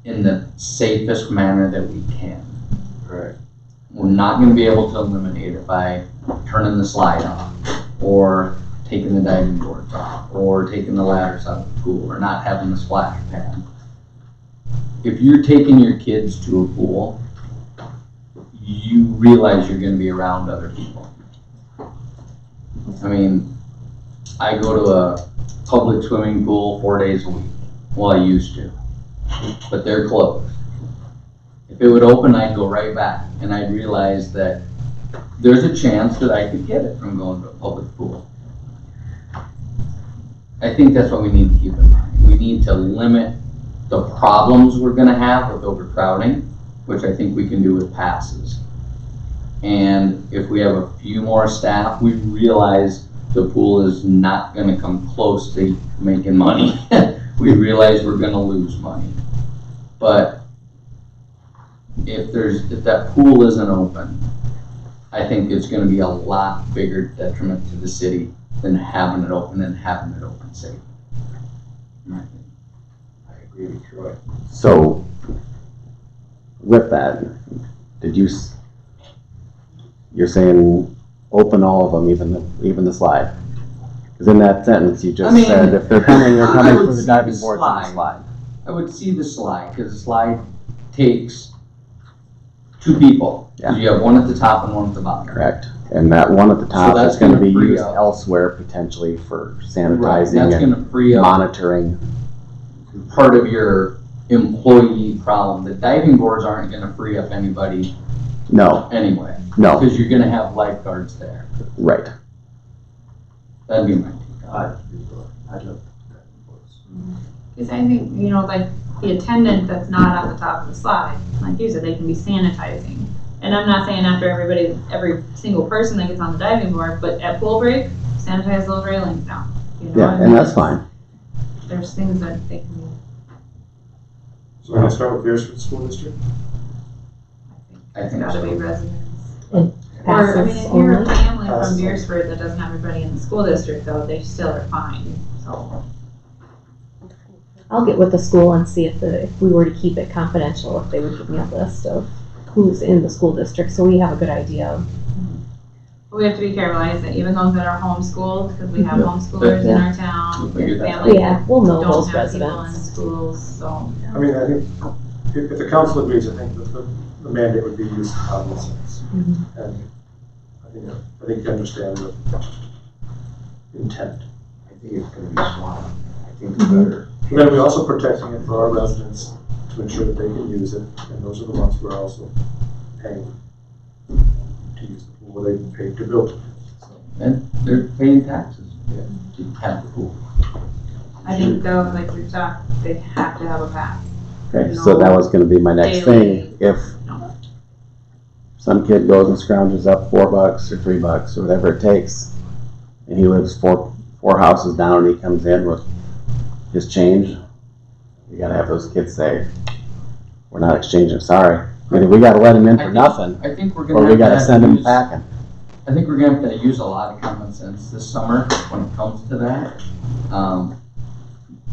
in the safest manner that we can. Right. We're not gonna be able to eliminate it by turning the slide off, or taking the diving boards off, or taking the ladders out of the pool, or not having the splash pad. If you're taking your kids to a pool, you realize you're gonna be around other people. I mean, I go to a public swimming pool 4 days a week. Well, I used to, but they're closed. If it would open, I'd go right back, and I'd realize that there's a chance that I could get it from going to a public pool. I think that's what we need to keep in mind. We need to limit the problems we're gonna have with overcrowding, which I think we can do with passes. And if we have a few more staff, we realize the pool is not gonna come close to making money. We realize we're gonna lose money. But if that pool isn't open, I think it's gonna be a lot bigger detriment to the city than having it open and having it open safe. I agree with Troy. so with that, you're saying open all of them, even the slide? Because in that sentence, you just I mean, said if they're coming, they're I coming would for the see diving the boards and the slide. slide. I would see the slide, because the slide takes 2 people. Yeah. You have one at the top and one at the bottom. Correct. And that one at the top that's is going to gonna be free used up. elsewhere potentially for Right, sanitizing that's and gonna free up monitoring. part of your employee problem. The diving boards aren't gonna free up anybody No, anyway. no, Because you're gonna have lifeguards there. right. That'd be my Because I think, you know, like the attendant that's not on the top of the slide, like you said, they can be sanitizing. And I'm not saying after every single person that gets on the diving board, but at pool break, sanitize those railings down. You know, Yeah, and that's fine. There's things that they can do. So we're gonna start with Beresford School District? I It's think gotta be so. residents. And Or, I mean, if you're a only. family from Passes. Beresford that doesn't have everybody in the school district though, they still are fine, so. I'll get with the school and see if we were to keep it confidential, if they would give me a list of who's in the school district, so we have a good idea of. We have to be careful, like I said, even those that are homeschooled, because we have Yeah. homeschoolers in Yeah. our town, We'll figure that out. families Yeah, that we'll know don't those have people in residents. schools, so. I mean, I think if the council agrees, I think that the mandate would be use of common sense. Mhm. And I think you understand the intent. I think it's gonna be small. I think it's better. And then we're also protecting it for our residents to ensure that they can use it, and those are the ones who are also paying to use the pool, they pay to build it. So, And they're paying taxes to have the pool. I think though, like we've talked, they have to have a pass. Okay, so that was gonna be my next thing. If some kid goes and scrounges up $4 or $3 or whatever it takes, and he lives four houses down and he comes in with his change, you gotta have those kids say, we're not exchanging, sorry. Either we gotta let him in for nothing, I think we're or gonna we have gotta to send him use, packing. I think we're gonna have to use a lot of common sense this summer when it comes to that.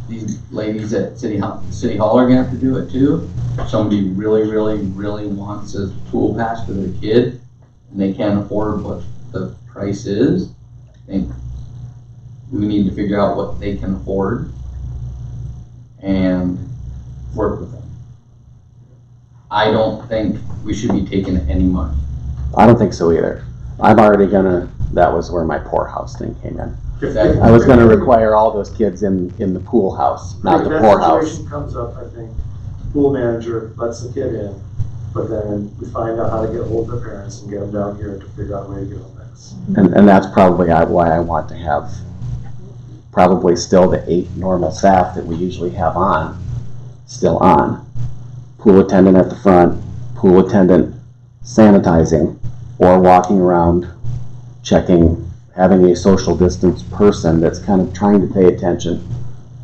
These ladies at City Hall are gonna have to do it too. If somebody really, really, really wants a pool pass for their kid, and they can't afford what the price is, I think we need to figure out what they can afford and work with them. I don't think we should be taking any money. I don't think so either. I'm already gonna, that was where my poorhouse thing came in. I was gonna require all those kids in the pool house, not the If poorhouse. that situation comes up, I think pool manager lets the kid in, but then we find out how to get hold of their parents and get them down here to figure out a way to get them next. And that's probably why I want to have probably still the 8 normal staff that we usually have on, still on. Pool attendant at the front, pool attendant sanitizing, or walking around checking, having a social distance person that's kind of trying to pay attention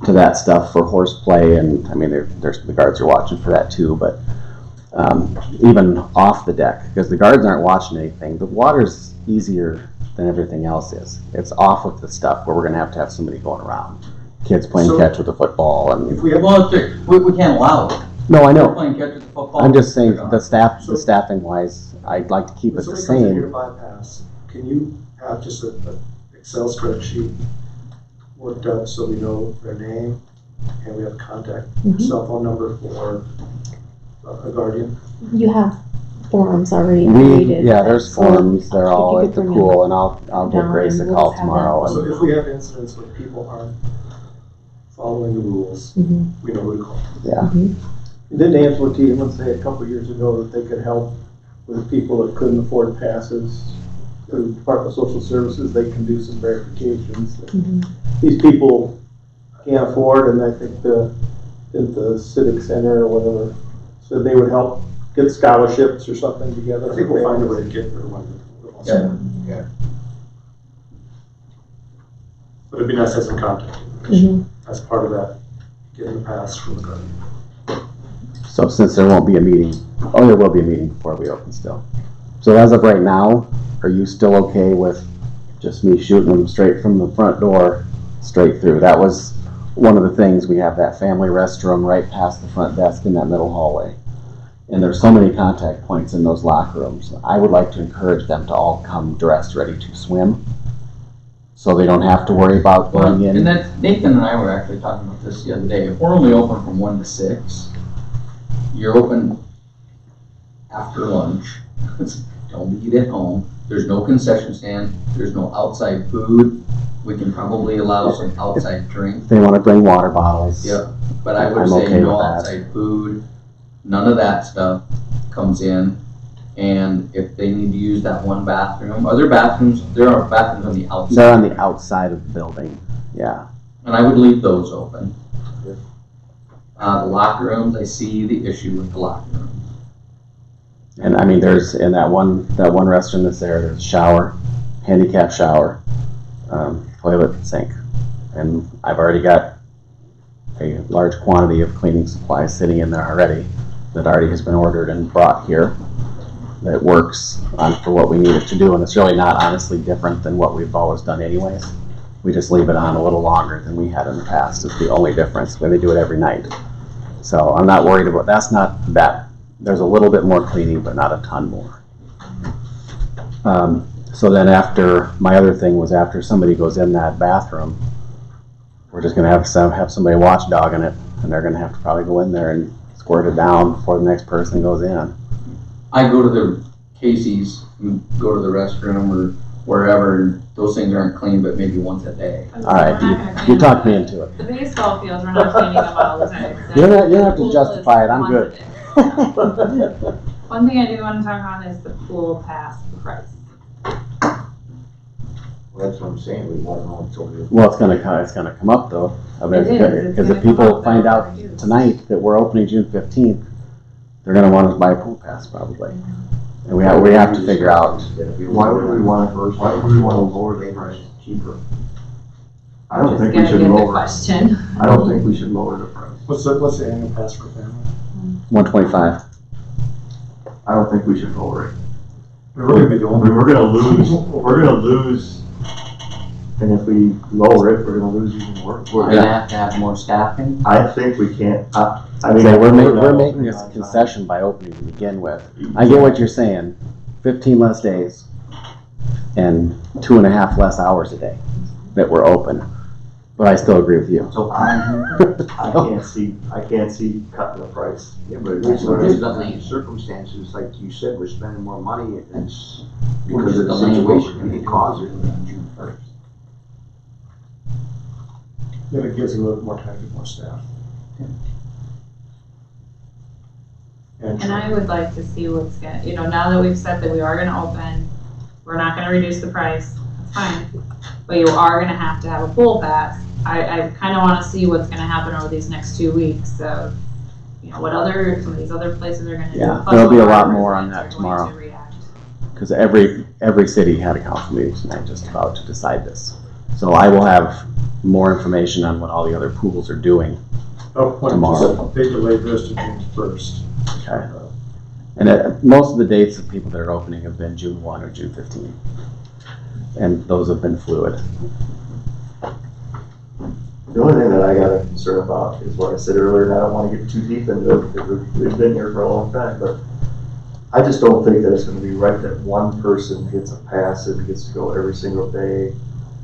to that stuff for horseplay, and I mean, there's the guards are watching for that too, but even off the deck, because the guards aren't watching anything. The water's easier than everything else is. It's off with the stuff where we're gonna have to have somebody going around. Kids playing So, catch with a football and. If we have, Well, we can't allow it. No, I They're know. playing catch with the football. I'm just saying the staffing wise, I'd like to keep it if the somebody comes in here same. to buy a pass, can you have just a Excel spreadsheet worked out so we know their name and we have contact cell phone number for a guardian? You have forms already We, created. yeah, there's so forms, they're if all you at could the bring pool, them and I'll give down Grace a and we'll call just have tomorrow. So And if we have incidents where people aren't following the rules, Mhm. we know who to call. yeah, Didn't Angela Tiedemann say a couple of years ago that they could help with people that couldn't afford passes? Through Department of Social Services, they can do some verifications. Mhm. These people can't afford, and I think the Civic Center or whatever said they would help get scholarships or something together. I think we'll find a way to get everyone. Yeah. But it'd be nice to have some contact Mhm. as part of that, getting the pass from the guardian. so since there won't be a meeting, oh, there will be a meeting before we open still. So as of right now, are you still okay with just me shooting them straight from the front door, straight through? That was one of the things, we have that family restroom right past the front desk in that middle hallway. And there's so many contact points in those locker rooms. I would like to encourage them to all come dressed, ready to swim. so they don't have to worry about going in. And that, Nathan and I were actually talking about this the other day. If we're only open from 1 to 6, you're open after lunch. Don't eat at home. There's no concession stand. There's no outside food. We can probably allow some outside drink. If they want to bring water bottles. Yeah, but I would I'm say okay no with that. outside food. None of that stuff comes in. And if they need to use that one bathroom, other bathrooms, there are bathrooms on the outside. They're on the outside of the building, yeah. And I would leave those open. The locker rooms, I see the issue with the locker rooms. And I mean, there's, in that one restroom that's there, there's a shower, handicap shower, toilet, sink. And I've already got a large quantity of cleaning supplies sitting in there already that already has been ordered and brought here that works for what we need it to do. And it's really not honestly different than what we've always done anyways. We just leave it on a little longer than we had in the past. It's the only difference when they do it every night. So I'm not worried about, that's not that. There's a little bit more cleaning, but not a ton more. So then after, my other thing was after somebody goes in that bathroom, we're just gonna have somebody watchdogging it, and they're gonna have to probably go in there and squirt it down before the next person goes in. I go to the Casey's, and go to the restroom or wherever, and those things aren't clean, but maybe once a day. All right, you talked me into it. The baseball fields, we're not cleaning them all the time. You don't have to justify it, I'm good. One thing I do want to talk on is the pool pass price. Well, that's what I'm saying, we won't know until we. Well, it's gonna come up though. I mean, It is. because if people find out tonight that we're opening June 15th, they're gonna want to buy a pool pass probably. And we have to figure out. Why would we want to lower the price cheaper? I don't think we Gotta should get the lower. question. I don't think we should lower the price. What's the annual pass for family? 125. I don't think we should lower it. We're gonna be the only. We're gonna lose, and if we lower it, we're gonna lose even more. We're gonna have to have more staffing. I think we can't, I mean. So we're making a concession by opening to begin with. I get what you're saying, 15 less days and 2.5 less hours a day that we're open. But I still agree with you. So I can't see cutting the price. Yeah, but it's the circumstances, like you said, we're spending more money, and it's because of the situation it causes. June 1st. Then it gives you a little more time to get more staff. And I would like to see what's gonna, now that we've said that we are gonna open, we're not gonna reduce the price, that's fine. But you are gonna have to have a pool pass. I kinda wanna see what's gonna happen over these next 2 weeks, so, what some of these other places are gonna do. Yeah, plus there'll be a what lot our more on residents that are going tomorrow. to react. Because every city had a council meeting tonight just about to decide this. So I will have more information on what all the other pools are doing tomorrow. They delayed this to June 1st. Okay. And most of the dates of people that are opening have been June 1 or June 15. And those have been fluid. The only thing that I got a concern about is what I said earlier, and I don't want to get too deep into it because we've been here for a long time, but I just don't think that it's going to be right that one person gets a pass and gets to go every single day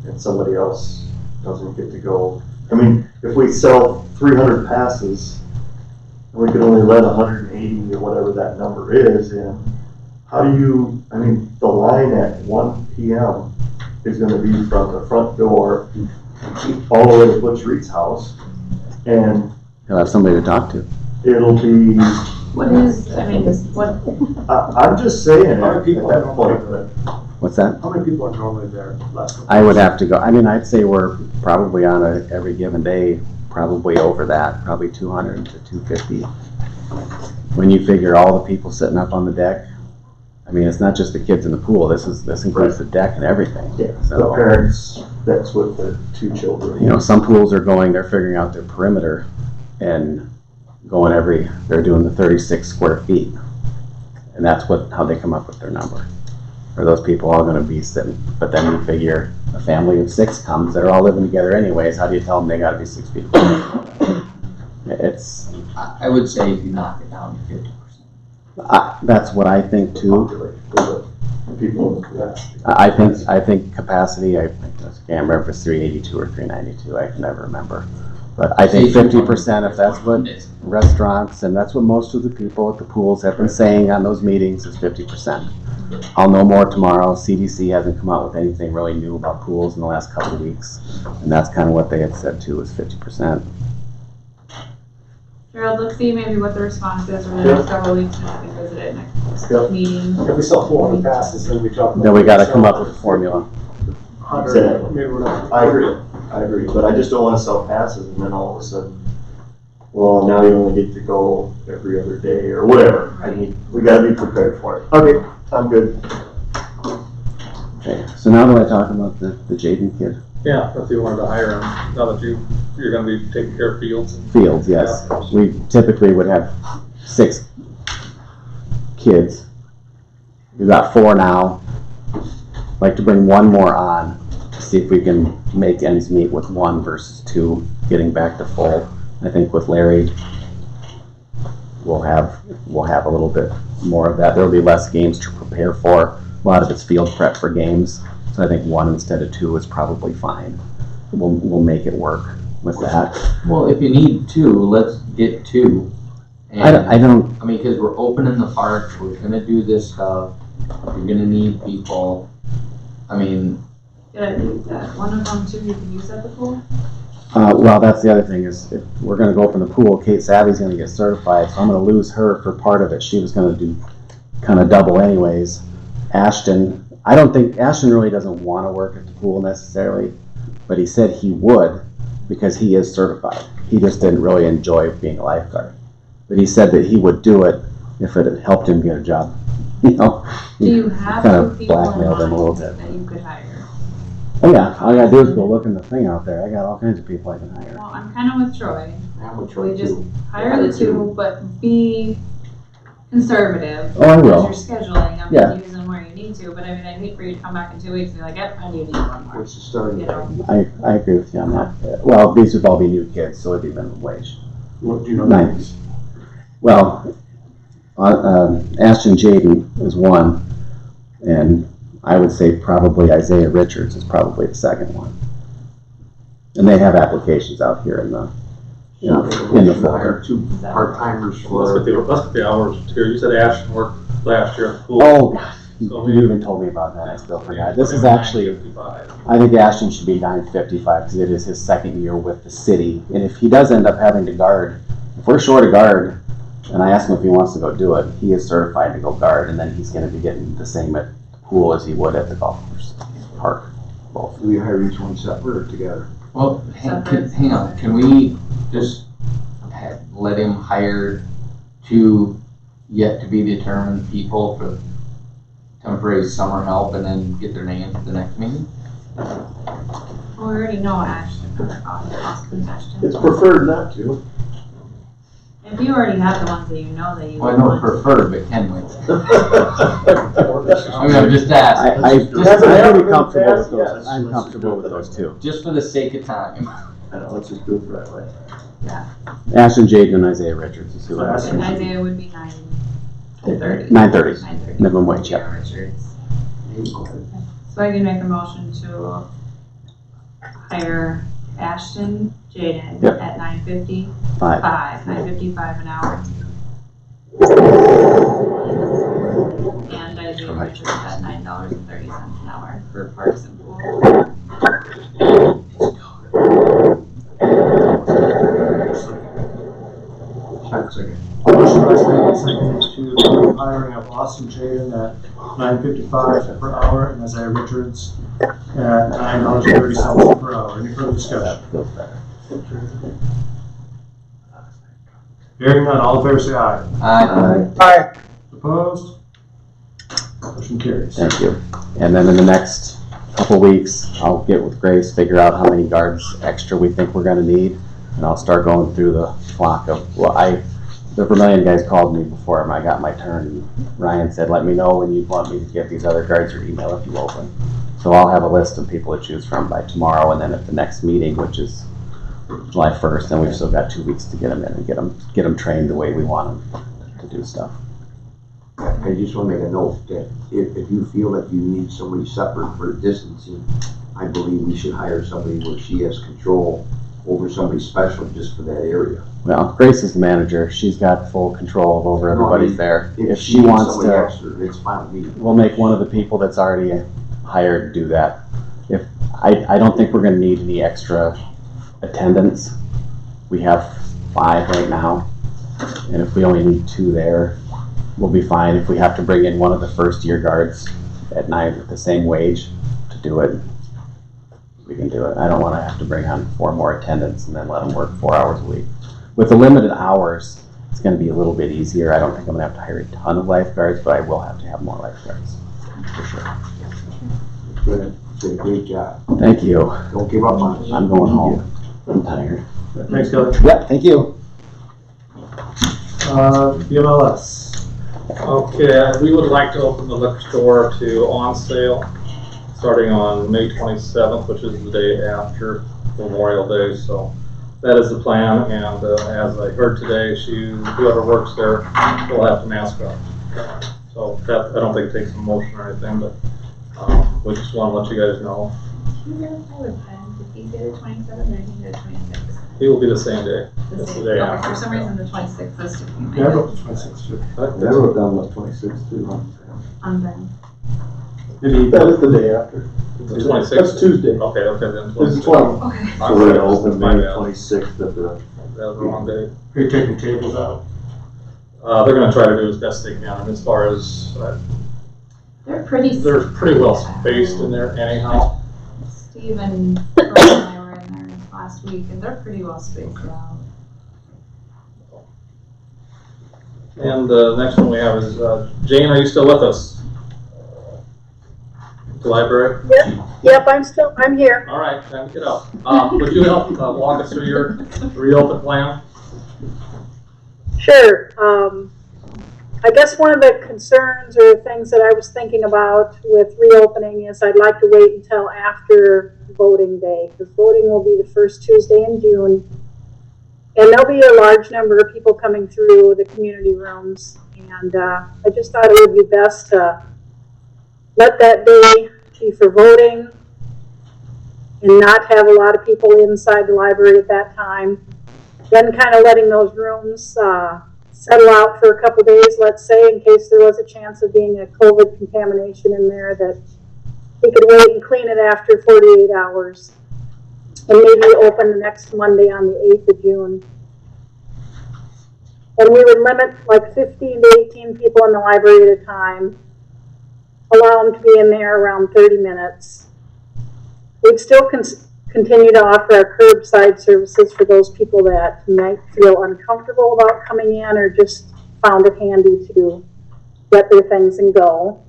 and somebody else doesn't get to go. I mean, if we sell 300 passes and we can only let 180 or whatever that number is in, how do you, the line at 1 p.m. is going to be from the front door all the way to Butch Reed's house, and You'll have somebody to talk to. it'll be, What is, what? I'm just saying, How many at people that are point, normally there? What's that? How many people are normally there last month? I would have to go. I'd say we're probably on every given day, probably over that, probably 200 to 250. When you figure all the people sitting up on the deck, it's not just the kids in the pool. This includes the deck and everything. yeah, So, the parents, that's with the 2 children. some pools are they're figuring out their perimeter and they're doing the 36 square feet. And that's how they come up with their number. Are those people all gonna be sitting? But then you figure a family of 6 comes, they're all living together anyways. How do you tell them they gotta be 6 feet apart? I would say if you knock it down to 50%. That's what I think too. People in the capacity. I think capacity, can't remember if it's 382 or 392, I can never remember. But I think 50%, if that's what restaurants, and that's what most of the people at the pools have been saying on those meetings, is 50%. I'll know more tomorrow. CDC hasn't come out with anything really new about pools in the last couple of weeks, and that's kind of what they had said too, is 50%. Gerald, let's see maybe what the response is over the next several weeks and we can visit it next meeting. If we sell 400 passes, then we talk about. Then we gotta come up with a formula. 100, maybe we're not. I agree, but I just don't wanna sell passes and then all of a sudden, well, now you only get to go every other day or whatever. I mean, we gotta be prepared for it. Okay, I'm good. Okay, so now do I talk about the Jaden kid? Yeah, if you wanted to hire him, now that you're gonna be taking care of fields. Fields, yes. Yeah. We typically would have 6 kids. We've got 4 now. Like to bring 1 more on to see if we can make ends meet with 1 versus 2, getting back to full. I think with Larry, we'll have a little bit more of that. There'll be less games to prepare for. A lot of it's field prep for games. So I think 1 instead of 2 is probably fine. We'll make it work with that. Well, if you need 2, let's get 2. And, I don't. I mean, because we're opening the park, we're gonna do this stuff. You're gonna need people. I mean. Yeah, one of them too you can use at the pool. Well, that's the other thing is if we're gonna go open the pool, Kate Savvy's gonna get certified, so I'm gonna lose her for part of it. She was gonna do kind of double anyways. Ashton. I don't think Ashton really doesn't want to work at the pool necessarily, but he said he would because he is certified. He just didn't really enjoy being a lifeguard. But he said that he would do it if it had helped him get a job. You know, Do you have kind 2 of people in blackmailed him a little bit. mind that you could hire? Oh yeah, all I gotta do is go look in the thing out there. I got all kinds of people I can hire. Well, I'm kind of with Troy. I'm with Troy We just too. hire the 2, but be conservative. Oh, I will. As you're scheduling them Yeah. and use them where you need to, but I mean, I'd hate for you to come back in 2 weeks and be like, yep, I need 1 more. What's the starting You know? point? I agree with you on that. Well, these would all be new kids, so it'd be minimum wage. What do you know? 9. Well, Ashton Jaden is 1, and I would say probably Isaiah Richards is probably the 2nd one. And they have applications out here in the Hire 2 part-timers for. Let's get the hours too. You said Ashton worked last year at the pool. Oh, you even told me about that. I still forgot. This is actually, I think Ashton should be $9.55 because it is his 2nd year with the city. And if he does end up having to guard, if we're short a guard, and I ask him if he wants to go do it, he is certified to go guard, and then he's going to be getting the same at the pool as he would at the golf course park. Both. We hire each one separate or together? Well, hang on. Can we just let him hire 2 yet to be determined people for temporary summer help and then get their names at the next meeting? Well, we already know Ashton, or Austin Ashton. It's preferred not to. If you already have the ones that you know that you Well, I want. don't prefer, but can we? I mean, I'm just asking. I'm pretty comfortable with those. I'm comfortable with those 2. Just for the sake of time. I know, let's just do it the right way. Yeah. Ashton Jaden and Isaiah Richards is who I And Isaiah would be 9:30. 9:30. Minimum wage, yeah. Richards. So I can make a motion to hire Ashton Jaden Yep. at $9.55. 5. $9.55 an hour. And Isaiah Richards at $9.30 an hour for parks and pool. Second. Motion by Stan, second to approve hiring of Austin Jaden at $9.55 per hour and Isaiah Richards at $9.30 per hour. Any further discussion? Hearing none, all in favor say aye. Aye. Aye. Opposed? Motion carries. Thank you. And then in the next couple weeks, I'll get with Grace, figure out how many guards extra we think we're gonna need, and I'll start going through the flock of, the Vermillion guys called me before I got my turn, and Ryan said, let me know when you want me to get these other guards your email if you open. So I'll have a list of people to choose from by tomorrow, and then at the next meeting, which is July 1st, then we've still got 2 weeks to get them in and get them trained the way we want them to do stuff. I just want to make a note that if you feel that you need somebody separate for distancing, I believe we should hire somebody where she has control over somebody special just for that area. Well, Grace is the manager. She's got full control over No, I everybody's mean, there. If she she needs wants somebody to, extra, it's fine with me. we'll make one of the people that's already hired do that. If I don't think we're gonna need any extra attendance. We have 5 right now, and if we only need 2 there, we'll be fine. If we have to bring in one of the first year guards at night with the same wage to do it, we can do it. I don't want to have to bring on 4 more attendants and then let them work 4 hours a week. With the limited hours, it's going to be a little bit easier. I don't think I'm going to have to hire a ton of lifeguards, but I will have to have more lifeguards, for sure. Good. Did a great job. Thank you. Don't give up on us. I'm going home. I'm tired. Thanks, Kelly. Yep, thank you. BMLS. Okay, we would like to open the liquor store to on sale starting on May 27th, which is the day after Memorial Day. So that is the plan. And as I heard today, whoever works there will have to mask up. So that, I don't think it takes a motion or anything, but we just want to let you guys know. Can you verify with Ben? Did he say the 27th or did he say the 26th? It will be the same day. The It's same. the day Okay, after. for some reason the 26th is sticking. Yeah, I wrote the 26th too. I wrote down the 26th too. On Ben. That is the day after. The 26th? That's Tuesday. Okay, then It's the 26th. 12th. Okay. So we're gonna open May 26th at the. That was the wrong day. Are you taking tables out? They're gonna try to do as best they can. And as far as, They're pretty. they're pretty well spaced in there anyhow. Steve and Earl and I were in there last week and they're pretty well spaced out. And the next one we have is, Jane, are you still with us? The library? Yep, I'm here. All right, time to get up. Would you help walk us through your reopen plan? Sure. I guess one of the concerns or things that I was thinking about with reopening is I'd like to wait until after voting day, because voting will be the first Tuesday in June. And there'll be a large number of people coming through the community rooms. And I just thought it would be best to let that day be for voting and not have a lot of people inside the library at that time. Then kind of letting those rooms settle out for a couple days, let's say, in case there was a chance of being a COVID contamination in there, that we could wait and clean it after 48 hours. And maybe open the next Monday on the 8th of June. And we would limit like 15 to 18 people in the library at a time. Allow them to be in there around 30 minutes. We'd still continue to offer our curbside services for those people that might feel uncomfortable about coming in or just found it handy to get their things and go.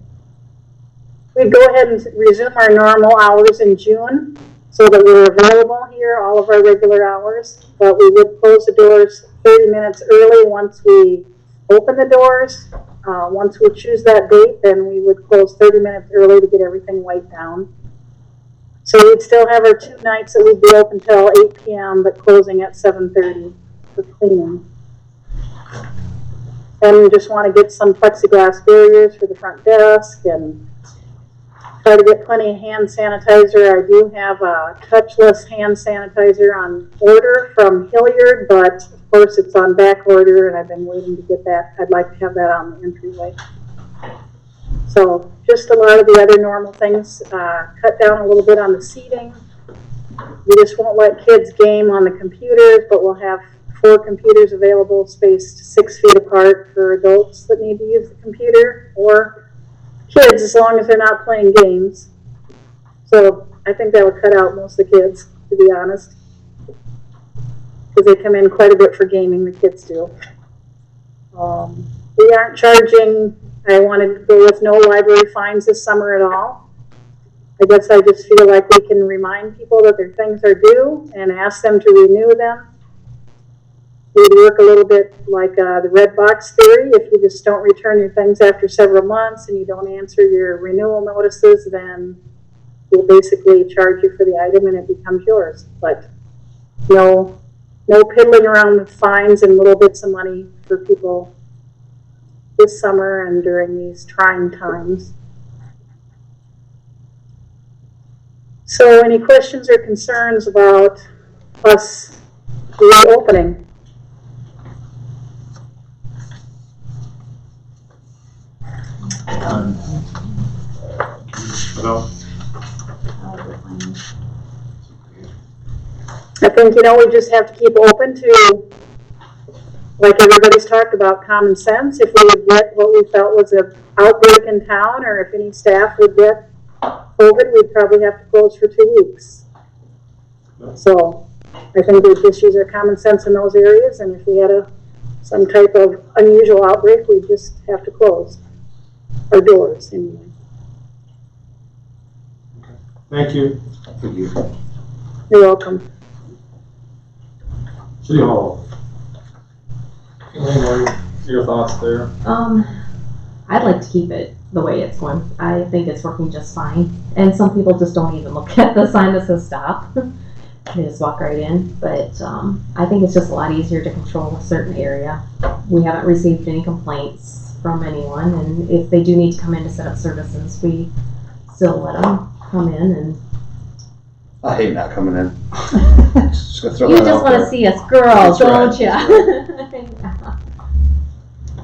We'd go ahead and resume our normal hours in June so that we're available here, all of our regular hours, but we would close the doors 30 minutes early once we open the doors. Once we choose that date, then we would close 30 minutes early to get everything wiped down. So we'd still have our 2 nights that we'd be open till 8 p.m., but closing at 7:30 for cleaning. And we just want to get some plexiglass barriers for the front desk and try to get plenty of hand sanitizer. I do have a touchless hand sanitizer on order from Hilliard, but of course it's on back order and I've been waiting to get that. I'd like to have that on the entryway. So just a lot of the other normal things, cut down a little bit on the seating. We just won't let kids game on the computers, but we'll have 4 computers available spaced 6 feet apart for adults that need to use the computer, or kids as long as they're not playing games. So I think that would cut out most of the kids, to be honest. Because they come in quite a bit for gaming, the kids do. We aren't charging, I wanted to go with no library fines this summer at all. I guess I just feel like we can remind people that their things are due and ask them to renew them. We'd work a little bit like the red box theory. If you just don't return your things after several months and you don't answer your renewal notices, then we'll basically charge you for the item and it becomes yours. But no piddling around with fines and little bits of money for people this summer and during these trying times. So any questions or concerns about us reopening? I think, we just have to keep open to, like everybody's talked about, common sense. If we would get what we felt was an outbreak in town, or if any staff would get COVID, we'd probably have to close for 2 weeks. So I think we just use our common sense in those areas, and if we had some type of unusual outbreak, we'd just have to close our doors anyway. Thank you. Thank you. You're welcome. City Hall. Elaine, what are your thoughts there? I'd like to keep it the way it's going. I think it's working just fine. And some people just don't even look at the sign that says stop. They just walk right in. But I think it's just a lot easier to control a certain area. We haven't received any complaints from anyone. And if they do need to come in to set up services, we still let them come in. And I hate not coming in. Just gonna throw you that just out want to there. see us girls, That's don't right, you?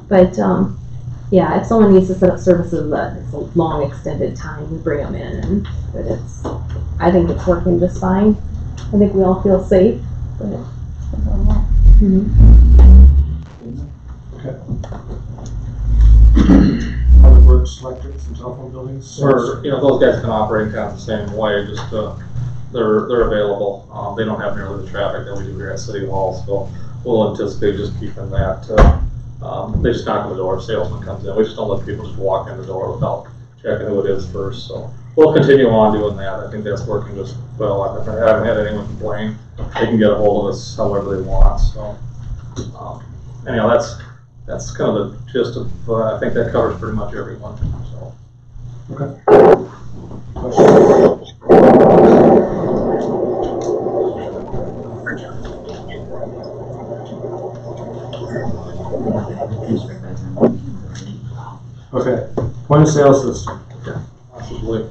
But yeah, if someone needs to set up services that it's a long extended time, we bring them in, and I think it's working just fine. I think we all feel safe. But Public Works, electrics, and telephone buildings. Or, those guys can operate kind of the same way, just, they're available. They don't have nearly the traffic that we do here at City Hall, so we'll anticipate just keeping that. They just knock on the door, salesman comes in. We just don't let people just walk in the door without checking who it is first, so we'll continue on doing that. I think that's working just well. I haven't had anyone complain. They can get a hold of us however they want, so. Anyhow, that's kind of the gist of, I think that covers pretty much everyone, so. Okay. Okay, point of sale system. Possibly.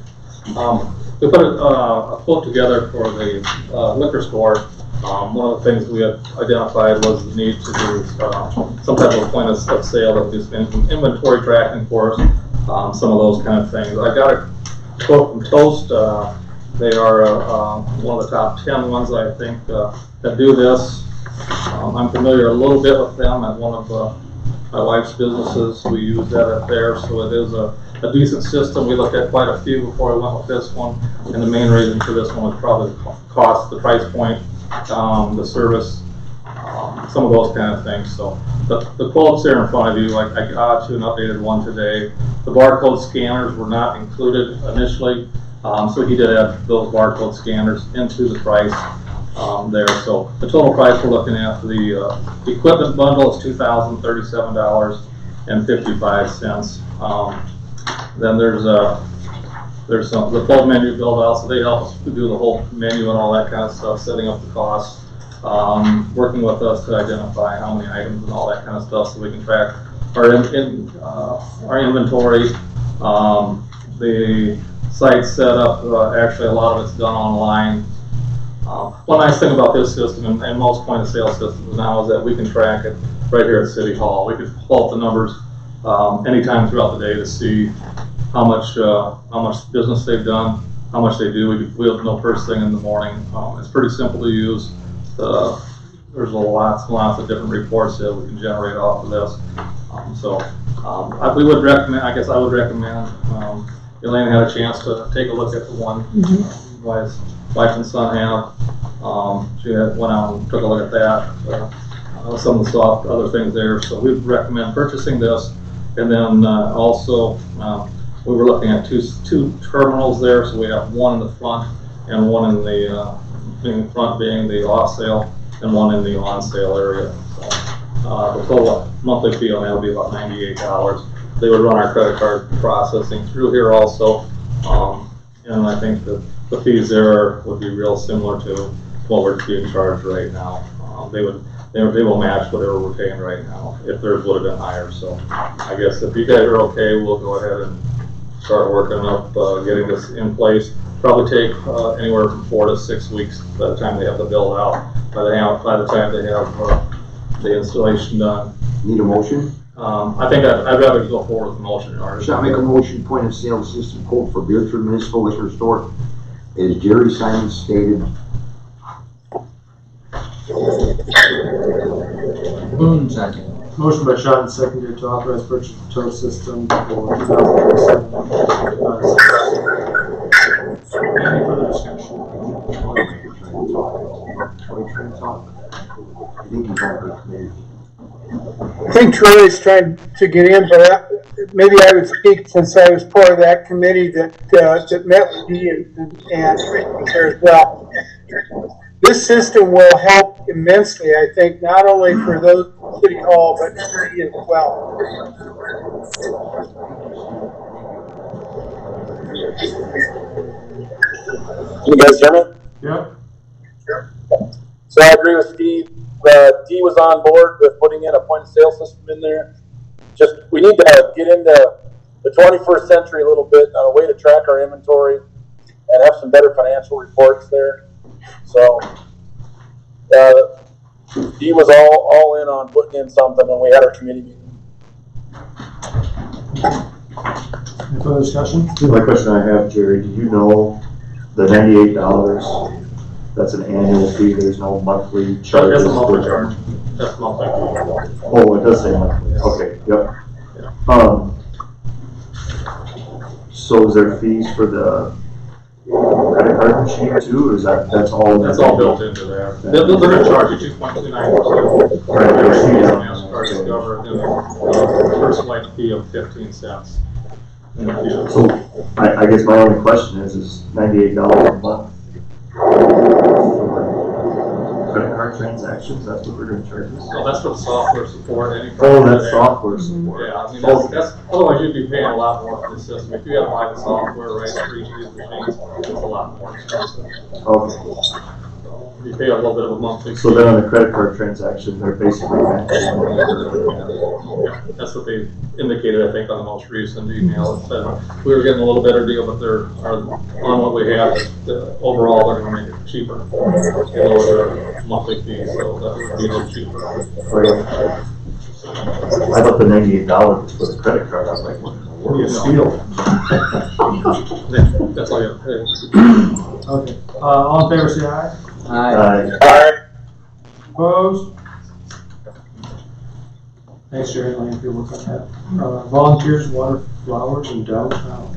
We put a quote together for the liquor store. One of the things we had identified was the need to do some type of point of sale that would just been inventory tracking for us, some of those kind of things. I got a quote from Toast. They are one of the top 10 ones, I think, that do this. I'm familiar a little bit with them at one of my wife's businesses. We use that up there, so it is a decent system. We looked at quite a few before I went with this one, and the main reason for this one was probably the cost, the price point, the service, some of those kind of things. So the quotes there in front of you, I got you an updated one today. The barcode scanners were not included initially, so he did add those barcode scanners into the price there. So the total price we're looking at for the equipment bundle is $2,037.55. Then there's the full menu build out, so they help us do the whole menu and all that kind of stuff, setting up the costs, working with us to identify how many items and all that kind of stuff, so we can track our inventory. The site's set up. Actually, a lot of it's done online. One nice thing about this system and most point of sale systems now is that we can track it right here at City Hall. We can pull up the numbers anytime throughout the day to see how much business they've done, how much they do. We have no first thing in the morning. It's pretty simple to use. There's lots and lots of different reports that we can generate off of this. We would recommend. I guess I would recommend. Elaine had a chance to take a look at the one wife and son have. She went out and took a look at that. Some of the soft other things there. So we'd recommend purchasing this, and then also. We were looking at two terminals there, so we have one in the front and one in the front being the off sale and one in the on sale area. So, the total monthly fee on that would be about $98. They would run our credit card processing through here also, and I think that the fees there would be real similar to what we're being charged right now. They will match whatever we're paying right now if theirs would have been higher. So I guess if you guys are okay, we'll go ahead and start working up getting this in place. probably take anywhere from 4 to 6 weeks by the time they have the build out, by the time they have the installation done. Need a motion? I think I'd rather go forward with the motion in order. Shall I make a motion, point of sale system quote for Beresford Municipal Liquor Store, as Jerry Simon stated. Boone, second. Motion by Shot and seconded to authorize purchase of tow system for 2027. Any further discussion? I think he's on the committee. I think Troy's trying to get in, but maybe I would speak since I was part of that committee that met with you and there as well. This system will help immensely, I think, not only for those City Hall, but city as well. Can you guys hear me? Yep. So I agree with Steve. Dee was on board with putting in a point of sale system in there. Just, we need to get into the 21st century a little bit on a way to track our inventory and have some better financial reports there. So, Dee was all in on putting in something when we had our committee meeting. Any further discussion? My question I have, Jerry, do you know the $98? That's an annual fee. There's no monthly charge. That's a monthly charge. That's monthly. Oh, it does say monthly. Okay, yep. So is there fees for the credit card machine too, or is that's all? That's all built into there. They're going to charge you 2.29%. Right, Card Discover, and the first light fee of 15 cents. So I guess my only question is $98 a month credit card transactions? That's what we're going to charge us? So that's for the software support. Oh, that's software support. Yeah, I mean, that's otherwise you'd be paying a lot more for the system. If you got to buy the software right for each of these machines, it's a lot more expensive. Okay. You pay a little bit of a monthly fee. So then on the credit card transaction, they're basically matching. Yeah, that's what they indicated, I think, on the most recent email. It said we were getting a little better deal, but they're on what we have. Overall, they're going to make it cheaper. Lower their monthly fee, so that would be a little cheaper. Right. I thought the $98 was for the credit card. I was like, what in the world? You steal. That's all you have to pay. Okay. All in favor, say aye. Aye. Opposed? Thanks, Jerry Lane, for your work on that. Volunteers, water, flowers, and downtown.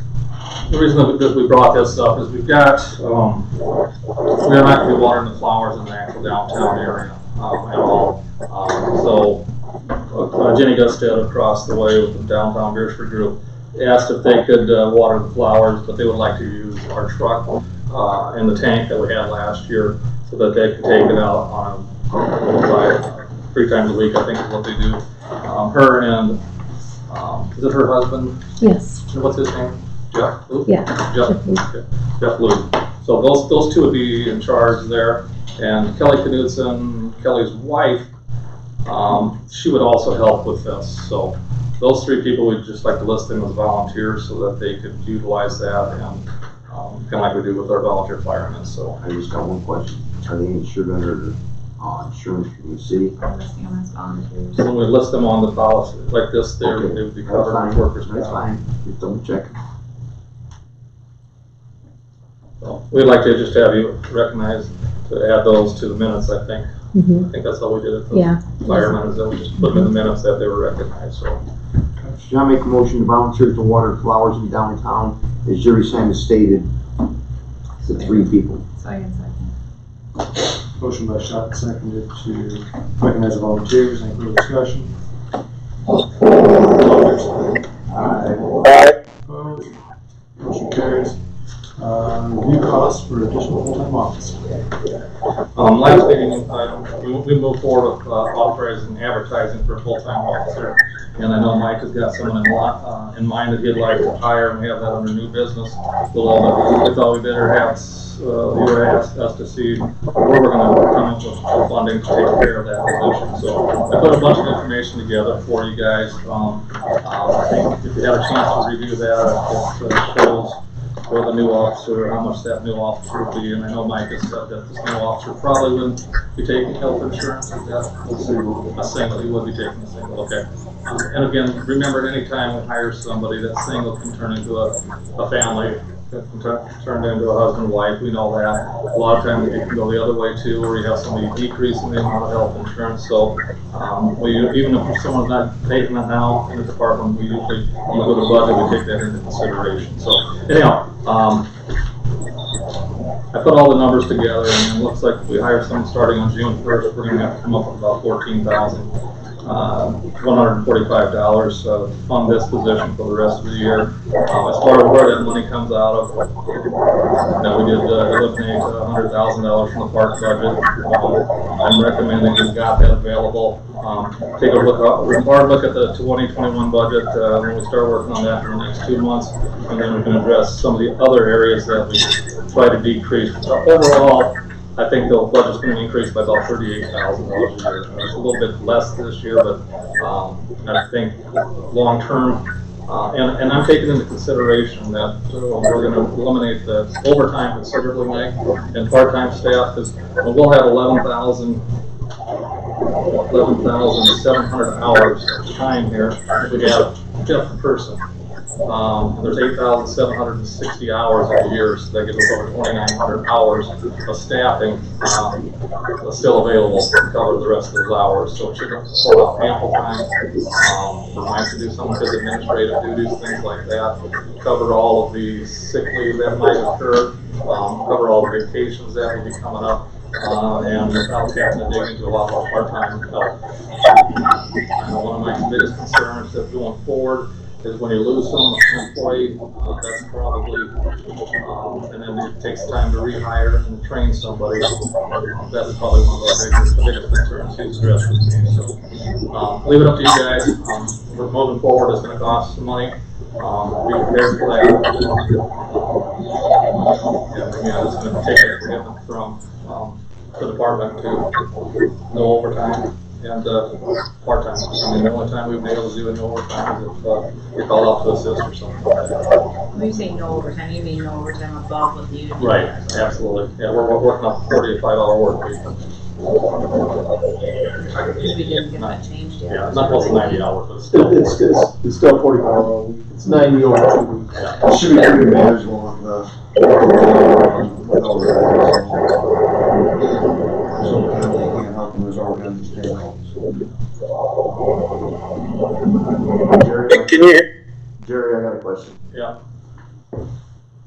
The reason that we brought this up is we've got, we're not going to be watering the flowers in the actual downtown area at all. So Jenny Gusted across the way with the downtown Beresford group asked if they could water the flowers, but they would like to use our truck in the tank that we had last year so that they can take it out on 3 times a week, I think is what they do. Her and, is it her husband? Yes. What's his name? Jeff Luke? Yeah. Jeff Luke. So those two would be in charge there. And Kelly Knudsen, Kelly's wife, she would also help with this. So those 3 people, we'd just like to list them as volunteers so that they could utilize that and kind of like we do with our volunteer firemen. So I just got one question. Are they insured under the insurance from the city? so when we list them on the policy like this, they would be covered with workers' comp. That's fine. Just double check. So we'd like to just have you recognize to add those to the minutes, I think. I think that's how we did it. Yeah. Firemen, is that we just put them in the minutes that they were recognized, so. Should I make a motion to volunteer to water flowers in downtown, as Jerry Simon stated, to 3 people? Second. Motion by Shot, seconded to recognize the volunteers. Any further discussion? Aye. Opposed? Motion carries. Review costs for additional full-time officer. Last meeting, we moved forward with authorizing advertising for a full-time officer. And I know Mike has got someone in mind that he'd like to hire, and we have that under new business below. But we thought we better have, you were asked us to see where we're going to come up with funding to take care of that position. So I put a bunch of information together for you guys. I think if you have a chance to review that, it shows for the new officer, how much that new officer would be, and I know Mike has said that this new officer probably wouldn't be taking health insurance, is that a single, he would be taking a single, okay. And again, remember, anytime we hire somebody, that single can turn into a family, can turn into a husband and wife, we know that. A lot of times it can go the other way too, where you have somebody decreasing the amount of health insurance, so even if someone's not taking it now in the department, we usually, when we go to budget, we take that into consideration. So anyhow, I put all the numbers together, and it looks like if we hire someone starting on June 1st, we're going to have to come up with about $14,145 to fund this position for the rest of the year. As far as where that money comes out of, we did eliminate $100,000 from the park budget. I'm recommending we've got that available. Take a hard look at the 2021 budget when we start working on that in the next 2 months, and then we can address some of the other areas that we try to decrease. Overall, I think the budget's going to increase by about $38,000 a year. It's a little bit less this year, but I think long term, and I'm taking into consideration that we're going to eliminate the overtime considerably, Mike, and part-time staff, because we'll have 11,700 hours of time here if we have a fifth person. There's 8,760 hours a year, so that gives us over 2,900 hours of staffing still available to cover the rest of those hours. So it should pull out ample time for Mike to do some of his administrative duties, things like that, cover all of the sick leave that might occur, cover all the vacations that will be coming up, and without having to dig into a lot more part-time help. I know one of my biggest concerns that going forward is when you lose some employee, that's probably, and then it takes time to rehire and train somebody. That's probably one of our biggest concerns he's addressed with me. So, leave it up to you guys. We're moving forward. It's going to cost some money. Be prepared for that. And again, it's going to take a commitment from the department to no overtime and part-time. I mean, the only time we've been able to do no overtime is if you're called out to assist or something like that. When you say no overtime, you mean no overtime above what you do? Right, absolutely. Yeah, we're working on 45-hour work week. We didn't get that changed yet. Yeah, it's not close to 90 hours, but it's still 45 hours a week. It's 90 over 2 weeks. Yeah. It should be pretty manageable with the. Jerry, I got a question. Yeah.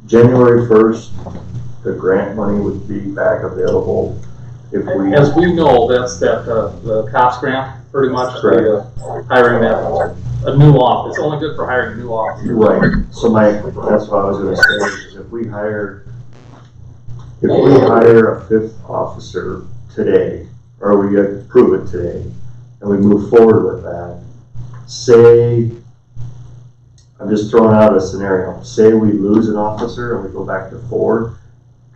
January 1st, the grant money would be back available if we. As we know, that's the COPS grant, pretty much, hiring a new office. It's only good for hiring a new office. Right. So that's what I was going to say, is if we hire a fifth officer today, or we approve it today, and we move forward with that, say, I'm just throwing out a scenario, say we lose an officer and we go back to 4,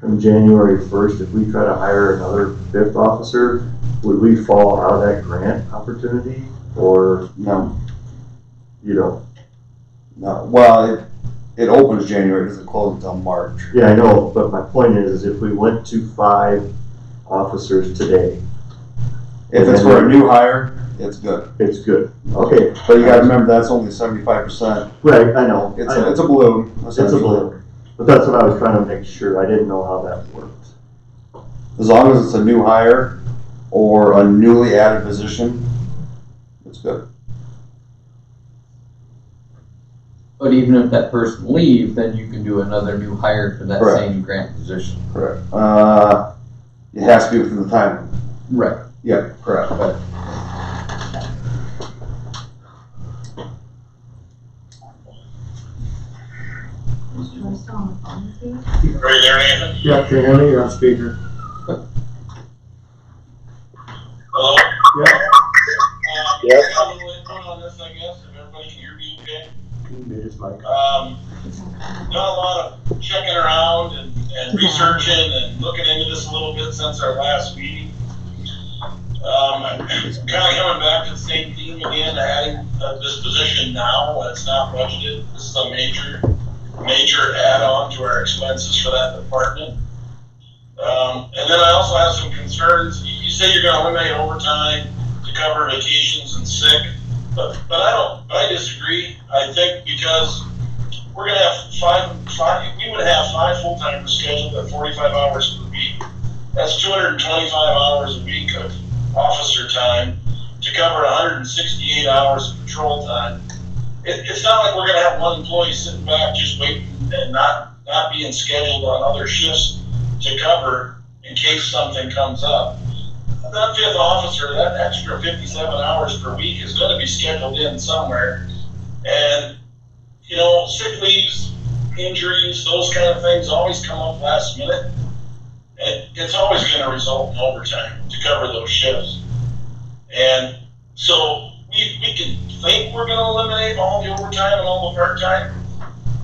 come January 1st, if we try to hire another fifth officer, would we fall out of that grant opportunity, or? No. You don't? No, well, it opens January, it doesn't close until March. Yeah, I know, but my point is if we went to 5 officers today. If it's for a new hire, it's good. It's good, okay. But you gotta remember, that's only 75%. Right, I know. It's a balloon. It's a balloon. But that's what I was trying to make sure, I didn't know how that worked. As long as it's a new hire or a newly added position, it's good. But even if that person leaves, then you can do another new hire for that same grant position. Correct. It has to be within the time limit. Right. Yeah, correct. But Are you there, Nathan? Yeah, can you hear me? You're on speaker. Hello? Yeah. Yeah. On this, I guess, if everybody can hear me okay. Done a lot of checking around and researching and looking into this a little bit since our last meeting. Kind of coming back to the same theme again, adding this position now when it's not budgeted. This is a major major add-on to our expenses for that department. And then I also have some concerns. You say you're going to eliminate overtime to cover vacations and sick, but I disagree. I think because we're going to have we would have 5 full-timers scheduled at 45 hours per week. That's 225 hours a week of officer time to cover 168 hours of patrol time. It's not like we're going to have one employee sitting back just waiting and not being scheduled on other shifts to cover in case something comes up. That 5th officer, that extra 57 hours per week is going to be scheduled in somewhere. And, you know, sick leaves, injuries, those kind of things always come up last minute. And it's always going to result in overtime to cover those shifts. And so we can think we're going to eliminate all the overtime and all the part-time,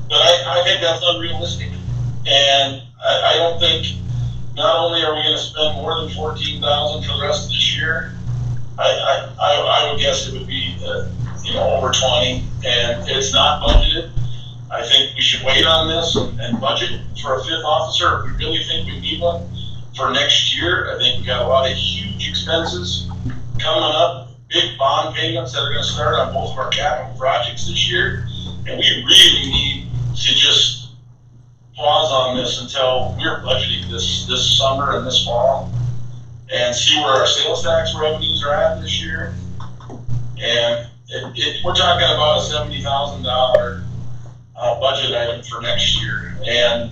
but I think that's unrealistic. And I don't think, not only are we going to spend more than $14,000 for the rest of this year, I would guess it would be over 20, and it's not budgeted. I think we should wait on this and budget for a 5th officer if we really think we need one for next year. I think we got a lot of huge expenses coming up, big bond payments that are going to start on both of our capital projects this year, and we really need to just pause on this until we're budgeting this summer and this fall and see where our sales tax revenues are at this year. And we're talking about a $70,000 budget item for next year, and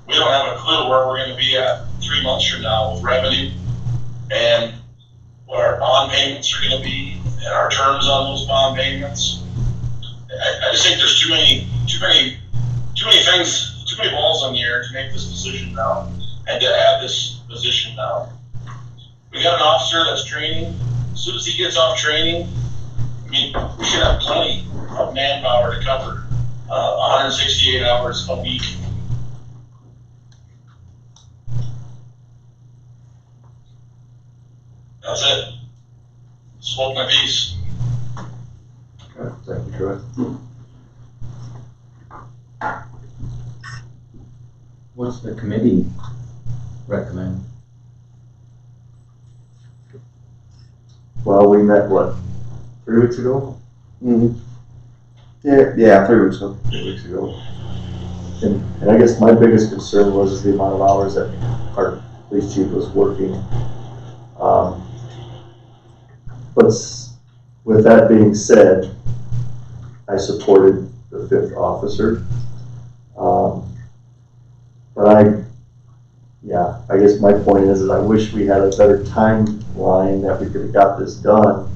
we don't have a clue where we're going to be at 3 months from now with revenue and what our bond payments are going to be and our terms on those bond payments. I just think there's too many things, too many balls in the air to make this decision now and to add this position now. We got an officer that's training. As soon as he gets off training, I mean, we should have plenty of manpower to cover 168 hours a week. That's it. Spoke my piece. Okay, thank you, Troy. What's the committee recommend? Well, we met, 3 weeks ago? Mm-hmm. Yeah, 3 weeks ago. 3 weeks ago. And I guess my biggest concern was the amount of hours that our police chief was working. But with that being said, I supported the 5th officer. But I guess my point is I wish we had a better timeline that we could have got this done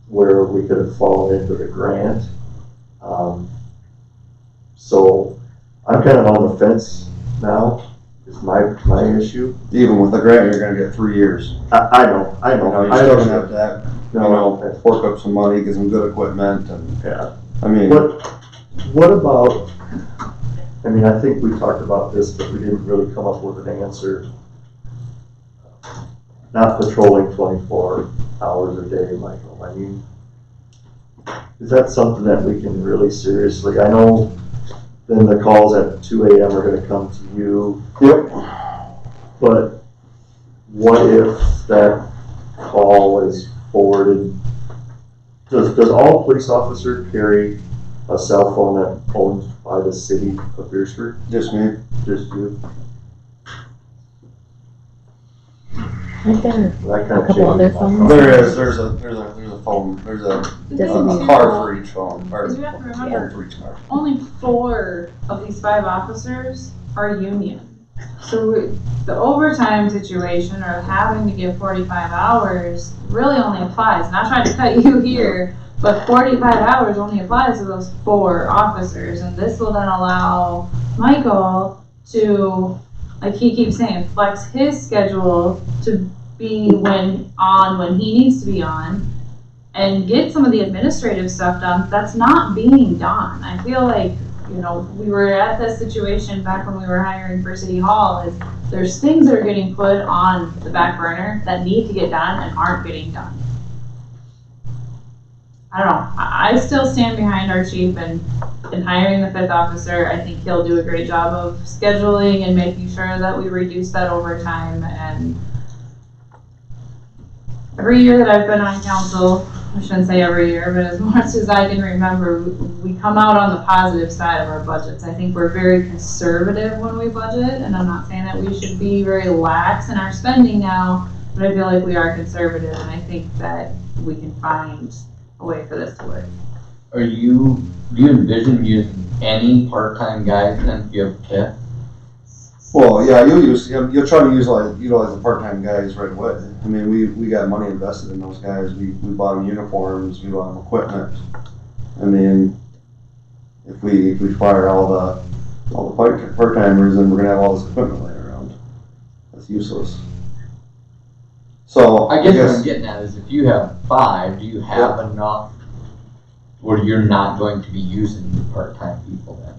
where we could have fallen into the grant. So I'm kind of on the fence now, is my issue. Even with the grant, you're gonna get 3 years. I know. You're still gonna have to fork up some money, get some good equipment, and I mean. What about, I mean, I think we talked about this, but we didn't really come up with an answer. Not patrolling 24 hours a day, Michael. I mean, is that something that we can really seriously, I know then the calls at 2 a.m. are going to come to you. Yep. But what if that call is forwarded? Does all police officer carry a cell phone that's owned by the city of Beresford? Just me. Just you? Right there. That kind A couple other phones. There's a phone, there's a card for each phone, or Because we have to remember, phone for each card. only 4 of these 5 officers are union. So the overtime situation or having to give 45 hours really only applies, not trying to cut you here, but 45 hours only applies to those 4 officers. And this will then allow Michael to, like he keeps saying, flex his schedule to be when he needs to be on and get some of the administrative stuff done that's not being done. I feel like, we were at this situation back when we were hiring for City Hall, is there's things that are getting put on the back burner that need to get done and aren't getting done. I don't know. I still stand behind our chief, and in hiring the 5th officer, I think he'll do a great job of scheduling and making sure that we reduce that overtime. And every year that I've been on council, I shouldn't say every year, but as much as I can remember, we come out on the positive side of our budgets. I think we're very conservative when we budget, and I'm not saying that we should be very lax in our spending now, but I feel like we are conservative, and I think that we can find a way for this to work. Do you envision using any part-time guys then if you have a kid? Well, yeah, you'll try to utilize the part-time guys right away. I mean, we got money invested in those guys. We bought them uniforms, we bought them equipment. I mean, if we fire all the part-timers, then we're gonna have all this equipment laying around. That's useless. So I guess what I'm getting at is if you have 5, do you have enough where you're not going to be using the part-time people then?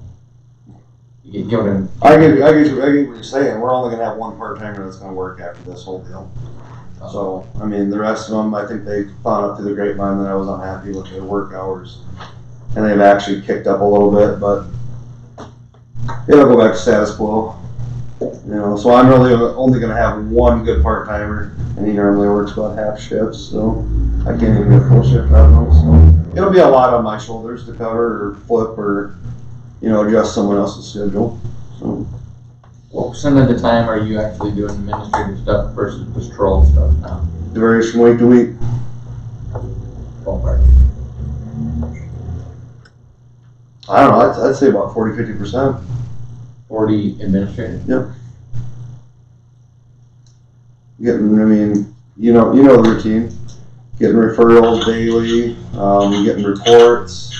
You get what I get what you're saying. We're only gonna have one part-timer that's gonna work after this whole deal. So, I mean, the rest of them, I think they found out through the grapevine that I was unhappy with their work hours. And they've actually kicked up a little bit, but it'll go back to status quo. You know, so I'm really only gonna have one good part-timer, and he normally works about half shifts, so I can't even get full shift out of him, so. It'll be a lot on my shoulders to cover or flip or, you know, adjust someone else's schedule, so. What percent of the time are you actually doing administrative stuff versus patrol stuff now? It varies from week to week. Ballpark. I don't know, I'd say about 40-50%. 40 administrative? Yep. I mean, you know the routine. Getting referrals daily, getting reports,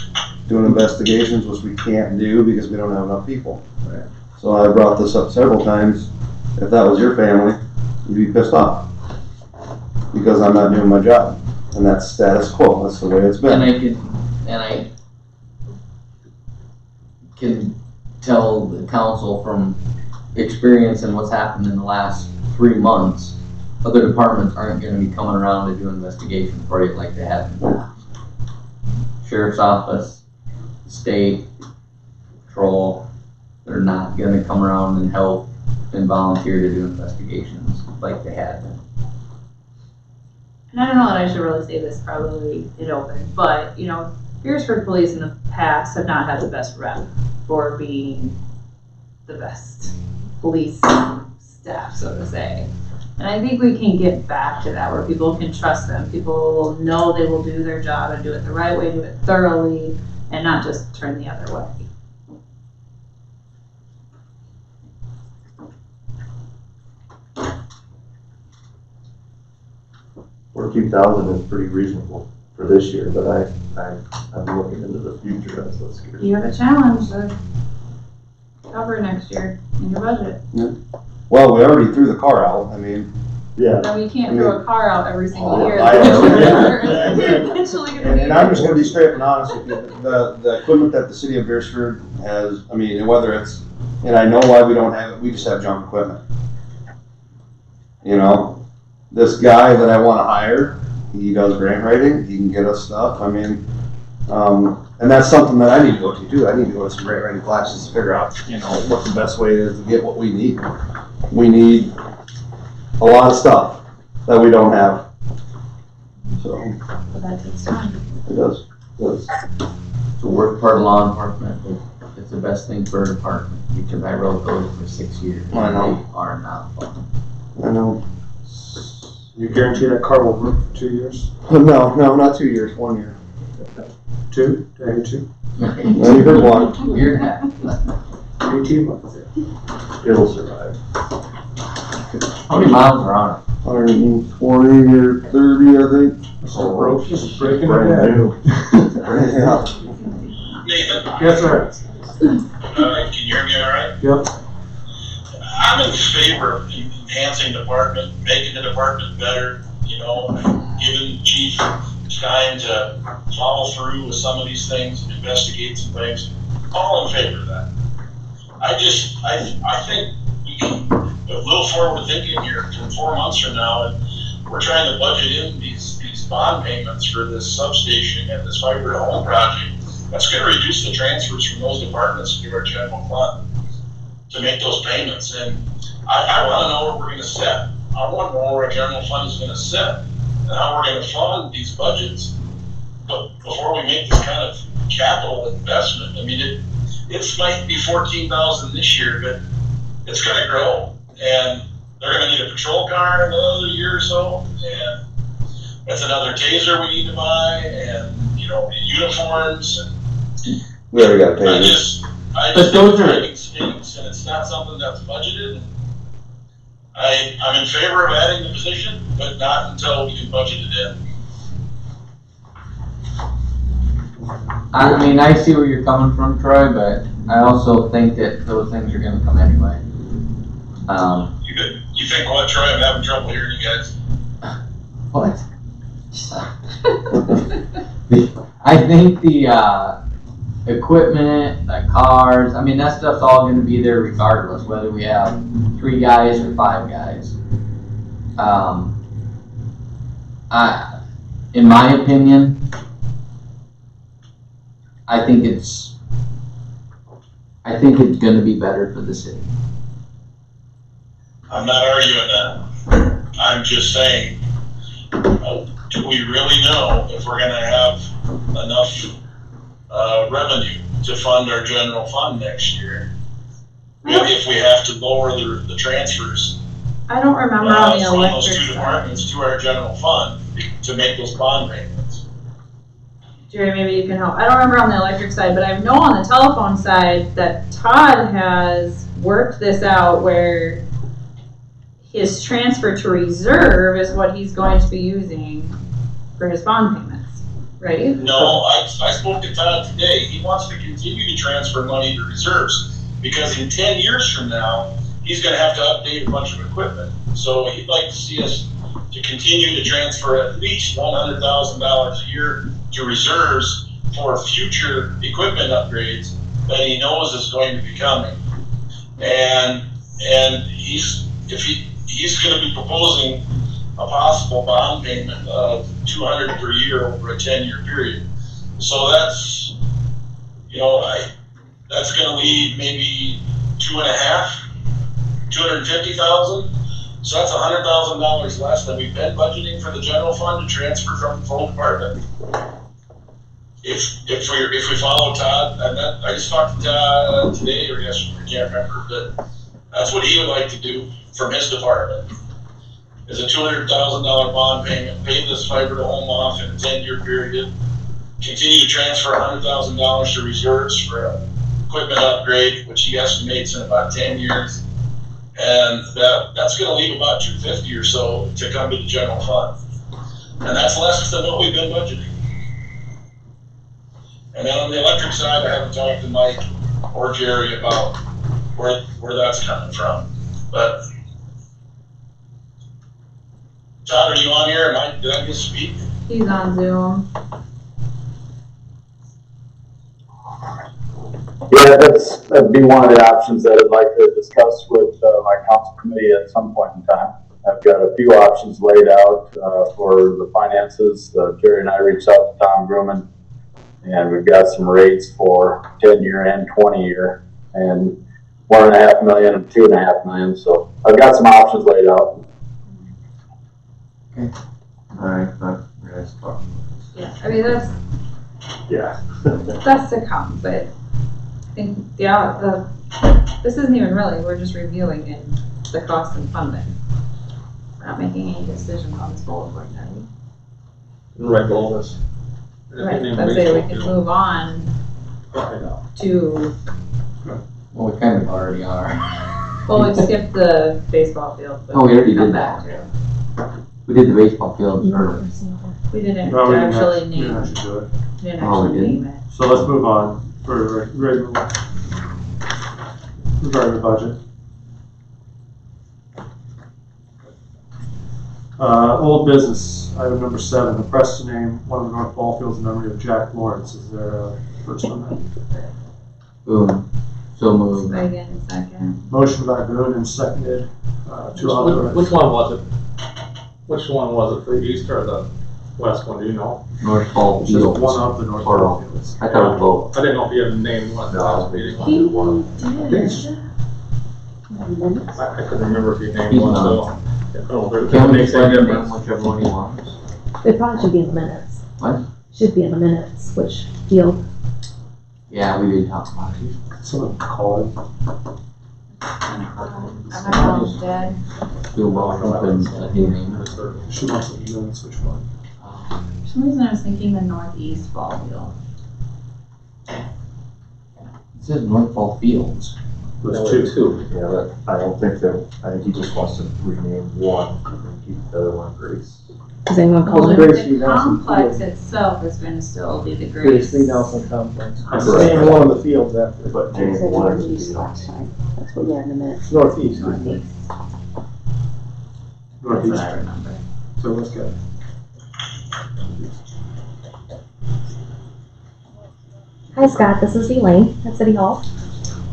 doing investigations, which we can't do because we don't have enough people. Right. So I brought this up several times. If that was your family, you'd be pissed off because I'm not doing my job, and that's status quo. That's the way it's been. And I can tell the council from experience and what's happened in the last 3 months, other departments aren't going to be coming around to do investigations for you like they have in the past. Sheriff's office, state, patrol, they're not going to come around and help and volunteer to do investigations like they had been. And I don't know that I should really say this probably in open, but, you know, Beresford police in the past have not had the best rep for being the best police staff, so to say. And I think we can get back to that where people can trust them. People will know they will do their job and do it the right way, do it thoroughly, and not just turn the other way. 42,000 is pretty reasonable for this year, but I'm looking into the future, that's what's scary. You have a challenge to cover next year in your budget. Yeah. Well, we already threw the car out. I mean, yeah. No, you can't throw a car out every single year. I Eventually and I'm just going to be straight up and honest with you. The equipment that the city of Beresford has, I mean, whether it's, and I know why we don't have it, we just have junk equipment. You know, this guy that I want to hire, he does grant writing, he can get us stuff. I mean, and that's something that I need to go to too. I need to go to some grant writing classes to figure out, you know, what the best way is to get what we need. We need a lot of stuff that we don't have. So. But that takes time. It does. It does. It's a work part of law enforcement. It's the best thing for a department because I wrote those for 6 years. I know. They are not fun. I know. You guarantee that car will work for 2 years? No, not 2 years, 1 year. 2? Did I hear 2? No, you heard 1. Year and a half. 18 months. It'll survive. How many miles are on it? 120 or 30, I think. So broke, just breaking Brand it down. new. Yeah. Nathan? Yes, sir. Can you hear me all right? Yep. I'm in favor of enhancing department, making the department better, you know, giving chief time to follow through with some of these things and investigate some things. All in favor of that. I think we can, a little forward thinking here, 4 months from now, and we're trying to budget in these bond payments for this substation and this fiber to home project. that's gonna reduce the transfers from those departments to our general fund to make those payments. And I wanna know where we're gonna set. I wanna know where our general fund is gonna set and how we're gonna fund these budgets. But before we make this kind of capital investment, I mean, it might be 14,000 this year, but it's gonna grow. And they're gonna need a patrol car in another year or so, and that's another taser we need to buy, and, you know, uniforms. And We already got paid. I just think timing stinks, and it's not something that's budgeted. I'm in favor of adding the position, but not until we can budget it in. I mean, I see where you're coming from, Troy, but I also think that those things are gonna come anyway. You think what, Troy? I'm having trouble hearing you guys. What? I think the equipment, the cars, I mean, that stuff's all gonna be there regardless, whether we have 3 guys or 5 guys. In my opinion, I think it's gonna be better for the city. I'm not arguing that. I'm just saying, do we really know if we're gonna have enough revenue to fund our general fund next year? If we have to lower the transfers I don't remember on the from those electric two side. departments to our general fund to make those bond payments. Jerry, maybe you can help. I don't remember on the electric side, but I know on the telephone side that Todd has worked this out where his transfer to reserve is what he's going to be using for his bond payments, right? No, I spoke to Todd today. He wants to continue to transfer money to reserves because in 10 years from now, he's gonna have to update a bunch of equipment. So he'd like to see us to continue to transfer at least $100,000 a year to reserves for future equipment upgrades that he knows is going to be coming. And he's gonna be proposing a possible bond payment of $200 per year over a 10-year period. So that's, you know, that's gonna leave maybe $250,000. So that's $100,000 less than we've been budgeting for the general fund to transfer from the full department. If we follow Todd, and that, I just talked to Todd today or yesterday, I can't remember, but that's what he would like to do from his department. Is a $200,000 bond payment, pay this fiber to home off in a 10-year period, continue to transfer $100,000 to reserves for an equipment upgrade, which he estimates in about 10 years. And that's gonna leave about $250 or so to come to the general fund. And that's less than what we've been budgeting. And then on the electric side, I haven't talked to Mike or Jerry about where that's coming from. But Todd, are you on here? Did I just speak? He's on Zoom. Yeah, that'd be one of the options that I'd like to discuss with my council committee at some point in time. I've got a few options laid out for the finances. Jerry and I reached out to Tom Grumman, and we've got some rates for 10-year and 20-year, and $1.5 million and $2.5 million. So I've got some options laid out. Okay. All right, let's talk. Yeah, I mean, that's to come, but I think, this isn't even really, we're just reviewing it, the cost and funding. We're not making any decisions on this bullet point, are we? Right below this. Right, let's say we can move on to, Well, we kind of already are. well, we skipped the baseball field. but Oh, we already come did back that. to it. We did the baseball field first. We didn't No, we didn't actually have- we name, didn't actually do it. didn't Oh, we actually didn't? name it. So let's move on for regular, regarding the budget. Old business, item number 7, request to name one of the North Ball Fields in memory of Jack Lawrence. Is there a first on that? Boom. So moved. Megan, second. Motion by Boone and seconded to authorize. Which one was it? Which one was it, for East or the West one, do you know? North Fall It's just Fields. one of the North Plural. Fall Fields. I thought it was both. I didn't know if you had named one. No, meeting. I think it's just I couldn't remember if you named He's one, not. so. Oh, there Can we makes just let any him name difference. whichever one he wants? It probably should be in the minutes. What? Should be in the minutes, which field. Yeah, we did talk about it. someone call him. My phone's dead. Feel welcome to let him name it. She wants to know which one. For some reason I was thinking the northeast ball field. It says North Fall Fields. There's two. Yeah, but I don't think that, I think he just wants to rename one and keep the other one Grace. Does anyone call it? The complex itself is gonna still be the Grace. Grace Nelson Complex. Correct. Name one of the fields after. But They name said one of northeast the last time. That's what you had in a minute. Northeast. Northeast. That's Northeast. what I remember. So let's go. Hi Scott, this is Elaine at City Hall.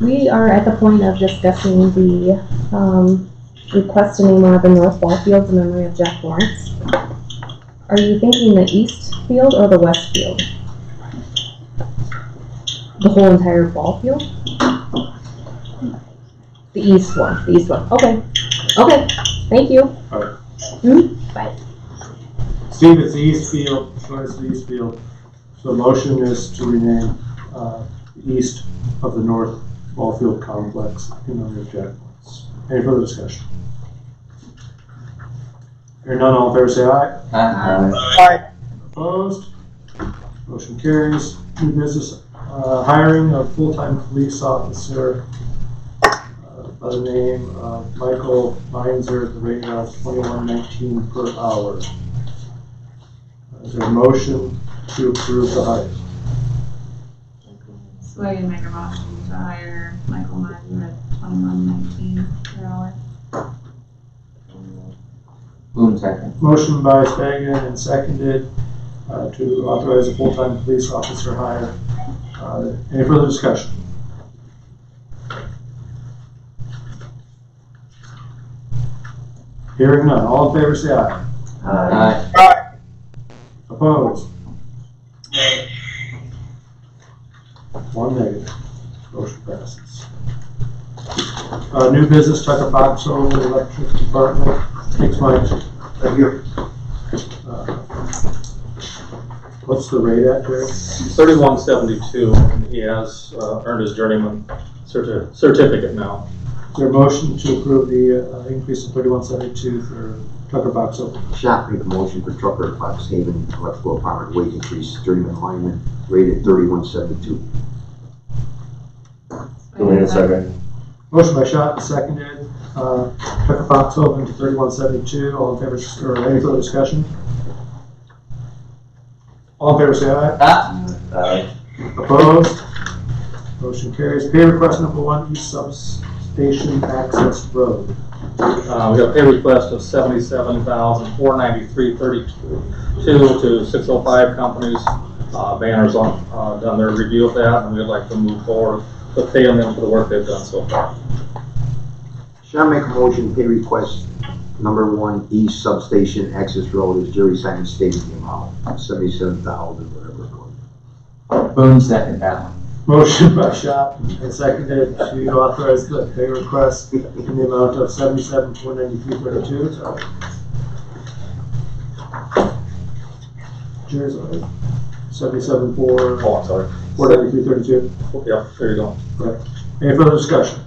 We are at the point of discussing the request to name one of the North Ball Fields in memory of Jack Lawrence. Are you thinking the east field or the west field? The whole entire ball field? The east one, Okay. Okay, thank you. Alright. Bye. Steve, it's the East Field, it's the East Field. So the motion is to rename, east of the North Ball Field Complex in memory of Jack Lawrence. Any further discussion? Hearing none, all in favor say aye. Aye. Opposed? Motion carries. New business, hiring of full-time police officer, by the name of Michael Meinzer at the rate of $21.19 per hour. Is there a motion to approve the hire? So I can make a motion to hire Michael Martin at $21.19 per hour. Boom second. Motion by Spagan and seconded to authorize a full-time police officer hire. Any further discussion? Hearing none, all in favor say aye. Aye. Opposed? Nay. One negative. Motion passes. New business, Tucker Boxell, Electric Department. Thanks, Mike. Thank you. What's the rate at, Jerry? 3172, and he has earned his journeyman certificate now. Is there a motion to approve the increase of 3172 for Tucker Boxell? Shop make a motion for trucker at Fox Haven Electrical Department wage increase, journeyman lineman, rated 3172. Go in a second. Motion by Schott, seconded. Tucker Boxell into 3172. All in favor, or any further discussion? All in favor, say aye. Aye. Opposed? Motion carries. Pay request number 1, East Substation Access Road. We got a pay request of $77,493.32 to 605 companies. Banner's on, done their review of that, and we'd like to move forward with paying them for the work they've done so far. Shall I make a motion, pay request number 1, East Substation Access Road, as Jerry Simon stated the amount, $77,000, whatever it was. Boom second that one. Motion by Schott and seconded to authorize the pay request in the amount of $77,493.32. Jerry's on it. 77,493.32. Oh, I'm sorry. 493.32. Yeah, there you go. Okay. Any further discussion?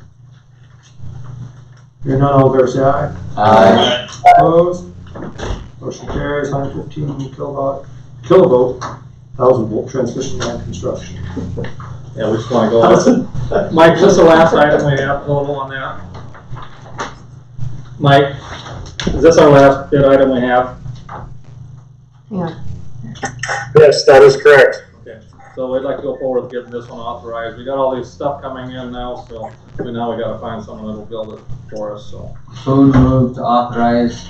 Hearing none, all in favor say aye. Aye. Opposed? Motion carries. 115 kilovolt, 1,000 volt transmission line construction. Yeah, we just want to go. Mike, is this the last item we have total on that? Mike, is this our last bid item we have? Yeah. Yes, that is correct. Okay, so we'd like to go forward with getting this one authorized. We got all this stuff coming in now, so now we gotta find someone that'll build it for us, so. Boone moved to authorize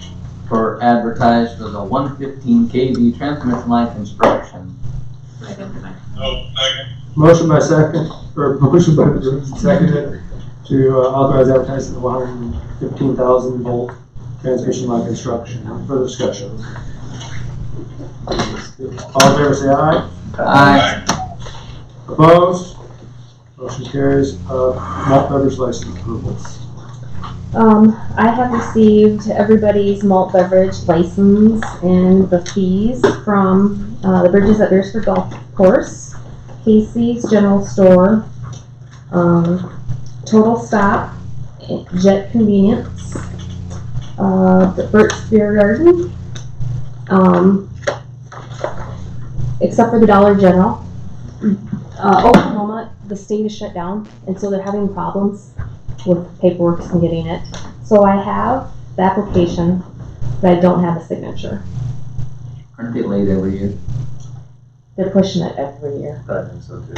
for advertise for the 115 kV transmission line construction. Oh, second. Motion by Bruce, seconded to authorize advertising the 115,000 volt transmission line construction. Further discussion? All in favor, say aye. Aye. Opposed? Motion carries. Malt beverage license approvals. I have received everybody's malt beverage license and the fees from, the Bridges at Beresford Golf Course, Casey's General Store, Total Stop, Jet Convenience, the Burt's Beer Garden, except for the Dollar General. Oklahoma, the state is shut down, and so they're having problems with paperwork and getting it. So I have the application, but I don't have a signature. Aren't they late every year? They're pushing it every year. I think so too.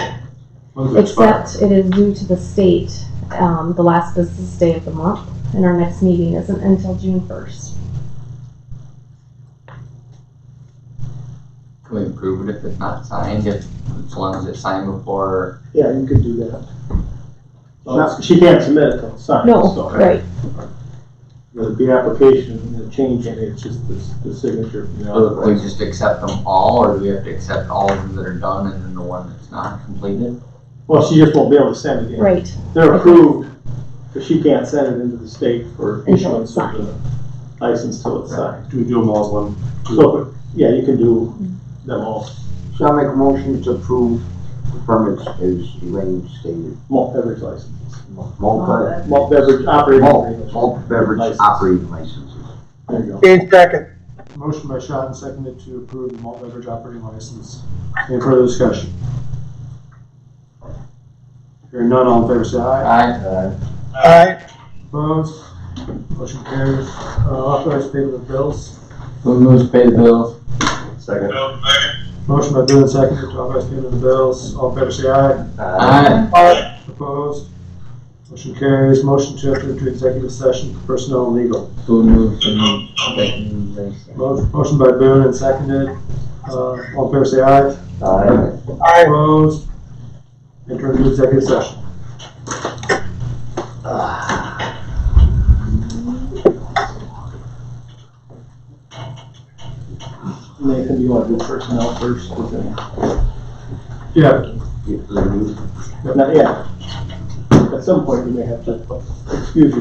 When's it expire? Except it is due to the state, the last business day of the month, and our next meeting isn't until June 1st. Can we approve it if it's not signed, as long as it's signed before? Yeah, you could do that. She can't submit it until it's signed. No, so. right. The application, the change in it, it's just the signature. So we just accept them all, or do we have to accept all of them that are done and then the one that's not completed? Well, she just won't be able to send it in. Right. They're approved, but she can't send it into the state for issuance of the license till it's signed. Do we do them all as one? So, yeah, you can do them all. So I make a motion to approve the permits as Elaine stated. Malt beverage licenses. Malt beverage operating licenses. Malt beverage operating licenses. There you go. Dave second. Motion by Schott and seconded to approve the malt beverage operating license. Any further discussion? Hearing none, all in favor say aye. Aye. Opposed? Motion carries. Authorized payment of bills. Who moves to pay the bills? Second. Motion by Boone, seconded to authorize payment of the bills. All in favor say aye. Aye. Opposed? Motion carries. Motion to enter into executive session for personnel and legal. Who moves to Motion by Boone and seconded. All in favor say aye. Aye. Opposed? Enter into executive session. Nathan, do you want to do personnel first? Yeah. Not yet. At some point, you may have to excuse yourself.